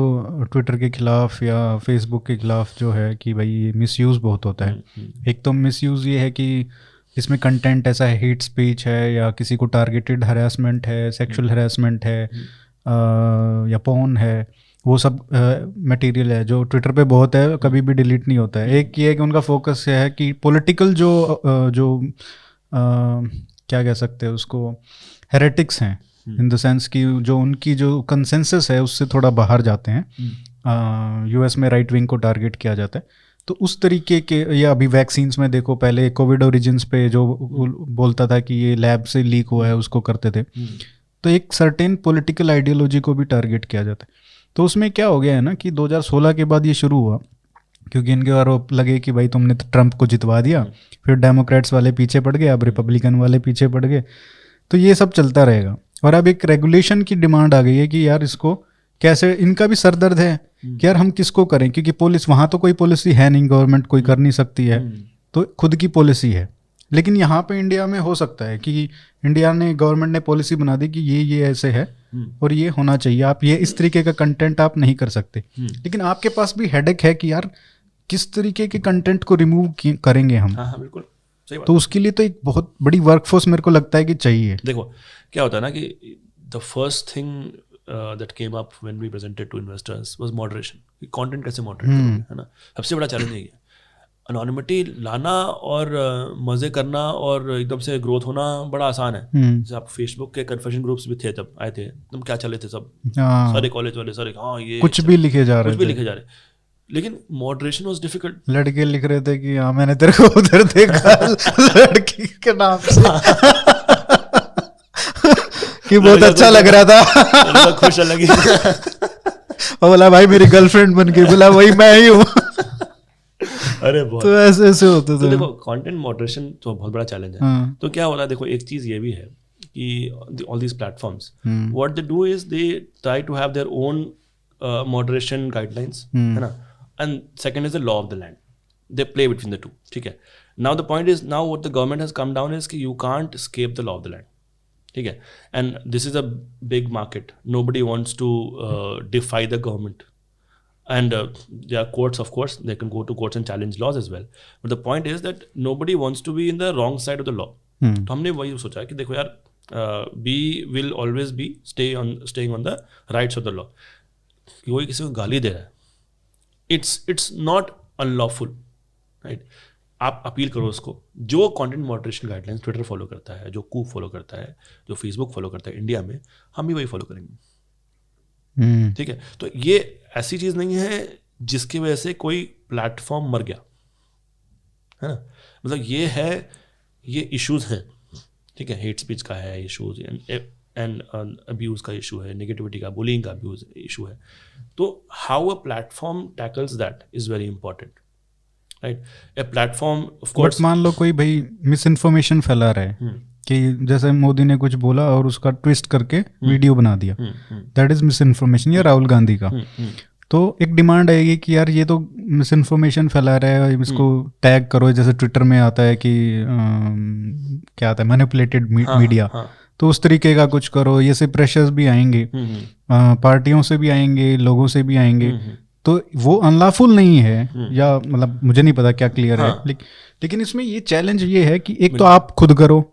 ट्विटर के खिलाफ या फेसबुक के खिलाफ जो है कि भाई मिसयूज़ बहुत होता है। एक तो मिसयूज़ ये है कि इसमें कंटेंट ऐसा है, हेट स्पीच है या किसी को टारगेटेड हरासमेंट है, सेक्सुअल हरासमेंट है या पोर्न है, वो सब मटेरियल है जो ट्विटर पे बहुत है, कभी भी डिलीट नहीं होता है। एक ये है कि उनका फोकस ये है कि पॉलिटिकल जो क्या कह सकते हैं उसको, हेरेटिक्स हैं, इन द सेंस कि जो उनकी जो कंसेंसस है उससे थोड़ा बाहर जाते हैं। US में राइट विंग को टारगेट किया जाता है, तो उस तरीके के, या अभी वैक्सीन्स में देखो, पहले कोविड ओरिजिन्स पे जो बोलता था कि ये लैब से लीक हुआ है उसको करते थे, तो एक सर्टेन पॉलिटिकल आइडियोलॉजी को भी टारगेट किया जाता है। तो उसमें क्या हो गया है ना कि 2016 के बाद ये शुरू हुआ, क्योंकि इनके आरोप लगे कि भाई तुमने तो ट्रंप को जितवा दिया, फिर डेमोक्रेट्स वाले पीछे पड़ गए, अब रिपब्लिकन वाले पीछे पड़ गए, तो ये सब चलता रहेगा। और अब एक रेगुलेशन की डिमांड आ गई है कि यार इसको कैसे, इनका भी सरदर्द है कि यार हम किसको करें, क्योंकि पुलिस, वहाँ तो कोई पॉलिसी है नहीं, गवर्नमेंट कोई कर नहीं सकती है, तो खुद की पॉलिसी है। लेकिन यहाँ पे इंडिया में हो सकता है कि इंडिया ने, गवर्नमेंट ने पॉलिसी बना दी कि ये ऐसे है और ये होना चाहिए, आप ये इस तरीके का कंटेंट आप नहीं कर सकते। लेकिन आपके पास भी हेडेक है कि यार किस तरीके के कंटेंट को रिमूव करेंगे हम। हाँ बिल्कुल सही बात। तो उसके लिए तो एक बहुत बड़ी वर्कफोर्स मेरे को लगता है कि चाहिए। देखो क्या होता है ना कि the first thing that came up when we presented to investors was moderation. Content कैसे मॉडरेट करोगे, है ना, सबसे बड़ा चैलेंज यही है। अनोनिमिटी लाना और मज़े करना और एकदम से ग्रोथ होना बड़ा आसान है। जैसे आप फेसबुक के कन्फेशन ग्रुप्स भी थे, तब आए थे, तुम क्या चले थे सब, सारे कॉलेज वाले सारे, हाँ ये कुछ भी लिखे जा रहे, लेकिन मॉडरेशन वाज डिफिकल्ट। लड़के लिख रहे थे कि हाँ मैंने तेरे को उधर देखा लड़की के नाम से कि बहुत अच्छा लग रहा था, खुश लगी, और बोला भाई मेरी गर्लफ्रेंड बन गई, बोला वही मैं ही हूँ। अरे बहुत, तो ऐसे होते थे। तो देखो कंटेंट मॉडरेशन तो बहुत बड़ा चैलेंज है। तो क्या हो रहा है, देखो एक चीज ये भी है कि all these platforms what they do is they try to have their own moderation guidelines, है ना, and second is the law of the land, they play between the two, ठीक है। Now the point is, now what the government has come down is कि you can't escape the law of the land, ठीक है, and this is a big market, nobody wants to defy the government. And there are courts, of course, they can go to courts and challenge laws as well. But the point is that nobody wants to be in the wrong side of the law. तो हमने वही सोचा कि देखो यार, we will always be staying on the right side of the law. कि कोई किसी को गाली दे रहा है, it's not unlawful, right? आप अपील करो उसको। जो content moderation guidelines Twitter follow करता है, जो कूप फॉलो करता है, जो फेसबुक फॉलो करता है इंडिया में, हम भी वही फॉलो करेंगे, ठीक है। तो ये ऐसी चीज नहीं है जिसकी वजह से कोई प्लेटफॉर्म मर गया, है ना, मतलब ये है, ये इश्यूज हैं, ठीक है, हेट स्पीच का है इश्यूज, एंड अब्यूज का इशू है, नेगेटिविटी का, बुलिंग का अब्यूज इशू है। तो how a platform tackles that is very important, right. A platform of course, मान लो कोई भाई मिस इन्फॉर्मेशन फैला रहा है कि जैसे मोदी ने कुछ बोला और उसका ट्विस्ट करके वीडियो बना दिया, दैट इज मिस इन्फॉर्मेशन। या राहुल गांधी का तो एक डिमांड आएगी कि यार ये तो मिस इन्फॉर्मेशन फैला रहा है, इसको टैग करो, जैसे ट्विटर में आता है कि क्या आता है, मैनिपुलेटेड मीडिया, तो उस तरीके का कुछ करो। ये से प्रेशर्स भी आएंगे, पार्टियों से भी आएंगे, लोगों से भी आएंगे, तो वो अनलॉफुल नहीं है, या मतलब मुझे नहीं पता क्या क्लियर है, लेकिन इसमें ये चैलेंज ये है कि एक तो आप खुद करो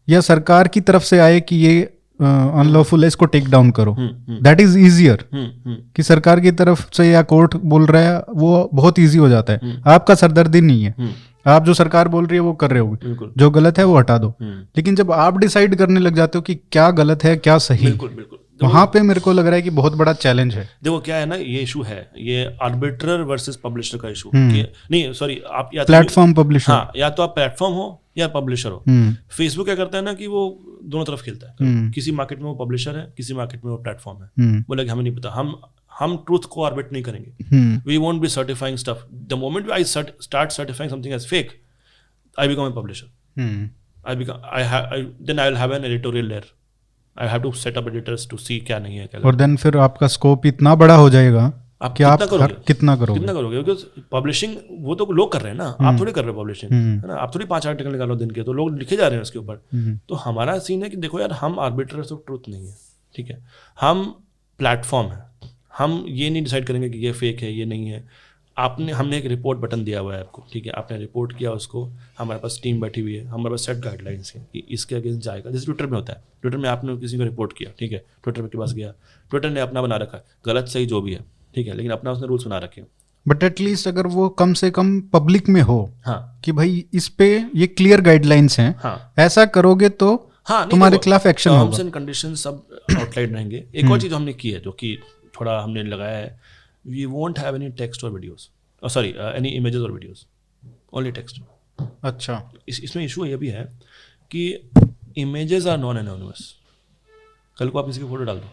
या सरकार की तरफ से आए कि ये अनलॉफुल है, इसको टेक डाउन करो, दैट इज इजियर। कि सरकार की तरफ से या कोर्ट बोल रहा है वो बहुत इजी हो जाता है, आपका सरदर्दी नहीं है, आप जो सरकार बोल रही है वो कर रहे हो, जो गलत है वो हटा दो। लेकिन जब आप डिसाइड करने लग जाते हो कि क्या गलत है क्या सही, वहां पे मेरे को लग रहा है कि बहुत बड़ा चैलेंज है। देखो क्या है ना, ये इशू है, ये आर्बिट्रर वर्सेस पब्लिशर का इशू नहीं, सॉरी, आप या प्लेटफॉर्म पब्लिशर, हाँ, या तो आप प्लेटफॉर्म हो या पब्लिशर हो। फेसबुक क्या करता है ना कि वो दोनों तरफ खेलता है, किसी मार्केट में वो पब्लिशर है, किसी मार्केट में वो प्लेटफॉर्म है। बोला कि हमें नहीं पता, हम ट्रूथ को आर्बिट नहीं करेंगे, we won't be certifying stuff. The moment I start certifying something as fake, I become a publisher, then I will have an editorial layer. I have to set up editors to see क्या नहीं है क्या। और then फिर आपका scope इतना बड़ा हो जाएगा आप कि आप कितना करोगे, क्योंकि पब्लिशिंग वो तो लोग कर रहे हैं ना, आप थोड़ी कर रहे हो पब्लिशिंग, है ना। आप थोड़ी 5 आर्टिकल निकालो दिन के, तो लोग लिखे जा रहे हैं उसके ऊपर। तो हमारा सीन है कि देखो यार, हम आर्बिटर्स ऑफ ट्रूथ नहीं है, ठीक है, हम प्लेटफॉर्म है, हम ये नहीं डिसाइड करेंगे कि ये फेक है ये नहीं है। हमने एक रिपोर्ट बटन दिया हुआ है आपको, ठीक है, आपने रिपोर्ट किया उसको, हमारे पास टीम बैठी हुई है, हमारे पास सेट गाइडलाइंस है कि इसके अगेंस्ट जाएगा। जैसे ट्विटर में होता है, ट्विटर में आपने किसी को रिपोर्ट किया, ठीक है, ट्विटर के पास गया, ट्विटर ने अपना बना रखा है, गलत सही जो भी है, ठीक है, लेकिन अपना उसने रूल्स बना रखे हैं। बट एटलीस्ट अगर वो कम से कम पब्लिक में हो, हाँ, कि भाई इस पे ये क्लियर गाइडलाइंस हैं, हाँ, ऐसा करोगे तो हाँ, तुम्हारे खिलाफ एक्शन होगा, टर्म्स एंड कंडीशन सब आउटलाइन रहेंगे। एक और चीज़ हमने की है जो कि थोड़ा हमने लगाया है, we won't have any text और वीडियोज़, सॉरी एनी इमेजेस और वीडियोस, ओनली टेक्स्ट। अच्छा, इसमें इशू ये भी है कि इमेजेस आर नॉन एनोनिमस। कल को आप किसी की फोटो डाल दो,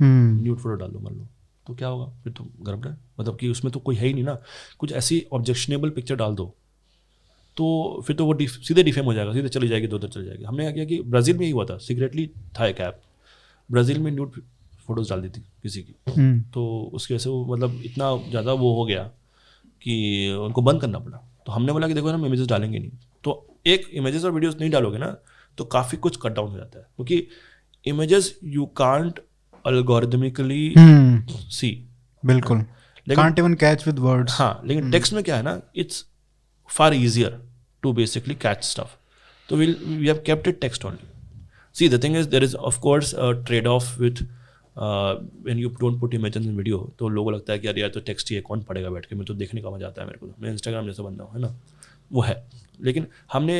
न्यूड फोटो डाल दो मान लो, तो क्या होगा फिर? तो गड़बड़ है, मतलब कि उसमें तो कोई है ही नहीं ना। कुछ ऐसी ऑब्जेक्शनेबल पिक्चर डाल दो तो फिर तो वो सीधे डिफेम हो जाएगा, सीधे चली जाएगी, दो चली जाएगी। हमने क्या किया कि ब्राज़ील में ही हुआ था, सीक्रेटली था एक ऐप, ब्राज़ील में न्यूड फोटोज डाल दी थी किसी की, तो उसकी वजह से वो मतलब इतना ज़्यादा वो हो गया कि उनको बंद करना पड़ा। तो हमने बोला कि देखो हम इमेजेस डालेंगे नहीं, तो एक इमेजेस और वीडियोस नहीं डालोगे ना तो काफ़ी कुछ कट डाउन हो जाता है, क्योंकि images you can't algorithmically see, बिल्कुल, can't even catch with words। हाँ, लेकिन टेक्स्ट में क्या है ना, it's far easier to basically catch stuff, so we have kept it text only. See, the thing is, there is of course a trade-off with when you don't put images in video, तो लोगों को लगता है कि यार तो text ही है, कौन पढ़ेगा बैठ के, मैं तो देखने का मजा आता है मेरे को, मैं इंस्टाग्राम जैसा बंदा हूँ, है ना, वो है। लेकिन हमने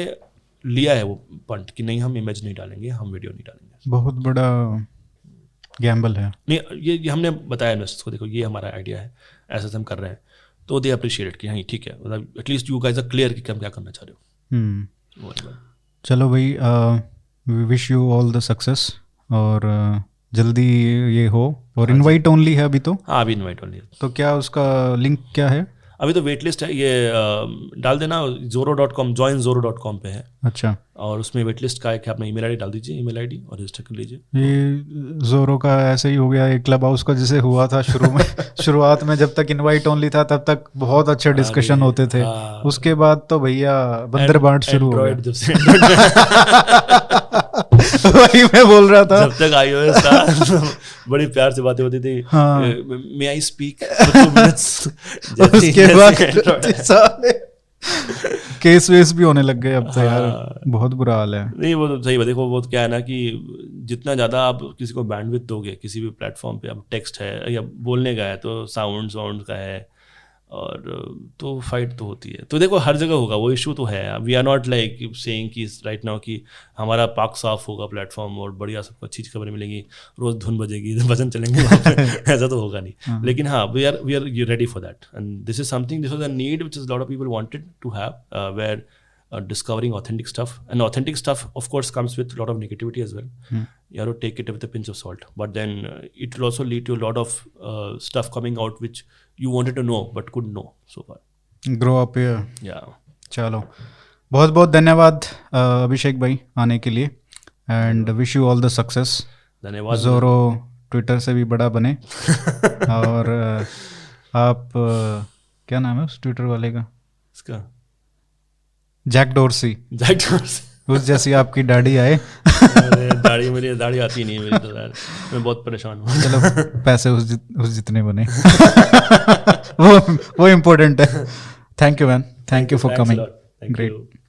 लिया है वो पंट कि नहीं, हम इमेज नहीं डालेंगे, हम वीडियो नहीं डालेंगे। बहुत बड़ा गैम्बल है। नहीं, ये हमने बताया इन्वेस्टर्स को, देखो ये हमारा आइडिया है, ऐसा हम कर रहे हैं, तो दे अप्रिशिएट कि हाँ ठीक है, मतलब at least you guys are clear कि हम क्या करना चाह रहे हो। चलो भाई, we wish you all the success, और जल्दी ये हो। और इनवाइट ओनली है अभी तो? हाँ, अभी इनवाइट ओनली है। तो क्या उसका लिंक क्या है? अभी तो वेट लिस्ट है, ये डाल देना, zoro.com, joinzoro.com पे है। अच्छा, और उसमें वेट लिस्ट का है कि अपना ईमेल आईडी डाल दीजिए, ईमेल आईडी, और रजिस्टर कर लीजिए। ये जोरो का ऐसे ही हो गया, एक क्लब हाउस का जैसे हुआ था शुरू में शुरुआत में जब तक इनवाइट ओनली था तब तक बहुत अच्छे डिस्कशन होते थे, उसके बाद तो भैया बंदर बांट शुरू हो गया। वही मैं बोल रहा था, जब तक iOS था बड़ी प्यार से बातें होती थी, मे आई स्पीक, उसके बाद केस वेस भी होने लग गए अब तो यार, बहुत बुरा हाल है। नहीं, वो तो सही बात, देखो वो क्या है ना कि जितना ज़्यादा आप किसी को बैंडविड्थ दोगे किसी भी प्लेटफॉर्म पे, अब टेक्स्ट है या बोलने का है तो साउंड का है, और तो फाइट तो होती है। तो देखो हर जगह होगा, वो इशू तो है। We are not like saying कि राइट नाउ कि हमारा पाक साफ होगा प्लेटफॉर्म और बढ़िया सबको अच्छी खबरें मिलेंगी, रोज़ धुन बजेगी, भजन चलेंगे वहाँ पे ऐसा तो होगा नहीं। लेकिन हाँ, we are ready for that, and this is something, this was a need which is lot of people wanted to have, where discovering authentic stuff, and authentic stuff of course comes with a lot of negativity as well. You have to take it with a pinch of salt, but then it will also lead to a lot of stuff coming out which you wanted to know but couldn't know so far. Grow up here. Yeah. चलो बहुत बहुत धन्यवाद अभिषेक भाई आने के लिए, and wish you all the success. धन्यवाद। जोरो ट्विटर से भी बड़ा बने और आप क्या नाम है उस ट्विटर वाले का? इसका जैक डोरसी, उस जैसी आपकी दाढ़ी आए। अरे मेरी दाढ़ी आती नहीं है मेरी तो यार, मैं बहुत परेशान हूँ। चलो पैसे उस जितने बने वो इम्पोर्टेंट है। Thank you man, thank you for coming, great.